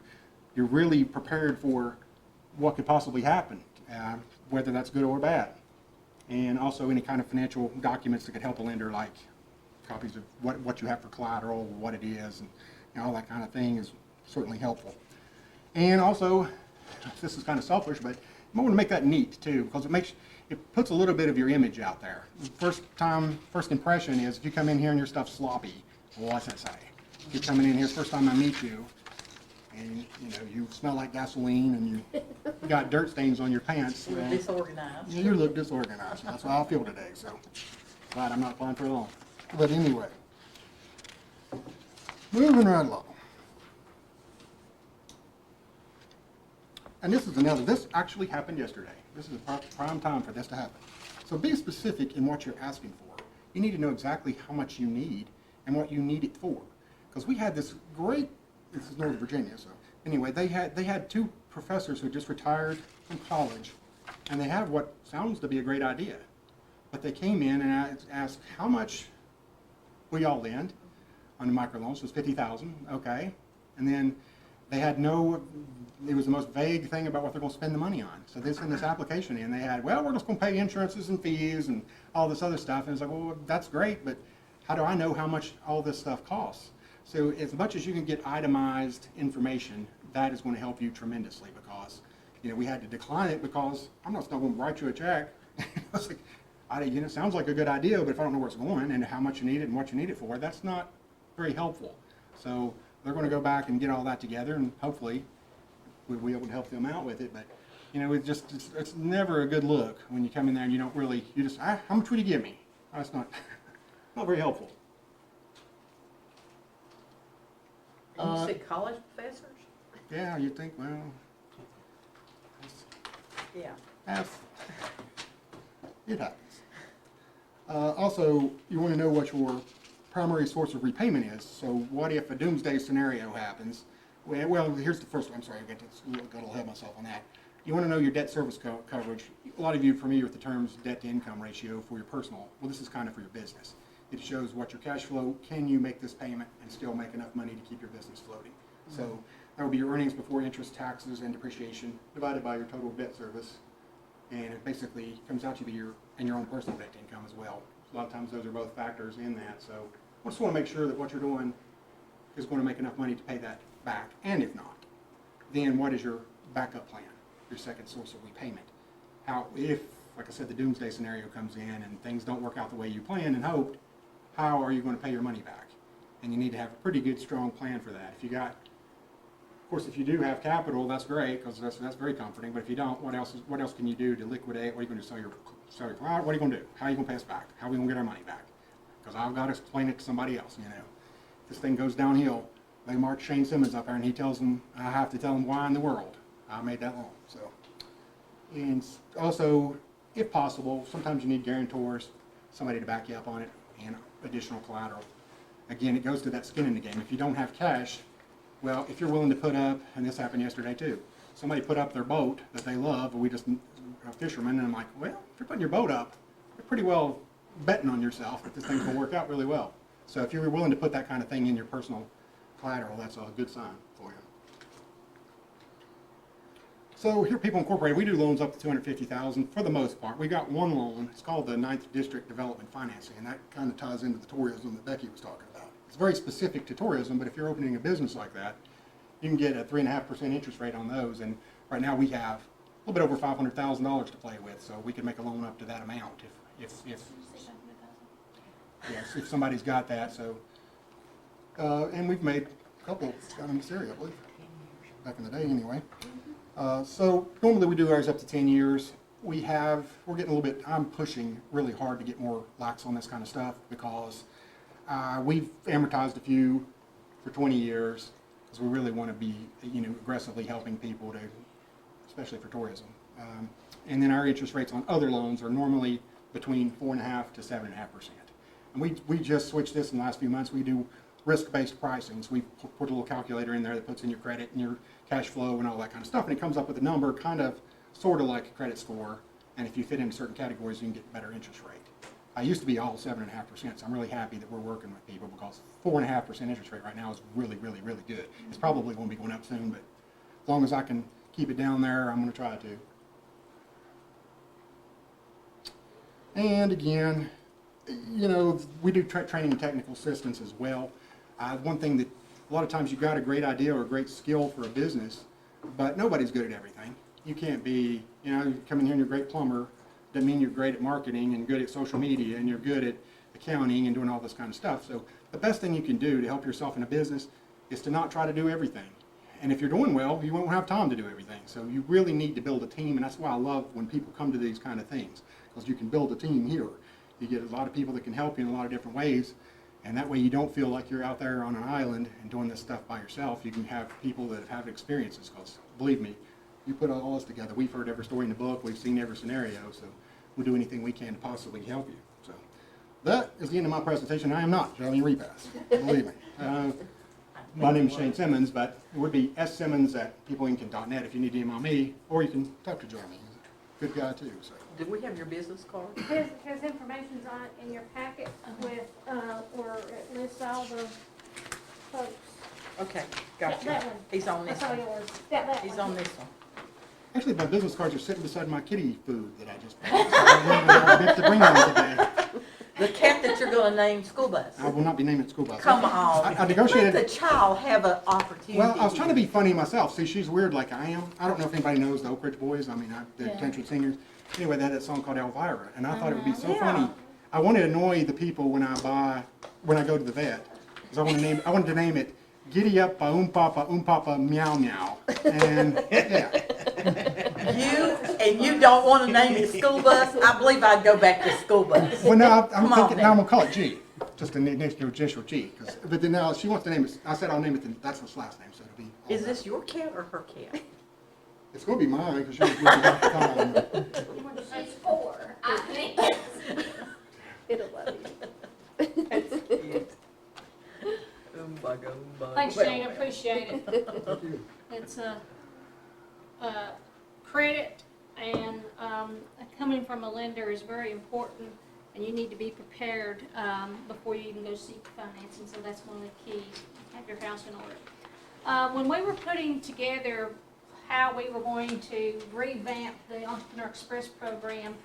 You're really prepared for what could possibly happen, whether that's good or bad. And also any kind of financial documents that could help a lender, like copies of what you have for collateral, what it is, and all that kind of thing is certainly helpful. And also, this is kind of selfish, but I want to make that neat too, because it puts a little bit of your image out there. First impression is if you come in here and your stuff's sloppy, well, what's that say? If you're coming in here, first time I meet you, and you smell like gasoline and you got dirt stains on your pants. You're disorganized. Yeah, you look disorganized. That's how I feel today, so glad I'm not applying for a loan. But anyway, moving right along. And this actually happened yesterday. This is a prime time for this to happen. So be specific in what you're asking for. You need to know exactly how much you need and what you need it for. Because we had this is Northern Virginia, so anyway, they had two professors who just retired from college, and they have what sounds to be a great idea. But they came in and asked how much we all lend on the microloans. So it's $50,000, okay. And then they had it was the most vague thing about what they're going to spend the money on. So they sent this application in. They had, well, we're just going to pay insurances and fees and all this other stuff. And it's like, well, that's great, but how do I know how much all this stuff costs? So as much as you can get itemized information, that is going to help you tremendously, because we had to decline it because I'm not going to write you a check. It's like, it sounds like a good idea, but if I don't know where it's going and how much you need it and what you need it for, that's not very helpful. So they're going to go back and get all that together, and hopefully we'll be able to help them out with it. But it's never a good look when you come in there and you don't really, how much would you give me? That's not very helpful. You said college professors? Yeah, you think, well, Yeah. It happens. Also, you want to know what your primary source of repayment is. So what if a doomsday scenario happens? Well, here's the first one. I'm sorry, I got a little ahead of myself on that. You want to know your debt service coverage. A lot of you are familiar with the terms debt to income ratio for your personal. Well, this is kind of for your business. It shows what your cash flow, can you make this payment and still make enough money to keep your business floating. So that would be your earnings before interest, taxes, and depreciation divided by your total debt service. And it basically comes out to be your own personal debt to income as well. A lot of times those are both factors in that. So I just want to make sure that what you're doing is going to make enough money to pay that back. And if not, then what is your backup plan, your second source of repayment? If, like I said, the doomsday scenario comes in and things don't work out the way you planned and hoped, how are you going to pay your money back? And you need to have a pretty good, strong plan for that. Of course, if you do have capital, that's great, because that's very comforting. But if you don't, what else can you do to liquidate? What are you going to sell your what are you going to do? How are you going to pay us back? How are we going to get our money back? Because I've got to explain it to somebody else. If this thing goes downhill, they march Shane Simmons up there, and he tells them, I have to tell them why in the world I made that loan. So, and also, if possible, sometimes you need guarantors, somebody to back you up on it, and additional collateral. Again, it goes to that skin in the game. If you don't have cash, well, if you're willing to put up, and this happened yesterday too, somebody put up their boat that they love, and a fisherman, and I'm like, well, if you're putting your boat up, you're pretty well betting on yourself that this thing's going to work out really well. So if you're willing to put that kind of thing in your personal collateral, that's a good sign for you. So here, People Incorporated, we do loans up to $250,000 for the most part. We got one loan. It's called the 9th District Development Financing, and that kind of ties into the tourism that Becky was talking about. It's very specific to tourism, but if you're opening a business like that, you can get a 3.5% interest rate on those. And right now we have a little bit over $500,000 to play with, so we can make a loan up to that amount if somebody's got that. So, and we've made a couple down in this area, I believe, back in the day anyway. So normally we do ours up to 10 years. We're getting a little bit, I'm pushing really hard to get more lax on this kind of stuff, because we've amortized a few for 20 years, because we really want to be, aggressively helping people especially for tourism. And then our interest rates on other loans are normally between 4.5% to 7.5%. And we just switched this in the last few months. We do risk-based pricing. So we put a little calculator in there that puts in your credit and your cash flow and all that kind of stuff, and it comes up with a number sort of like a credit score, and if you fit into certain categories, you can get better interest rate. I used to be all 7.5%, so I'm really happy that we're working with people, because 4.5% interest rate right now is really, really, really good. It's probably going to be going up soon, but as long as I can keep it down there, I'm going to try to. And again, we do training and technical assistance as well. One thing that a lot of times you've got a great idea or a great skill for a business, but nobody's good at everything. You can't be, you come in here and you're a great plumber, doesn't mean you're great at marketing and good at social media and you're good at accounting and doing all this kind of stuff. So the best thing you can do to help yourself in a business is to not try to do everything. And if you're doing well, you won't have time to do everything. So you really need to build a team, and that's why I love when people come to these kind of things, because you can build a team here. You get a lot of people that can help you in a lot of different ways, and that way you don't feel like you're out there on an island and doing this stuff by yourself. You can have people that have experiences, because believe me, you put all this together. We've heard every story in the book. We've seen every scenario, so we'll do anything we can to possibly help you. So that is the end of my presentation. I am not Johnny Repass, believe me. My name is Shane Simmons, but it would be ssimmons@peopleinc.net if you need to email me, or you can talk to Johnny. He's a good guy too. So. Do we have your business card? His information's on in your packet with, or it lists all the folks. Okay, gotcha. That one. He's on this That's all one. yours. That He's one. on this one. Actually, my business cards are sitting beside my kitty food that I just bought. So I didn't get to bring them today. The cat that you're gonna name School Bus. I will not be naming it School Bus. Come on. I negotiated. Let the child have an opportunity. Well, I was trying to be funny myself. See, she's weird like I am. I don't know if anybody knows the Oak Ridge Boys. I mean, the country singers. Anyway, they had that song called Elvira, and I thought it would be so funny. I want to annoy the people when I go to the vet, because I wanted to name it Giddy Up Papa Meow Meow, and yeah. You don't want to name it School Bus? I believe I'd go back to School Bus. Well, no, I'm thinking now I'm gonna call it G, just an initial G. But then now she wants to name it. I said I'll name it. That's his last name, so it'll be. Is this your cat or her cat? It's gonna be mine because she was with me half the time. She's 4. I think. It'll love you. That's cute. Thanks, Shane, appreciate it. It's credit and coming from a lender is very important, and you need to be prepared before you even go seek financing, so that's one of the keys. Have your house in order. When we were putting together how we were going to revamp the Entrepreneur Express program,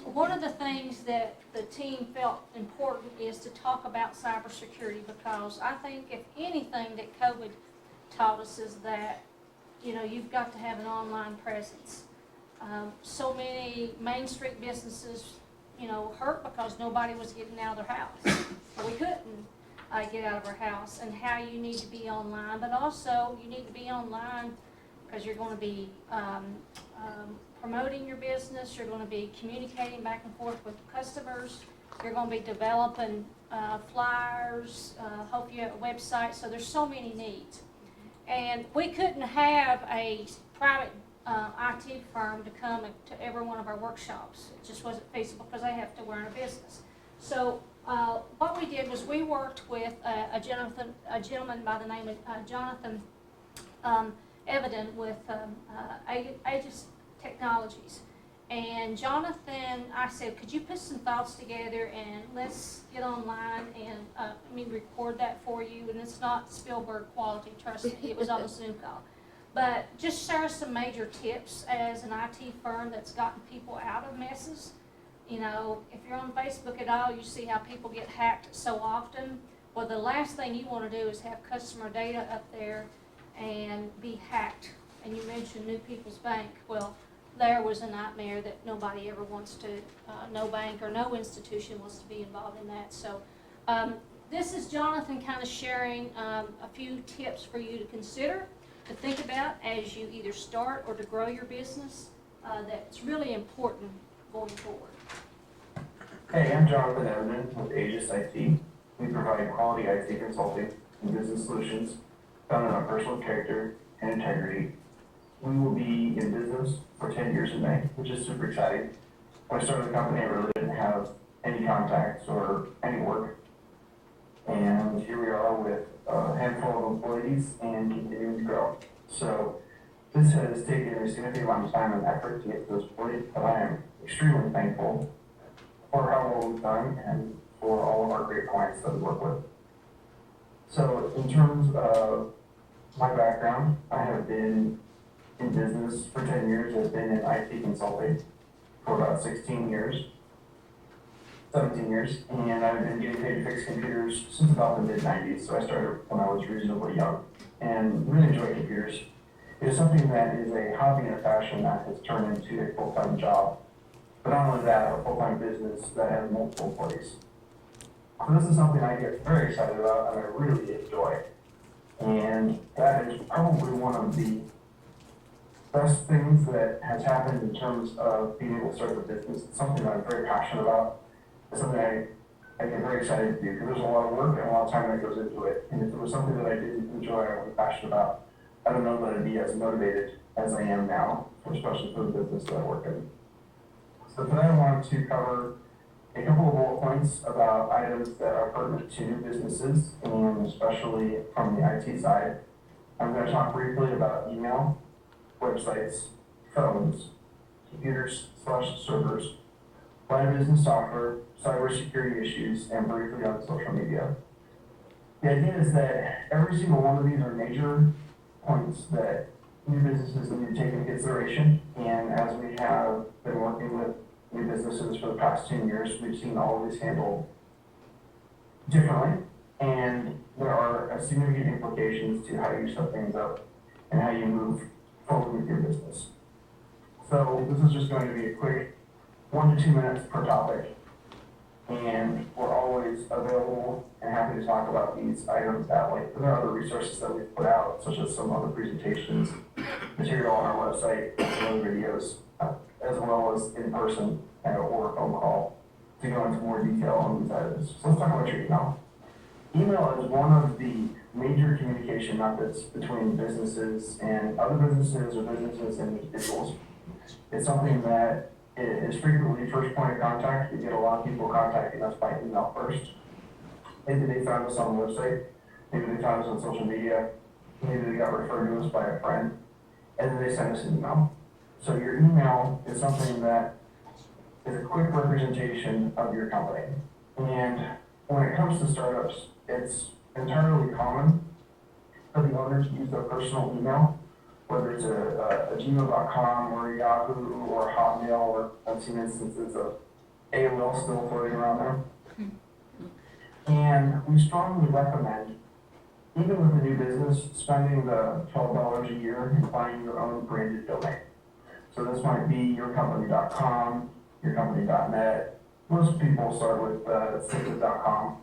one of the things that the team felt important is to talk about cybersecurity, because I think if anything that COVID taught us is that, you've got to have an online presence. So many Main Street businesses, hurt because nobody was getting out of their house. We couldn't get out of our house, and how you need to be online, but also you need to be online because you're going to be promoting your business, you're going to be communicating back and forth with customers, you're going to be developing flyers, hope you have a website, so there's so many needs. And we couldn't have a private IT firm to come to every one of our workshops. It just wasn't feasible because they have to run a business. So what we did was we worked with a gentleman by the name of Jonathan Evident with Aegis Technologies. And Jonathan, I said, could you put some thoughts together and let's get online and record that for you. And it's not Spielberg quality, trust me, it was on a Zoom call. But just share some major tips as an IT firm that's gotten people out of messes. If you're on Facebook at all, you see how people get hacked so often. Well, the last thing you want to do is have customer data up there and be hacked. And you mentioned New People's Bank. Well, there was a nightmare that nobody ever wants to, no bank or no institution wants to be involved in that. So this is Jonathan kind of sharing a few tips for you to consider, to think about as you either start or to grow your business. That's really important going forward. Hey, I'm Jonathan Edelman with Aegis IT. We provide quality IT consulting and business solutions founded on personal character and integrity. We will be in business for 10 years in May, which is super exciting. When I started the company, I really didn't have any contacts or any work. And here we are with a handful of employees and continuing to grow. So this has taken a significant amount of time and effort to get to this point, but I am extremely thankful for how well we've done and for all of our great clients that we work with. So in terms of my background, I have been in business for 10 years. I've been in IT consulting for about 17 years, and I've been getting paid to fix computers since about the mid-90s, so I started when I was reasonably young, and really enjoy computers. It is something that is a hobby and a passion that has turned into a full-time job. But not only that, a full-time business that has multiple employees. So this is something I get very excited about and I really enjoy. And that is probably one of the best things that has happened in terms of being able to start a business. It's something that I'm very passionate about. It's something I get very excited to do because there's a lot of work and a lot of time that goes into it. And if it was something that I didn't enjoy or was passionate about, I don't know that I'd be as motivated as I am now, especially for the business that I work in. So today I wanted to cover a couple of bullet points about items that are pertinent to new businesses, and especially from the IT side. I'm going to talk briefly about email, websites, phones, computers/servers, line of business software, cybersecurity issues, and briefly on social media. The idea is that every single one of these are major points that new businesses need to take into consideration, and as we have been working with new businesses for the past 10 years, we've seen all of these handled differently, and there are significant implications to how you set things up and how you move forward with your business. So this is just going to be a quick 1 to 2 minutes per topic, and we're always available and happy to talk about these items that way. There are other resources that we've put out, such as some other presentations, material on our website, some other videos, as well as in person or a phone call to go into more detail on these items. So let's talk about your email. Email is one of the major communication methods between businesses and other businesses or businesses and individuals. It's something that is frequently first point of contact. We get a lot of people contacting us by email first. Maybe they found us on the website, maybe they found us on social media, maybe they got referred to us by a friend, and then they send us an email. So your email is something that is a quick representation of your company. And when it comes to startups, it's entirely common for the owner to use their personal email, whether it's a gmail.com or a Yahoo or a Hotmail, or I've seen instances of AOL still floating around there. And we strongly recommend, even with a new business, spending the $12 a year and buying your own branded domain. So this might be yourcompany.com, yourcompany.net. Most people start with simply.com.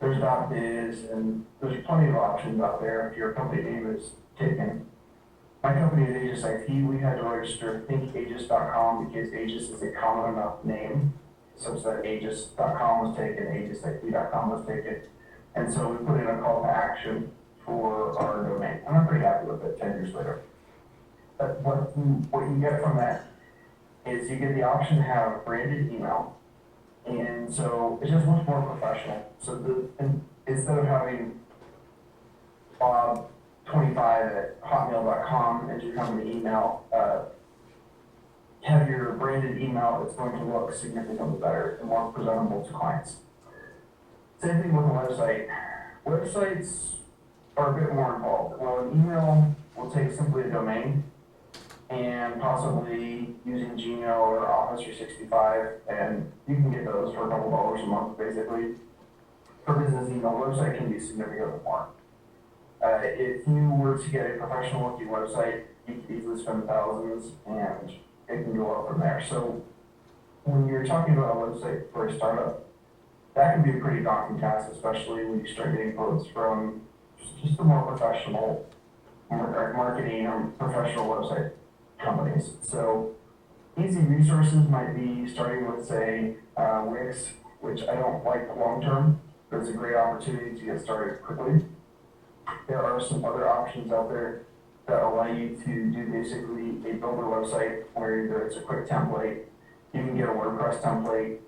There's .biz, and there's plenty of options out there if your company name is taken. My company is Aegis IT. We had to register thinkaegis.com because Aegis is a common enough name, such that Aegis.com was taken, AegisIT.com was taken. And so we put in a call to action for our domain. And I'm pretty happy with it 10 years later. But what you get from that is you get the option to have a branded email. And so it's just much more professional. So instead of having Bob25 at hotmail.com as your company email, have your branded email that's going to look significantly better and more presentable to clients. Same thing with a website. Websites are a bit more involved. Well, an email will take simply a domain and possibly using Gmail or Office 365, and you can get those for a couple dollars a month, basically. For business email, website can be significantly more. If you were to get a professional looking website, you could easily spend thousands, and it can go up from there. So when you're talking about a website for a startup, that can be a pretty daunting task, especially when you start getting quotes from just the more professional marketing or professional website companies. So easy resources might be starting with, say, Wix, which I don't like long term, but it's a great opportunity to get started quickly. There are some other options out there that allow you to do basically a builder website where either it's a quick template, you can get a WordPress template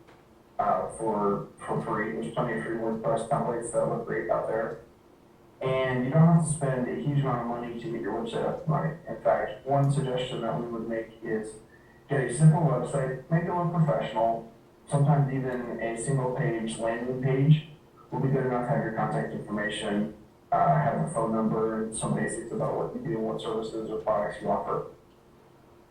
for free. There's plenty of free WordPress templates that look great out there. And you don't have to spend a huge amount of money to get your website up and running. In fact, one suggestion that we would make is get a simple website, make it look professional. Sometimes even a single page landing page will be good enough to have your contact information, have a phone number, and some basics about what you do, what services or products you offer.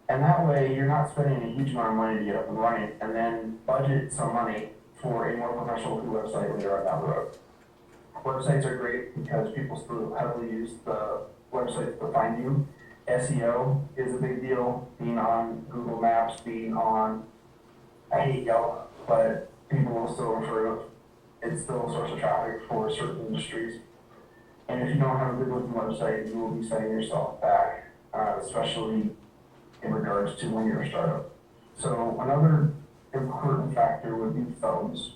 And that way you're not spending a huge amount of money to get up and running, and then budget some money for a more professional website later on down the road. Websites are great because people still heavily use the websites to find you, SEO is a big deal, being on Google Maps, being on, I hate Yelp, but people will still refer to it. It's still a source of traffic for certain industries. And if you don't have a good looking website, you will be setting yourself back, especially in regards to when you're a startup. So another important factor would be phones.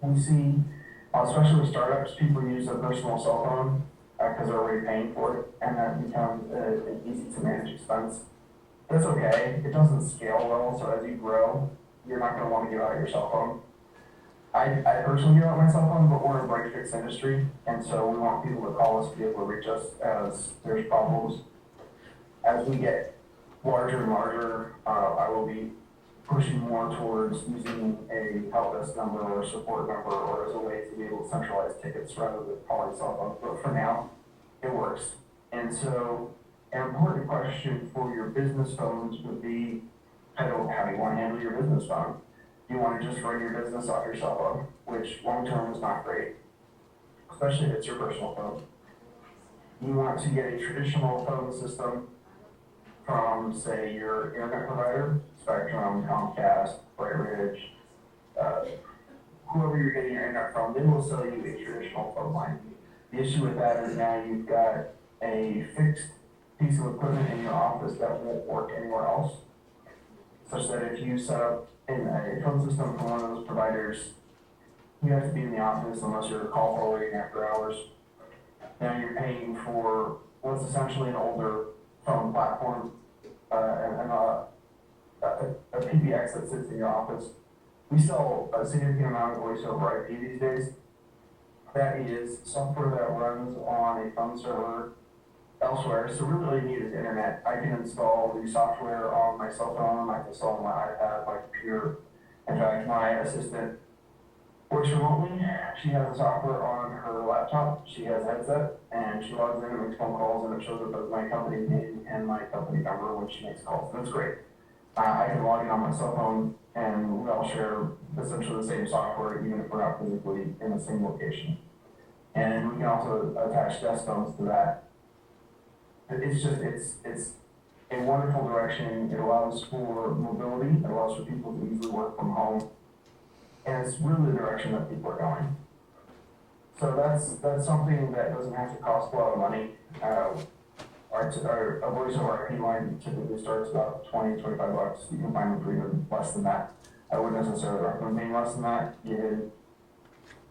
We see, especially with startups, people use their personal cell phone because they're already paying for it, and that becomes an easy to manage expense. That's okay. It doesn't scale well, so as you grow, you're not going to want to give out your cell phone. I personally give out my cell phone, but we're in a break fix industry, and so we want people to call us to be able to reach us as there's problems. As we get larger and larger, I will be pushing more towards using a help desk number or a support number or as a way to be able to centralize tickets rather than calling cell phones. But for now, it works. And so an important question for your business phones would be, how do you want to handle your business phone? Do you want to just run your business off your cell phone, which long-term is not great, especially if it's your personal phone. You want to get a traditional phone system from, say, your internet provider, Spectrum, Comcast, Bright Ridge, whoever you're getting your internet from, they will sell you a traditional phone line. The issue with that is now you've got a fixed piece of equipment in your office that won't work anywhere else, such that if you set up in a phone system from one of those providers, you have to be in the office unless you're call forwarding after hours. Now you're paying for what's essentially an older phone platform and a PBX that sits in your office. We sell a significant amount of voice over IP these days. That is software that runs on a phone server elsewhere, so really all you need is internet. I can install the software on my cell phone, I can install on my iPad, my computer. In fact, my assistant works remotely. She has the software on her laptop, she has a headset, and she logs in and makes phone calls, and it shows up as my company name and my company number when she makes calls. That's great. I can log in on my cell phone, and we all share essentially the same software, even if we're not physically in the same location. And we can also attach desk phones to that. It's a wonderful direction. It allows for mobility. It allows for people to easily work from home. And it's really the direction that people are going. So that's something that doesn't have to cost a lot of money. Our voice over IP line typically starts about $20, $25. You can find them for even less than that. I wouldn't necessarily recommend paying less than that, given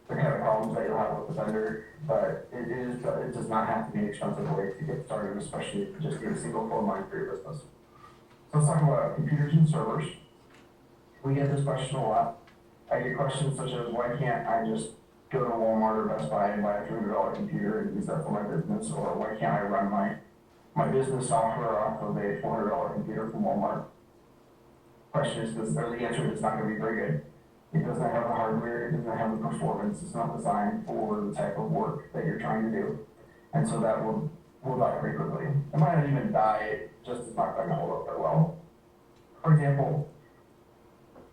the kind of problems that you'll have with the vendor, but it does not have to be an expensive way to get started, especially if you just need a single phone line for your business. So let's talk about computers and servers. We get this question a lot. I get questions such as, why can't I just go to Walmart or Best Buy and buy a $300 computer and use that for my business, or why can't I run my business software off of a $400 computer from Walmart? Question is, the answer is it's not going to be very good. It doesn't have the hardware, it doesn't have the performance, it's not designed for the type of work that you're trying to do. And so that will die pretty quickly. It might not even die, it just is not going to hold up very well. For example,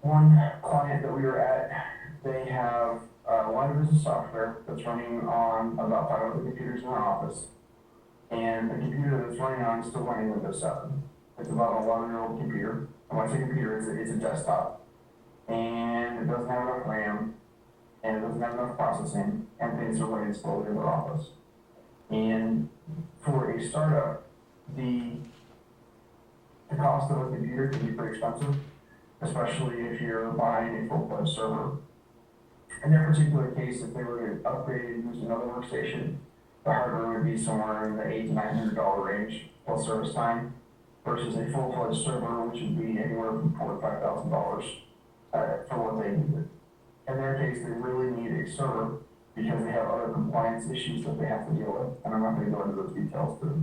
one client that we were at, they have a line of business software that's running on about 5 other computers in their office. And the computer that's running on is still running Windows 7. It's about an 11-year-old computer. And when I say computer, it's a desktop. And it doesn't have enough RAM, and it doesn't have enough processing, and things are running slowly in their office. And for a startup, the cost of a computer can be pretty expensive, especially if you're buying a full-fledged server. In their particular case, if they were to upgrade and use another workstation, the hardware would be somewhere in the $800 to $900 range plus service time, versus a full-fledged server, which would be anywhere from $4,000 to $5,000 for what they needed. In their case, they really need a server because they have other compliance issues that they have to deal with, and I'm not going to go into those details because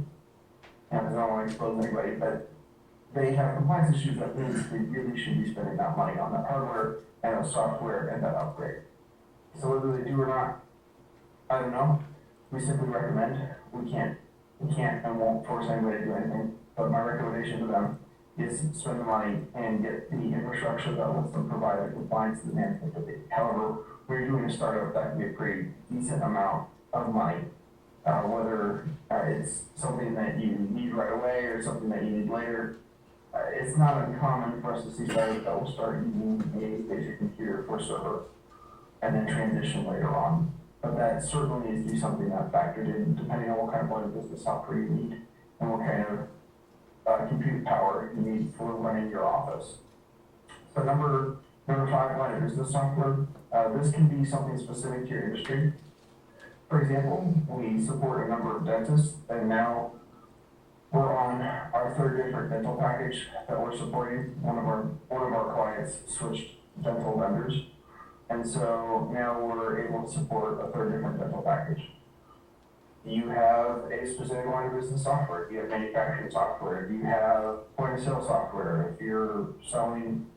I don't want to expose anybody, but they have compliance issues that means they really should be spending that money on that hardware and the software and that upgrade. So whether they do or not, I don't know. We simply recommend. We can't and won't force anybody to do anything, but my recommendation to them is spend the money and get the infrastructure that lets them provide the compliance and the management that they need. However, when you're doing a startup, that can be a pretty decent amount of money whether it's something that you need right away or something that you need later. It's not uncommon for us to see sites that will start using a basic computer for server and then transition later on. But that certainly needs to be something that's factored in depending on what kind of line of business software you need and what kind of compute power you need for running your office. So number 5, line of business software. This can be something specific to your industry. For example, we support a number of dentists, and now we're on our 3rd different dental package that we're supporting. One of our clients switched dental vendors, and so now we're able to support a 3rd different dental package. You have a specific line of business software. Do you have manufacturing software? Do you have point of sale software? If you're selling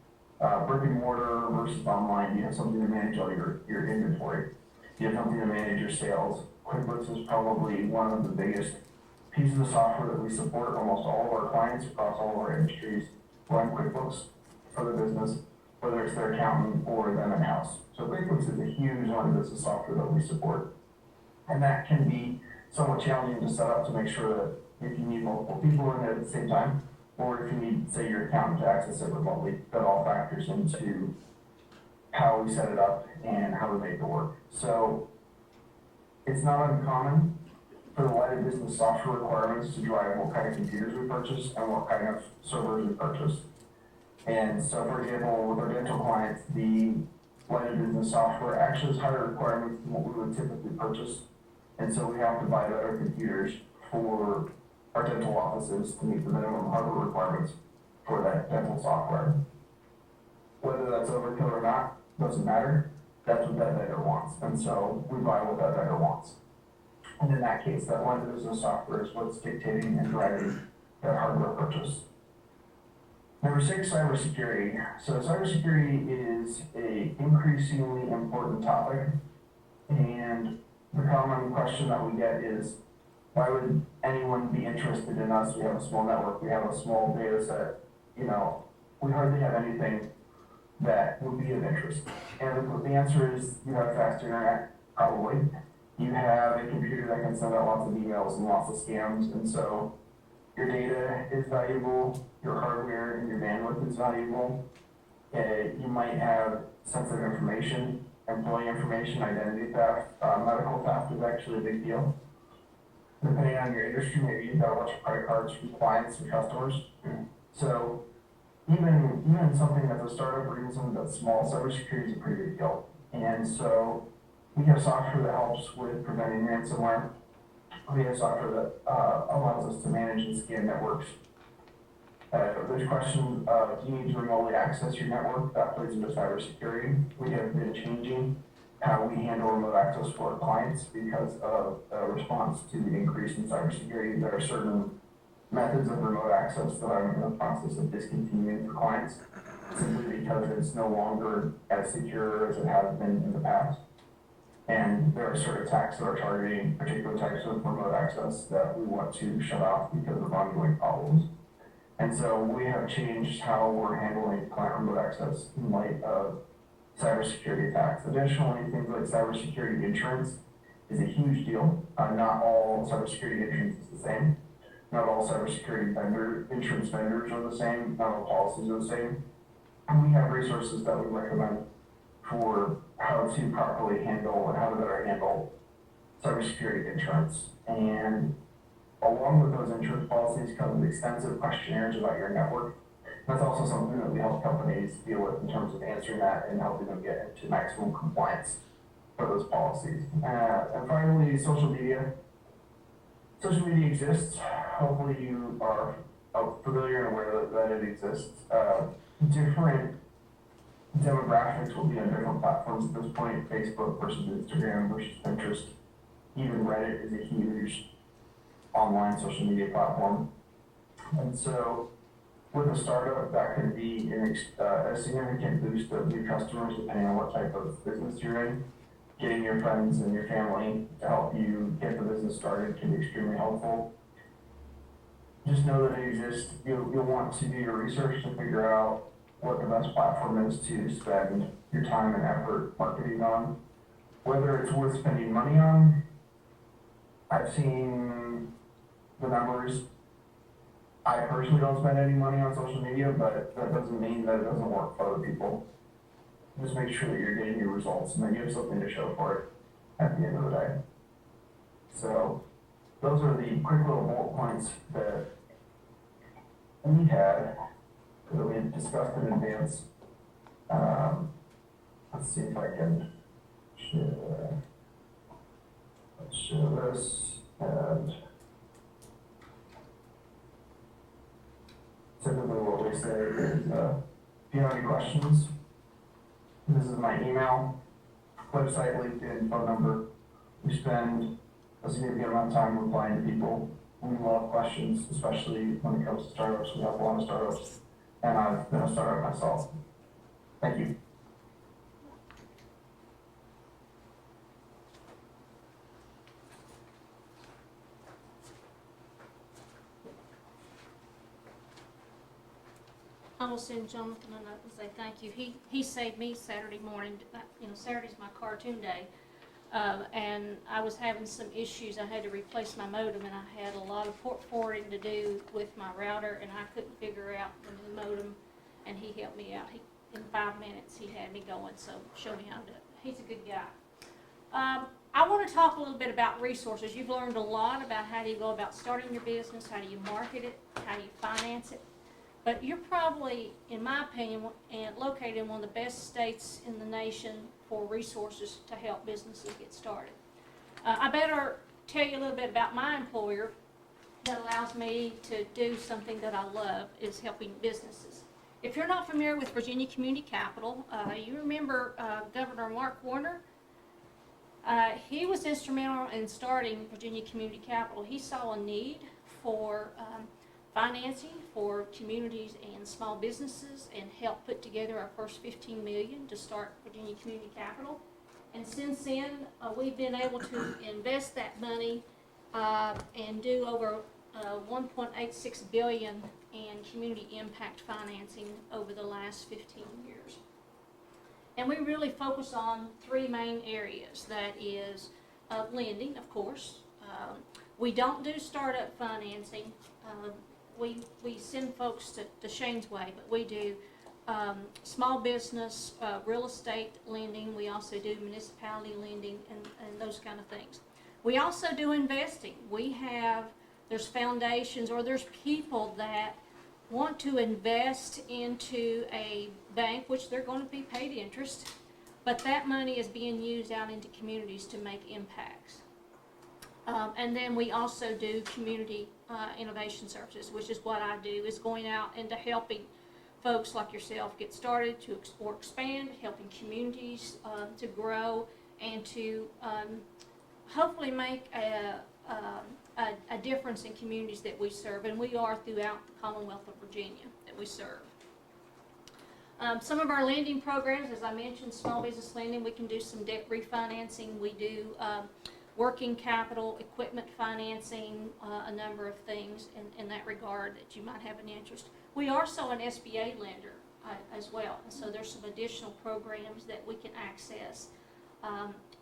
brick and mortar versus online, do you have something to manage all your inventory? Do you have something to manage your sales? QuickBooks is probably one of the biggest pieces of software that we support. Almost all of our clients across all of our industries run QuickBooks for their business, whether it's their accountant or them in-house. So QuickBooks is a huge line of business software that we support. And that can be somewhat challenging to set up to make sure that if you need multiple people in there at the same time, or if you need, say, your accountant to access it remotely, that all factors into how we set it up and how we make it work. So it's not uncommon for the line of business software requirements to drive what kind of computers we purchase and what kind of servers we purchase. And so, for example, with our dental clients, the line of business software actually has higher requirements than what we would typically purchase. And so we have to buy better computers for our dental offices to meet the minimum hardware requirements for that dental software. Whether that's overkill or not, doesn't matter. That's what that vendor wants. And so we buy what that vendor wants. And in that case, that line of business software is what's dictating and driving that hardware purchase. Number 6, cybersecurity. So cybersecurity is an increasingly important topic. And the common question that we get is, why would anyone be interested in us? We have a small network, we have a small data set, we hardly have anything that would be of interest. And the answer is, you have fast internet, probably. You have a computer that can send out lots of emails and lots of scams, and so your data is valuable, your hardware and your bandwidth is valuable. You might have sensitive information, employee information, identity theft, medical theft is actually a big deal. Depending on your industry, maybe you've got a bunch of credit cards from clients and customers. So even something that's a startup or even something that's small, cybersecurity is a pretty big deal. And so we have software that helps with preventing ransomware. We have software that allows us to manage and scan networks. There's a question of, do you need to remotely access your network? That plays into cybersecurity. We have been changing how we handle remote access for our clients because of a response to the increase in cybersecurity. There are certain methods of remote access that I'm in the process of discontinuing for clients, simply because it's no longer as secure as it has been in the past. And there are certain attacks that are targeting particular types of remote access that we want to shut off because of ongoing problems. And so we have changed how we're handling client remote access in light of cybersecurity attacks. Additionally, things like cybersecurity insurance is a huge deal. Not all cybersecurity insurance is the same. Not all cybersecurity insurance vendors are the same. Not all policies are the same. And we have resources that we recommend for how to properly handle and how to better handle cybersecurity insurance. And along with those insurance policies comes extensive questionnaires about your network. That's also something that we help companies deal with in terms of answering that and helping them get into maximum compliance for those policies. And finally, social media. Social media exists. Hopefully you are familiar and aware that it exists. Different demographics will be on different platforms at this point. Facebook versus Instagram versus Pinterest. Even Reddit is a huge online social media platform. And so with a startup, that can be a significant boost of new customers depending on what type of business you're in. Getting your friends and your family to help you get the business started can be extremely helpful. Just know that it exists. You'll want to do your research to figure out what the best platform is to spend your time and effort marketing on. Whether it's worth spending money on, I've seen the numbers. I personally don't spend any money on social media, but that doesn't mean that it doesn't work for other people. Just make sure that you're getting your results and that you have something to show for it at the end of the day. So those are the quick little bullet points that we had, that we had discussed in advance. Let's see if I can share, let's share this, and typically what we say is, if you have any questions, this is my email, website, LinkedIn, phone number. We spend a significant amount of time replying to people. We love questions, especially when it comes to startups. We have a lot of startups, and I've been a startup myself. Thank you. I will send Jonathan a note and say thank you. He saved me Saturday morning. Saturday's my cartoon day. And I was having some issues. I had to replace my modem, and I had a lot of port forwarding to do with my router, and I couldn't figure out the new modem, and he helped me out. In 5 minutes, he had me going, so showed me how to do it. He's a good guy. I want to talk a little bit about resources. You've learned a lot about how do you go about starting your business, how do you market it, how do you finance it. But you're probably, in my opinion, located in one of the best states in the nation for resources to help businesses get started. I better tell you a little bit about my employer that allows me to do something that I love, is helping businesses. If you're not familiar with Virginia Community Capital, you remember Governor Mark Warner? He was instrumental in starting Virginia Community Capital. He saw a need for financing for communities and small businesses, and helped put together our first $15 million to start Virginia Community Capital. And since then, we've been able to invest that money and do over $1.86 billion in community impact financing over the last 15 years. And we really focus on 3 main areas. That is lending, of course. We don't do startup financing. We send folks to Shane's Way, but we do small business, real estate lending. We also do municipality lending and those kind of things. We also do investing. There's foundations or there's people that want to invest into a bank, which they're going to be paid interest, but that money is being used out into communities to make impacts. And then we also do community innovation services, which is what I do, is going out into helping folks like yourself get started to expand, helping communities to grow, and to hopefully make a difference in communities that we serve, and we are throughout the Commonwealth of Virginia that we serve. Some of our lending programs, as I mentioned, small business lending, we can do some debt refinancing. We do working capital, equipment financing, a number of things in that regard that you might have an interest. We are also an SBA lender as well, and so there's some additional programs that we can access.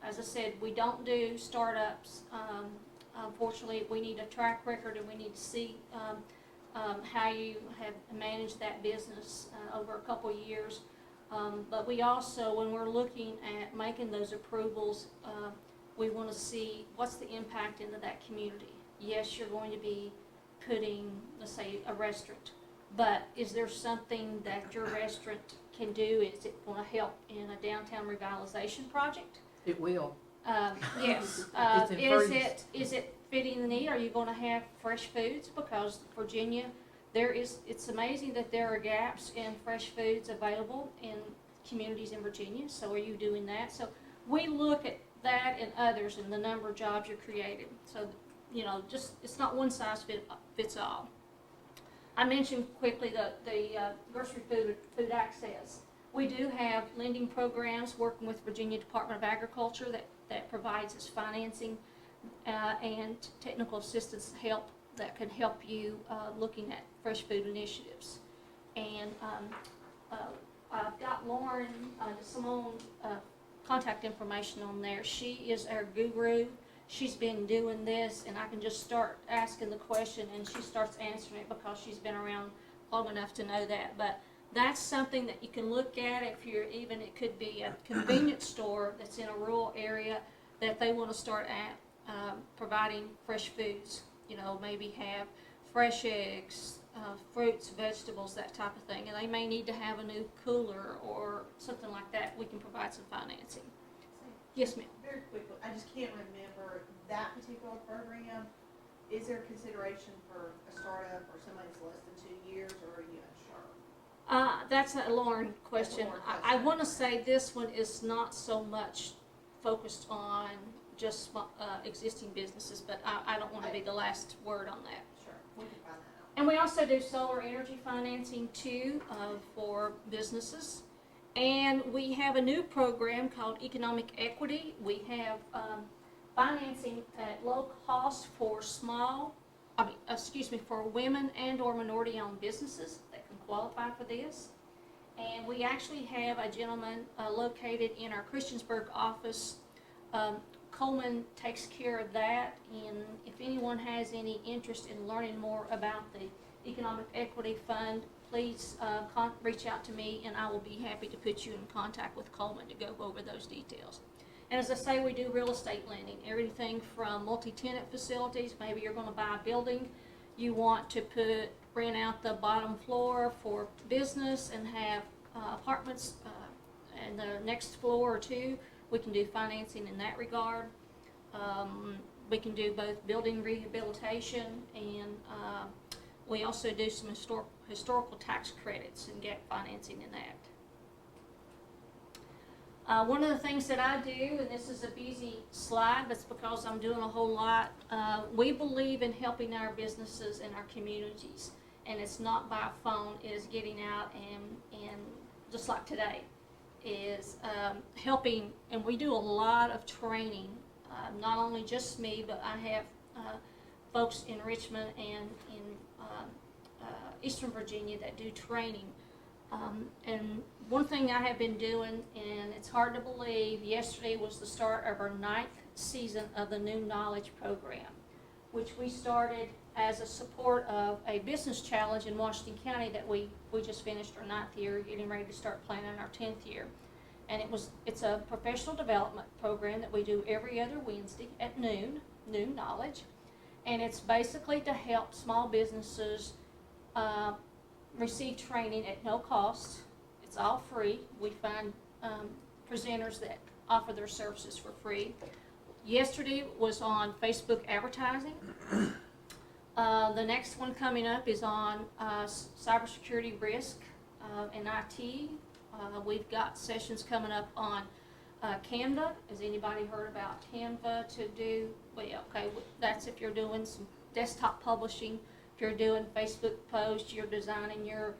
As I said, we don't do startups. Unfortunately, we need a track record, and we need to see how you have managed that business over a couple of years. But we also, when we're looking at making those approvals, we want to see what's the impact into that community. Yes, you're going to be putting, let's say, a restaurant, but is there something that your restaurant can do? Is it going to help in a downtown revitalization project? It will. Yes. Is it fitting the need? Are you going to have fresh foods? Because Virginia, it's amazing that there are gaps in fresh foods available in communities in Virginia. So are you doing that? So we look at that and others and the number of jobs you're creating. So, it's not one size fits all. I mentioned quickly the grocery food access. We do have lending programs working with Virginia Department of Agriculture that provides us financing and technical assistance help that can help you looking at fresh food initiatives. And I've got Lauren Simone contact information on there. She is our guru. she's been doing this, and I can just start asking the question, and she starts answering it because she's been around long enough to know that. But that's something that you can look at if you're even, it could be a convenience store that's in a rural area that they want to start at providing fresh foods. You know, maybe have fresh eggs, fruits, vegetables, that type of thing. And they may need to have a new cooler or something like that. We can provide some financing. Yes, ma'am. Very quickly, I just can't remember that particular program. Is there consideration for a startup or somebody that's less than 2 years, or are you unsure? That's a Lauren question. Lauren I want to say this one is not so much focused on just existing businesses, but I don't want to be the last word on that. Sure, we can find that out. And we also do solar energy financing too for businesses. And we have a new program called Economic Equity. We have financing at low cost for for women and or minority-owned businesses that can qualify for this. And we actually have a gentleman located in our Christiansburg office. Coleman takes care of that, and if anyone has any interest in learning more about the Economic Equity Fund, please reach out to me, and I will be happy to put you in contact with Coleman to go over those details. And as I say, we do real estate lending, everything from multi-tenant facilities. Maybe you're going to buy a building, you want to rent out the bottom floor for business and have apartments in the next floor or two. We can do financing in that regard. We can do both building rehabilitation, and we also do some historical tax credits and get financing in that. One of the things that I do, and this is a busy slide, that's because I'm doing a whole lot, we believe in helping our businesses and our communities, and it's not by phone, it is getting out and just like today, is helping, and we do a lot of training, not only just me, but I have folks in Richmond and in Eastern Virginia that do training. And one thing I have been doing, and it's hard to believe, yesterday was the start of our 9th season of the New Knowledge program, which we started as a support of a business challenge in Washington County that we just finished our 9th year, getting ready to start planning our 10th year. And it's a professional development program that we do every other Wednesday at noon, New Knowledge. And it's basically to help small businesses receive training at no cost. It's all free. We find presenters that offer their services for free. Yesterday was on Facebook advertising. The next one coming up is on cybersecurity risk and IT. We've got sessions coming up on Canva. Has anybody heard about Canva to do? Well, okay, that's if you're doing some desktop publishing. If you're doing Facebook posts, you're designing your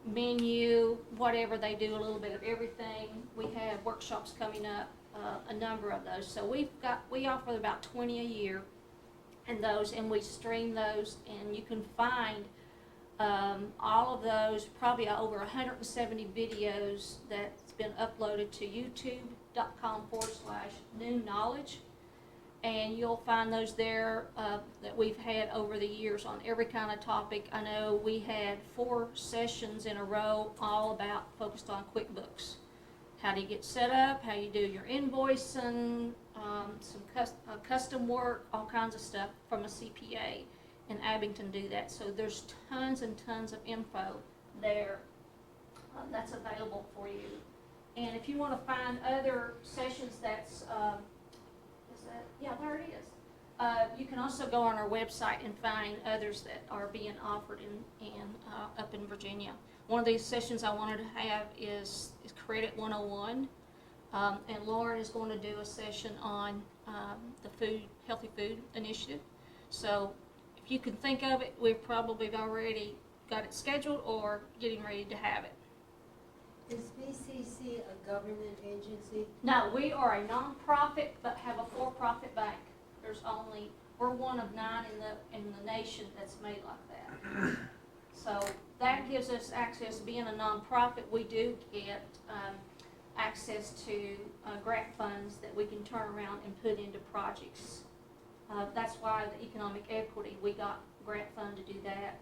menu, whatever, they do a little bit of everything. We have workshops coming up, a number of those. So we offer about 20 a year, and we stream those, and you can find all of those, probably over 170 videos that's been uploaded to youtube.com/new knowledge. And you'll find those there that we've had over the years on every kind of topic. I know we had 4 sessions in a row all focused on QuickBooks. How do you get set up, how you do your invoicing, some custom work, all kinds of stuff from a CPA in Abington do that. So there's tons and tons of info there that's available for you. And if you want to find other sessions there it is. You can also go on our website and find others that are being offered up in Virginia. One of these sessions I wanted to have is Credit 101, and Lauren is going to do a session on the healthy food initiative. So if you can think of it, we've probably already got it scheduled or getting ready to have it. Is BCC a government agency? No, we are a nonprofit, but have a for-profit bank. We're one of 9 in the nation that's made like that. So that gives us access. Being a nonprofit, we do get access to grant funds that we can turn around and put into projects That's why the economic equity, we got grant fund to do that.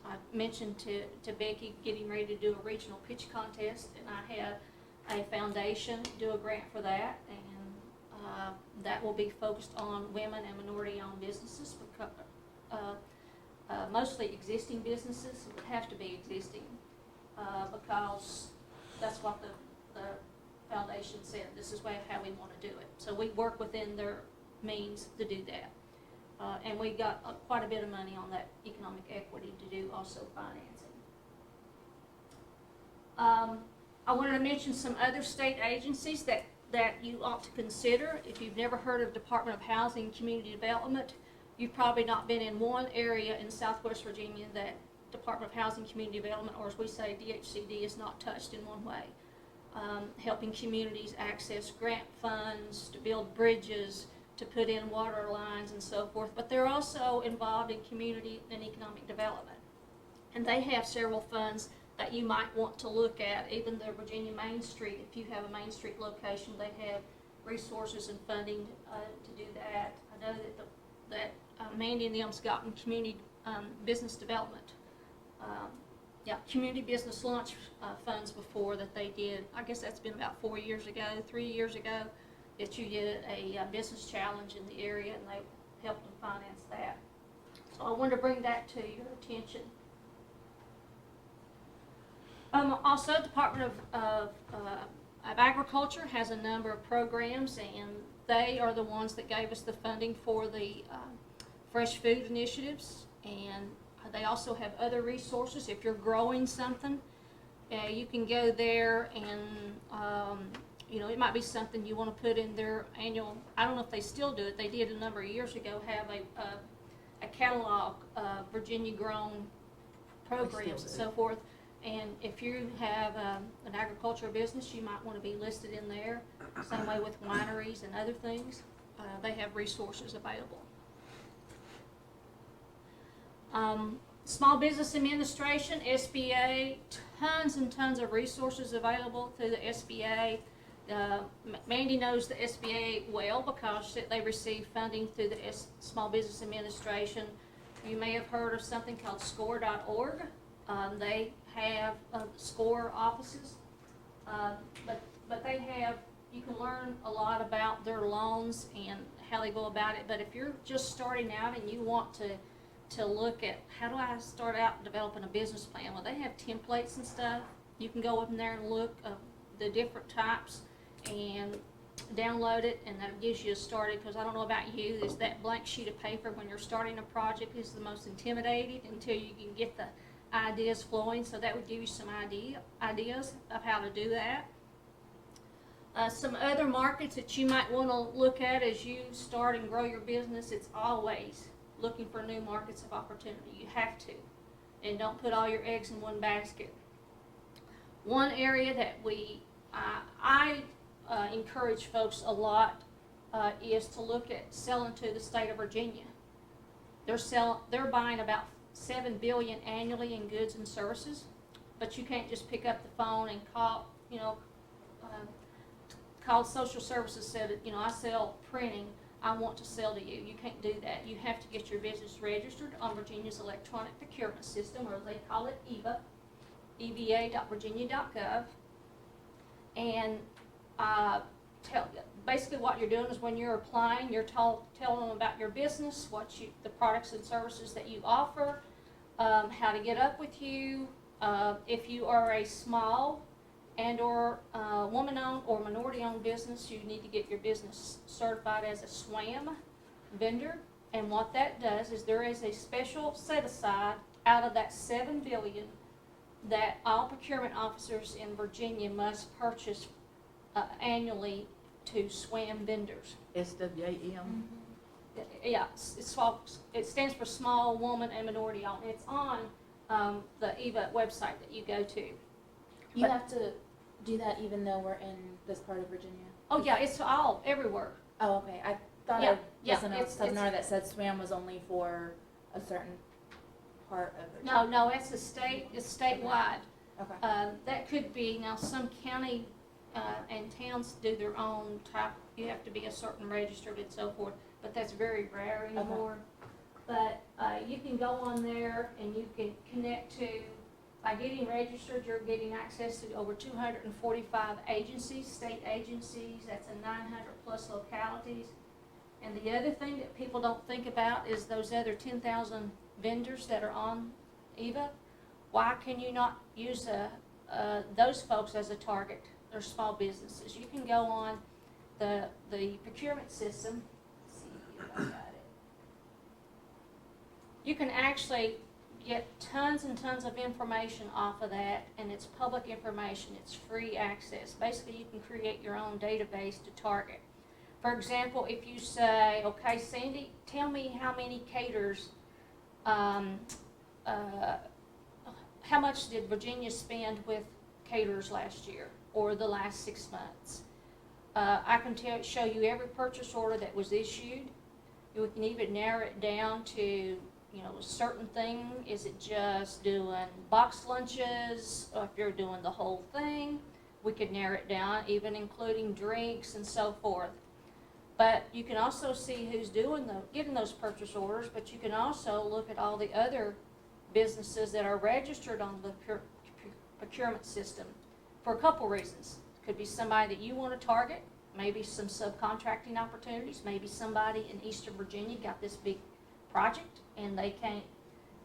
I mentioned to Becky getting ready to do a regional pitch contest, and I had a foundation do a grant for that, and that will be focused on women and minority-owned businesses, because, mostly existing businesses. It would have to be existing, because that's what the foundation said. This is how we want to do it. So we work within their means to do that. And we got quite a bit of money on that economic equity to do also financing. I wanted to mention some other state agencies that you ought to consider. If you've never heard of Department of Housing and Community Development, you've probably not been in one area in Southwest Virginia that Department of Housing and Community Development, or as we say, DHCD, is not touched in one way. Helping communities access grant funds, to build bridges, to put in water lines and so forth, but they're also involved in community and economic development. And they have several funds that you might want to look at. Even the Virginia Main Street, if you have a Main Street location, they have resources and funding to do that. I know that Mandy and them's gotten community business development, community business launch funds before that they did. I guess that's been about 3 years ago, that you did a business challenge in the area, and they helped them finance that. So I wanted to bring that to your attention. Also, Department of Agriculture has a number of programs, and they are the ones that gave us the funding for the fresh food initiatives, and they also have other resources. If you're growing something, you can go there and it might be something you want to put in their annual, I don't know if they still do it, they did a number of years ago, have a catalog of Virginia grown programs and so forth. And if you have an agricultural business, you might want to be listed in there. Same way with wineries and other things. They have resources available. Small Business Administration, SBA, tons and tons of resources available through the SBA. Mandy knows the SBA well because they receive funding through the Small Business Administration. You may have heard of something called SCORE.org. They have SCORE offices, but they have, you can learn a lot about their loans and how they go about it. But if you're just starting out and you want to look at how do I start out developing a business plan, well, they have templates and stuff. You can go in there and look at the different types and download it, and that gives you a started. Because I don't know about you, is that blank sheet of paper when you're starting a project is the most intimidating until you can get the ideas flowing. So that would give you some ideas of how to do that. Some other markets that you might want to look at as you start and grow your business, it's always looking for new markets of opportunity. You have to. And don't put all your eggs in one basket. One area that I encourage folks a lot is to look at selling to the state of Virginia. They're buying about $7 billion annually in goods and services, but you can't just pick up the phone and call social services, said, I sell printing, I want to sell to you. You can't do that. You have to get your business registered on Virginia's electronic procurement system, or they call it EVA, eva.virginia.gov. And basically what you're doing is when you're applying, you're telling them about your business, the products and services that you offer, how to get up with you. If you are a small and or woman-owned or minority-owned business, you need to get your business certified as a SWAM vendor. And what that does is there is a special set-aside out of that $7 billion that all procurement officers in Virginia must purchase annually to SWAM vendors. SWVA. Yeah, it stands for Small Woman and Minority Owned. It's on the EVA website that you go to. You have to do that even though we're in this part of Virginia? Oh yeah, it's everywhere. Oh, okay. I thought I saw somewhere that said SWAM was only for a certain part of Virginia. No, it's statewide. Okay. That could be, now some county and towns do their own type, you have to be a certain registered and so forth. but that's very rare anymore. But you can go on there and you can connect to, by getting registered, you're getting access to over 245 agencies, state agencies, that's in 900 plus localities. And the other thing that people don't think about is those other 10,000 vendors that are on EVA. Why can you not use those folks as a target? They're small businesses. You can go on the procurement system. Let's see if I got it. You can actually get tons and tons of information off of that, and it's public information. It's free access. Basically, you can create your own database to target. For example, if you say, okay, Sandy, tell me how many caterers, how much did Virginia spend with caterers last year or the last 6 months? I can show you every purchase order that was issued. We can even narrow it down to, a certain thing. Is it just doing box lunches, or if you're doing the whole thing? We could narrow it down, even including drinks and so forth. But you can also see who's getting those purchase orders, but you can also look at all the other businesses that are registered on the procurement system for a couple reasons. Could be somebody that you want to target, maybe some subcontracting opportunities, maybe somebody in Eastern Virginia got this big project and they can't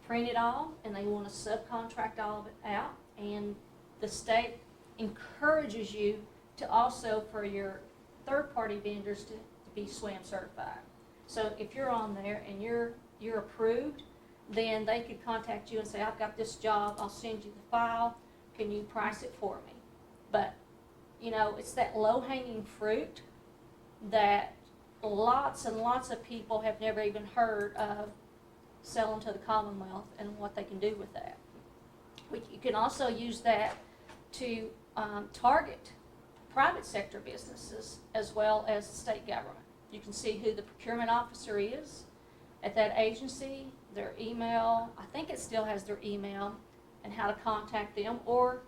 print it all and they want to subcontract all of it out, and the state encourages you to also, for your third-party vendors, to be SWAM certified. So if you're on there and you're approved, then they could contact you and say, I've got this job, I'll send you the file, can you price it for me? But, it's that low-hanging fruit that lots and lots of people have never even heard of, selling to the Commonwealth and what they can do with that. You can also use that to target private sector businesses as well as state government. You can see who the procurement officer is at that agency, their email, I think it still has their email, and how to contact them. Or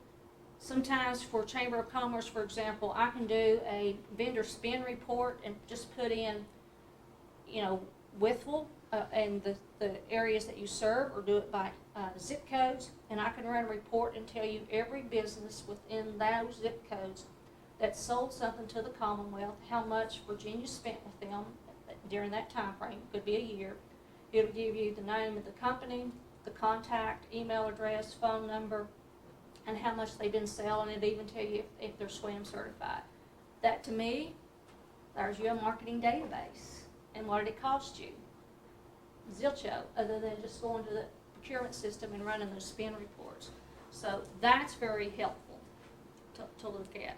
sometimes for Chamber of Commerce, for example, I can do a vendor spend report and just put in, Withville and the areas that you serve, or do it by zip codes, and I can run a report and tell you every business within those zip codes that sold something to the Commonwealth, how much Virginia spent with them during that time frame. Could be a year. It'll give you the name of the company, the contact, email address, phone number, and how much they've been selling. It'll even tell you if they're SWAM certified. That, to me, there's your marketing database. And what did it cost you? Zilcho, other than just going to the procurement system and running those spend reports. So that's very helpful to look at.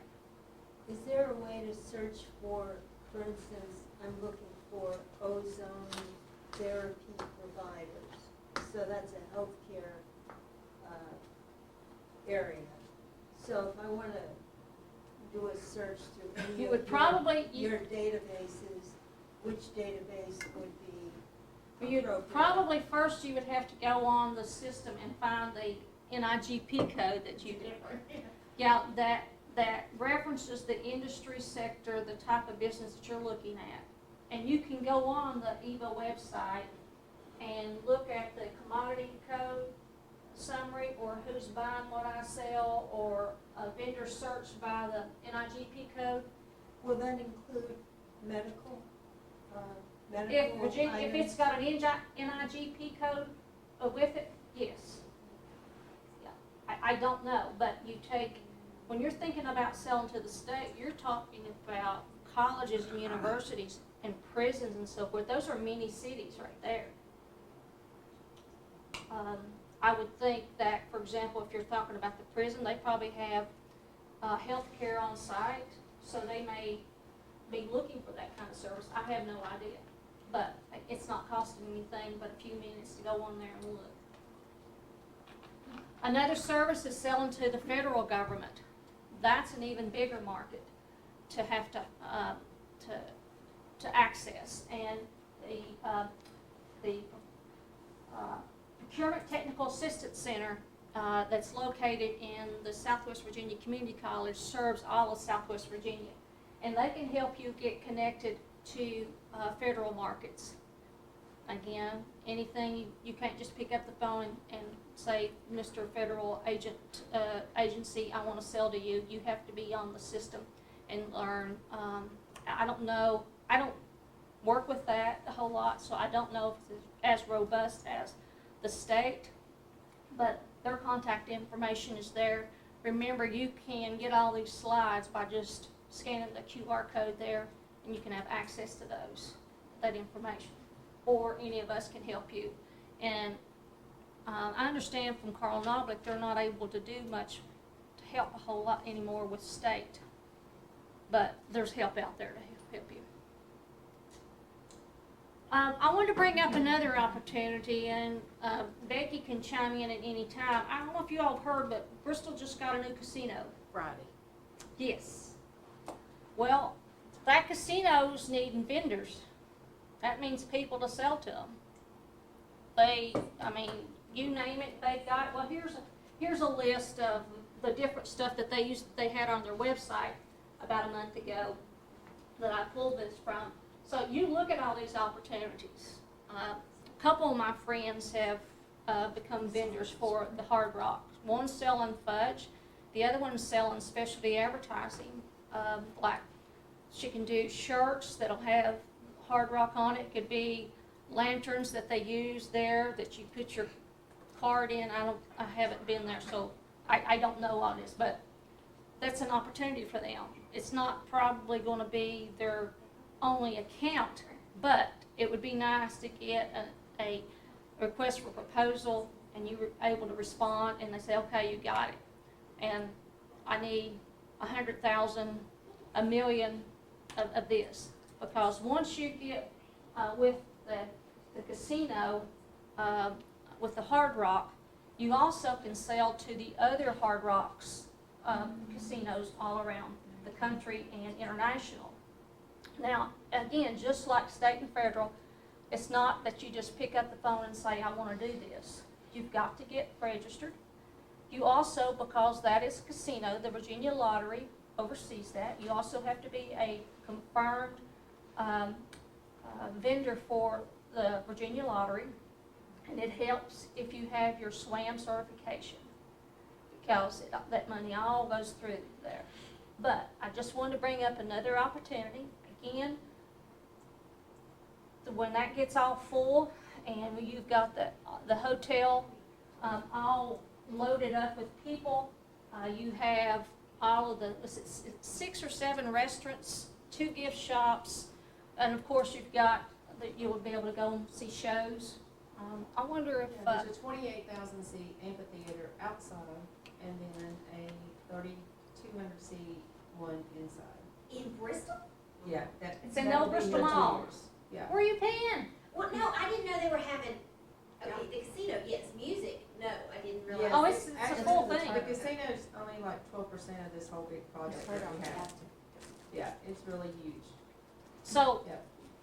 Is there a way to search for instance, I'm looking for ozone therapy providers. So that's a healthcare area. So if I want to do a search through any You of would probably your databases, which database would be You'd probably first you would have to go on the system and find the NIGP code that you did. Yeah, that references the industry sector, the type of business that you're looking at. And you can go on the EVA website and look at the commodity code summary, or who's buying what I sell, or a vendor search by the NIGP code. Will that include medical? If it's got an NIGP code with it, yes. Yeah, I don't know, but when you're thinking about selling to the state, you're talking about colleges and universities and prisons and so forth. Those are mini cities right there. I would think that, for example, if you're talking about the prison, they probably have health care on site, so they may be looking for that kind of service. I have no idea. But it's not costing anything but a few minutes to go on there and look. Another service is selling to the federal government. That's an even bigger market to have to access. And the Procurement Technical Assistance Center that's located in the Southwest Virginia Community College serves all of Southwest Virginia. And they can help you get connected to federal markets. Again, anything, you can't just pick up the phone and say, Mr. Federal Agency, I want to sell to you. You have to be on the system and learn. I don't know, I don't work with that a whole lot, so I don't know if it's as robust as the state, but their contact information is there. Remember, you can get all these slides by just scanning the QR code there, and you can have access to that information, or any of us can help you. And I understand from Carl Noblick, they're not able to do much to help a whole lot anymore with state, but there's help out there to help you. I wanted to bring up another opportunity, and Becky can chime in at any time. I don't know if you all have heard, but Bristol just got a new casino. Friday. Yes. Well, that casino's needing vendors. That means people to sell to them. You name it, they got. Well, here's a list of the different stuff that they had on their website about a month ago that I pulled this from. So you look at all these opportunities. A couple of my friends have become vendors for the Hard Rock. One's selling fudge, the other one's selling specialty advertising. Like she can do shirts that'll have Hard Rock on it. Could be lanterns that they use there that you put your card in. I haven't been there, so I don't know all this, but that's an opportunity for them. It's not probably going to be their only account, but it would be nice to get a request for proposal and you were able to respond and they say, okay, you got it. And I need 100,000, $1 million of this. Because once you get with the casino, with the Hard Rock, you also can sell to the other Hard Rocks casinos all around the country and international. Now, again, just like state and federal, it's not that you just pick up the phone and say, I want to do this. You've got to get registered. You also, because that is a casino, the Virginia Lottery oversees that. You also have to be a confirmed vendor for the Virginia Lottery. And it helps if you have your SWAM certification, because that money all goes through there. But I just wanted to bring up another opportunity. Again, when that gets all full and you've got the hotel all loaded up with people, you have all of the 6 or 7 restaurants, 2 gift shops, and of course you've got that you will be able to go and see shows. I wonder if there's a 28,000 seat amphitheater outside, and then a 3,200 seat one inside. In Bristol? Yeah, it's in the old Bristol Mall. Yeah. Where are you paying? Well, no, I didn't know they were having, okay, the casino, yes, music, no, I didn't realize. Oh, it's a full thing. The casino's only like 12% of this whole big project that we have. Yeah, it's really huge. So,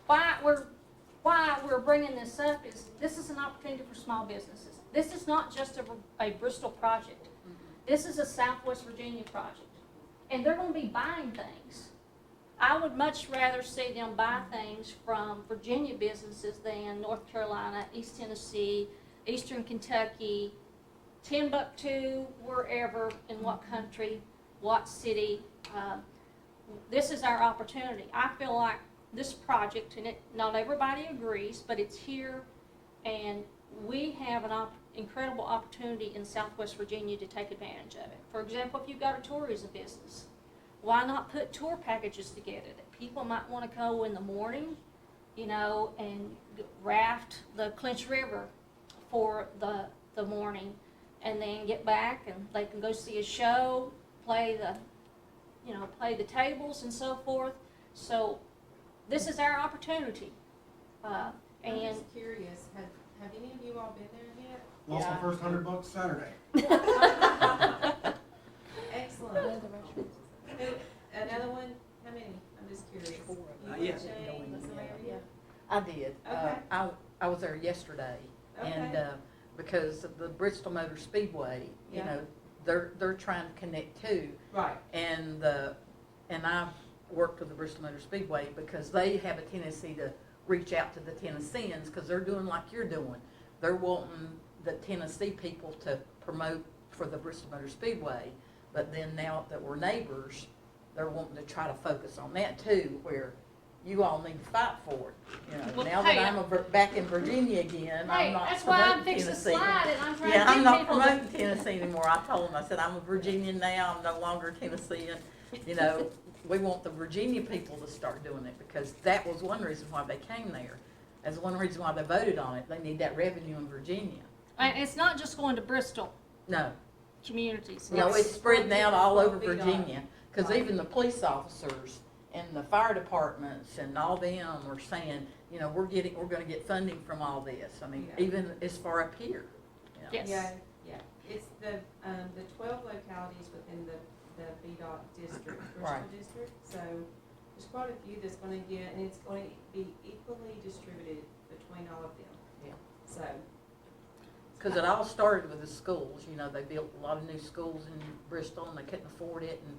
why we're bringing this up is this is an opportunity for small businesses. This is not just a Bristol project. This is a Southwest Virginia project. And they're going to be buying things. I would much rather see them buy things from Virginia businesses than North Carolina, East Tennessee, Eastern Kentucky, Timbuktu, wherever, in what country, what city. This is our opportunity. I feel like this project, and not everybody agrees, but it's here, and we have an incredible opportunity in Southwest Virginia to take advantage of it. For example, if you've got a tourism business, why not put tour packages together that people might want to go in the morning, and raft the Clinch River for the morning, and then get back and they can go see a show, play the tables and so forth. So this is our opportunity. I'm just curious, have any of you all been there yet? Lost my first $100 Saturday. Excellent. Another one? How many? I'm just curious. Yes. I did. Okay. I was there yesterday, and because of the Bristol Motor Speedway, you know, they're trying to connect too. Right. And I've worked with the Bristol Motor Speedway because they have a tendency to reach out to the Tennesseans because they're doing like you're doing. They're wanting the Tennessee people to promote for the Bristol Motor Speedway, but then now that we're neighbors, they're wanting to try to focus on that too, where you all need to fight for it. You know, Well, now hey, that I'm back in Virginia again, Hey, I'm not that's why I'm promoting fixing to Tennessee. slide and I'm trying Yeah, to I'm get not people to. promoting Tennessee anymore. I told them, I said, I'm a Virginian now, I'm no longer Tennessean. You know, we want the Virginia people to start doing it because that was one reason why they came there. That's one reason why they voted on it. They need that revenue in Virginia. And it's not just going to Bristol No, communities. no, it's spreading out all over VDOT. Virginia. Because even the police officers and the fire departments and all them are saying, you know, we're gonna get funding from all this. I mean, Yeah. even as far up here. You know. Yes. Yeah. It's the 12 localities within the VDOT district, Bristol Right. district. So there's quite a few that's gonna get, and it's going to be equally distributed between all of them. Yeah. So. Because it all started with the schools, you know, they built a lot of new schools in Bristol and they couldn't afford it and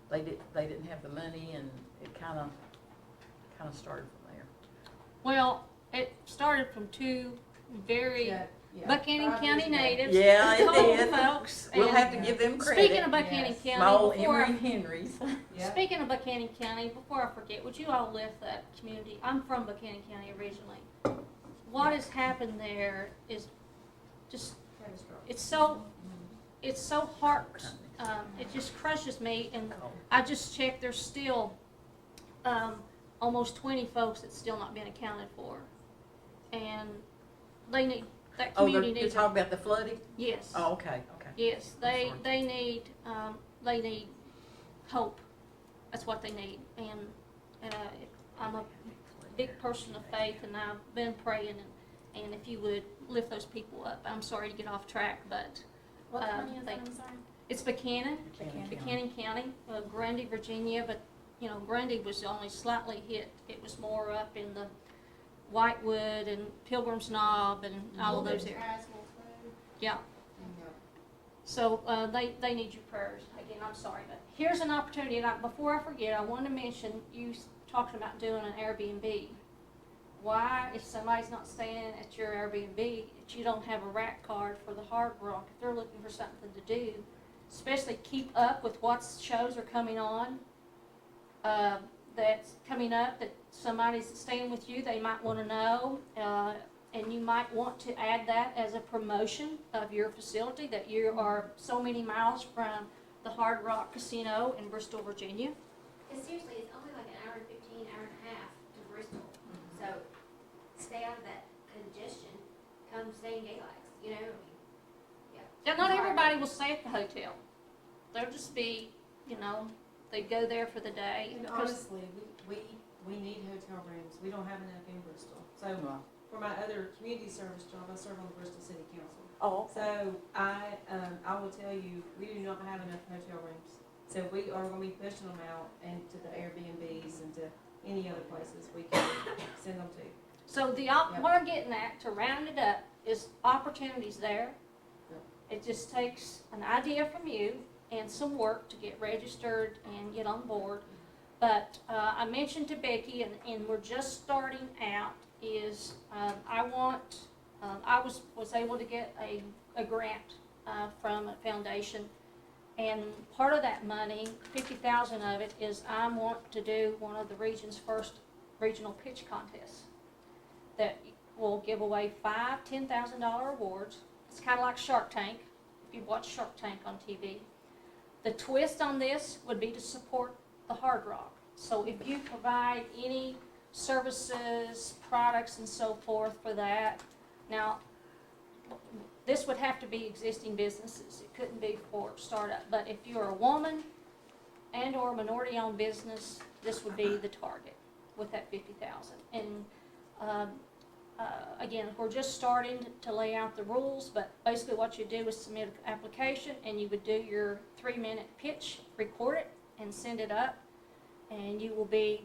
they didn't have the money and it kind of started from there. Well, it started from two very Yeah. Buchanan 5 years County ago. natives. Yeah, it told did. folks. We'll and have to give them credit. Speaking of Buchanan Yes. County, Small before Emory Henrys. Yeah. Speaking of Buchanan County, before I forget, would you all lift that community? I'm from Buchanan County originally. What has happened there is just, Catastrophic. it's so heart, it just crushes me. And I just checked, there's still almost 20 folks that's still not been accounted for. And they need, that Oh, community you're needs. talking about the flooding? Yes. Oh, okay, okay. Yes, sorry. they need hope. That's what they need. And I'm a big person of faith, and I've been praying. And if you would lift those people up, I'm sorry to get off track, but What county is that, thank I'm you. sorry? It's Buchanan, Buchanan Buchanan County, Grundy, Virginia. But you know, Grundy was only slightly hit. It was more up in the Whitewood and Pilgrim's Knob and all of those areas. Yeah. So they need your prayers. Again, I'm sorry, but here's an opportunity. And before I forget, I want to mention you talking about doing an Airbnb. Why, if somebody's not staying at your Airbnb, if you don't have a rack card for the Hard Rock, if they're looking for something to do, especially keep up with what shows are coming on, that's coming up, that somebody's staying with you, they might want to know, and you might want to add that as a promotion of your facility, that you are so many miles from the Hard Rock Casino in Bristol, Virginia. Because seriously, it's only like an hour and 15, hour and a half to Bristol. So stay out of that congestion. Come stay in Galax, you know? Yeah. Now, not everybody will stay at the hotel. They'll just be, you know, they go there for the day. And honestly, we need hotel rooms. We don't have enough in Bristol. So for my other community service job, I serve on the Bristol City Council. Oh, So I will tell you, we do not have enough hotel rooms. So we are going to be pushing them out and to the Airbnbs and to any other places we can send them to. So what I'm getting at, to round it up, is opportunities there. It just takes an idea from you and some work to get registered and get on board. But I mentioned to Becky, and we're just starting out, is I was able to get a grant from a foundation. And part of that money, $50,000 of it, is I want to do one of the region's first regional pitch contests that will give away 5 $10,000 awards. It's kind of like Shark Tank, if you watch Shark Tank on TV. The twist on this would be to support the Hard Rock. So if you provide any services, products, and so forth for that, now, this would have to be existing businesses. It couldn't be for startup. But if you're a woman and or a minority-owned business, this would be the target with that $50,000. And again, we're just starting to lay out the rules, but basically what you do is submit an application, and you would do your 3-minute pitch, record it, and send it up. And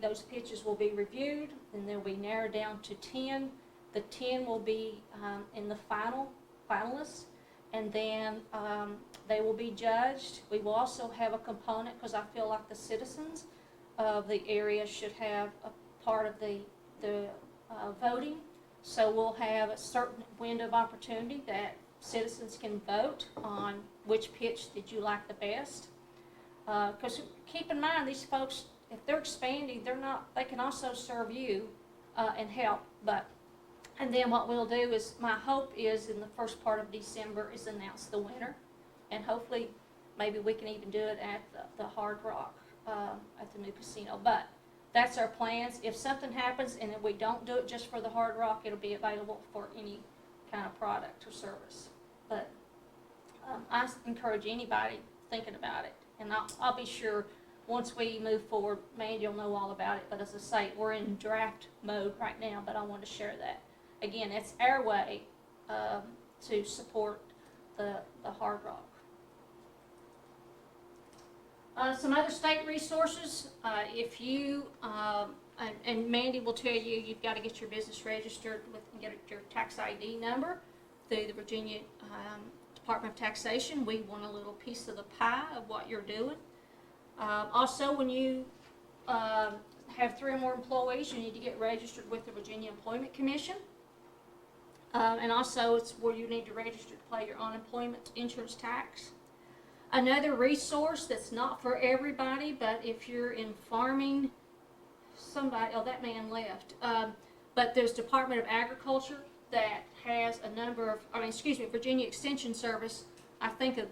those pitches will be reviewed, and they'll be narrowed down to 10. The 10 will be in the finalists, and then they will be judged. We will also have a component, because I feel like the citizens of the area should have a part of the voting. So we'll have a certain window of opportunity that citizens can vote on which pitch did you like the best. Because keep in mind, these folks, if they're expanding, they can also serve you and help. And then what we'll do is, my hope is in the first part of December is announce the winner. And hopefully, maybe we can even do it at the Hard Rock, at the new casino. But that's our plans. If something happens and if we don't do it just for the Hard Rock, it'll be available for any kind of product or service. But I encourage anybody thinking about it. And I'll be sure once we move forward, Mandy will know all about it. But as I say, we're in draft mode right now, but I want to share that. Again, it's our way to support the Hard Rock. Some other state resources, if you, and Mandy will tell you, you've got to get your business registered and get your tax ID number through the Virginia Department of Taxation. We want a little piece of the pie of what you're doing. Also, when you have 3 or more employees, you need to get registered with the Virginia Employment Commission. And also, it's where you need to register to pay your unemployment insurance tax. Another resource that's not for everybody, but if you're in farming, that man left. But there's Department of Agriculture that has a number of, Virginia Extension Service,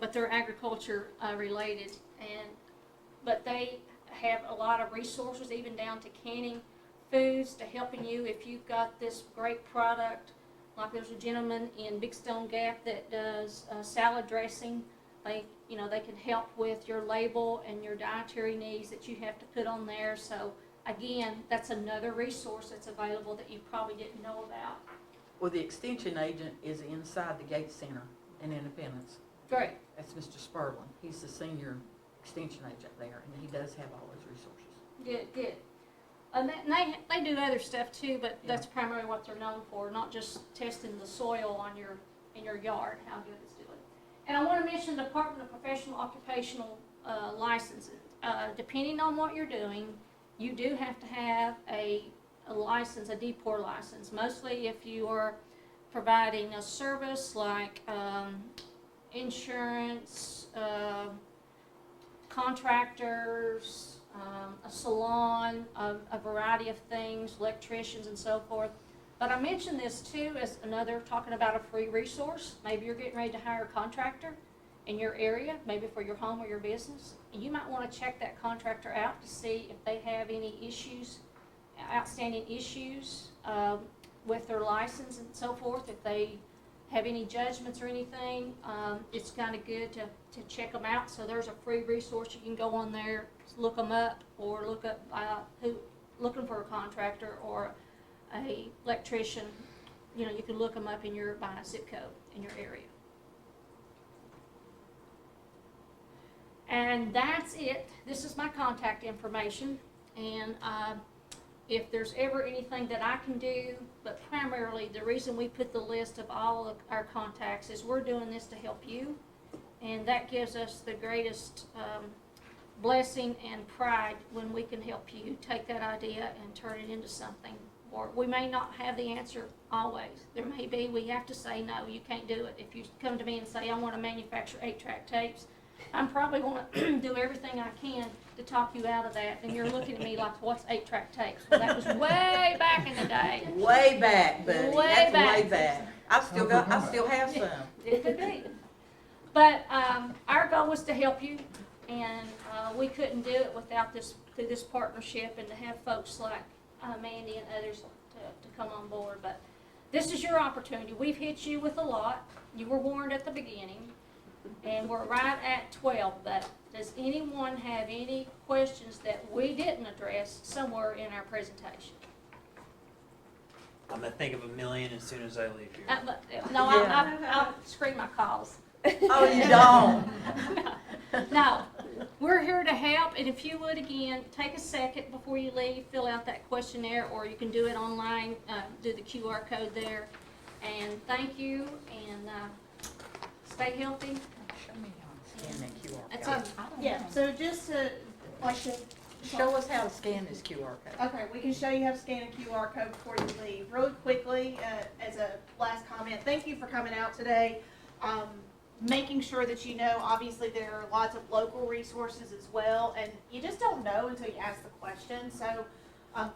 but they're agriculture related. But they have a lot of resources, even down to canning foods, to helping you if you've got this great product. Like there's a gentleman in Big Stone Gap that does salad dressing. They can help with your label and your dietary needs that you have to put on there. So again, that's another resource that's available that you probably didn't know about. Well, the extension agent is inside the Gate Center in Independence. Great. That's Mr. Sperlin. He's the senior extension agent there, and he does have all those resources. Good. And they do other stuff too, but that's primarily what they're known for, not just testing the soil in your yard, how good it's doing. And I want to mention the Department of Professional Occupational Licenses. Depending on what you're doing, you do have to have a license, a DPOR license. Mostly if you are providing a service like insurance, contractors, a salon, a variety of things, electricians and so forth. But I mentioned this too as another, talking about a free resource. Maybe you're getting ready to hire a contractor in your area, maybe for your home or your business. And you might want to check that contractor out to see if they have any issues, outstanding issues with their license and so forth. If they have any judgments or anything, it's kind of good to check them out. So there's a free resource. You can go on there, look them up, or look up looking for a contractor or a electrician. You can look them up by zip code in your area. And that's it. This is my contact information. And if there's ever anything that I can do, but primarily the reason we put the list of all of our contacts is we're doing this to help you. And that gives us the greatest blessing and pride when we can help you take that idea and turn it into something. Or we may not have the answer always. There may be, we have to say, no, you can't do it. If you come to me and say, I want to manufacture 8-track tapes, I'm probably going to do everything I can to talk you out of that. And you're looking at me like, what's 8-track tapes? Well, that was way back in the day. Way back, buddy. Way back. Way back. I still have some. It could be. But our goal was to help you, and we couldn't do it without through this partnership and to have folks like Mandy and others to come on board. But this is your opportunity. We've hit you with a lot. You were warned at the beginning, and we're right at 12. But does anyone have any questions that we didn't address somewhere in our presentation? I'm gonna think of a million as soon as I leave here. No, I'll screen my calls. Oh, you don't? No, we're here to help, and if you would, again, take a second before you leave, fill out that questionnaire, or you can do it online, do the QR code there. And thank you, and stay healthy. Show me how to scan that QR That's code. it. Yeah, so just to, like, Show us how to scan this QR code. Okay, we can show you how to scan a QR code before you leave. Really quickly, as a last comment, thank you for coming out today. Making sure that you know, obviously there are lots of local resources as well, and you just don't know until you ask the question. So,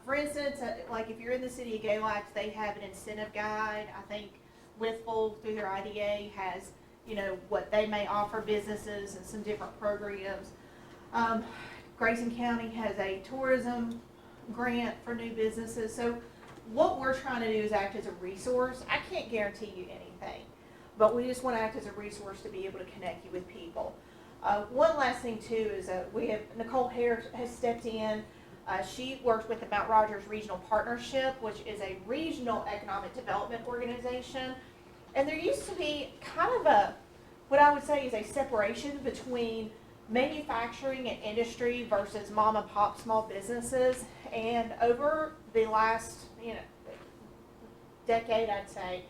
for instance, like if you're in the city of Galax, they have an incentive guide. I think Withful, through their IDA, has, you know, what they may offer businesses and some different programs. Grayson County has a tourism grant for new businesses. So what we're trying to do is act as a resource. I can't guarantee you anything, but we just want to act as a resource to be able to connect you with people. One last thing too is we have Nicole Hare has stepped in. She works with the Mount Rogers Regional Partnership, which is a regional economic development organization. And there used to be kind of a, what I would say is a separation between manufacturing and industry versus mom and pop small businesses. And over the last, decade, I'd say,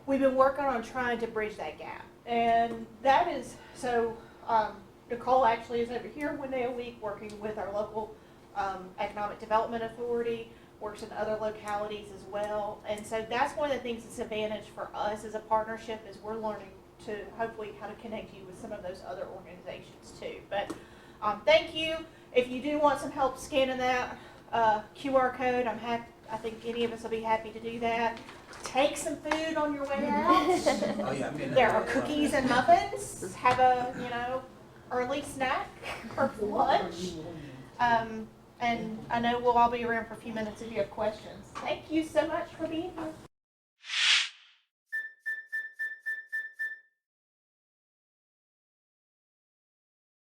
we've been working on trying to bridge that gap. And that is, so Nicole actually is over here one day a week working with our local economic development authority, works in other localities as well. And so that's one of the things that's advantage for us as a partnership is we're learning to hopefully how to connect you with some of those other organizations too. But thank you. If you do want some help scanning that QR code, I think any of us will be happy to do that. Take some food on your way out. Oh, yeah, I'm getting There that. are cookies and muffins. Have a, early snack or lunch. And I know we'll all be around for a few minutes if you have questions. Thank you so much for being here.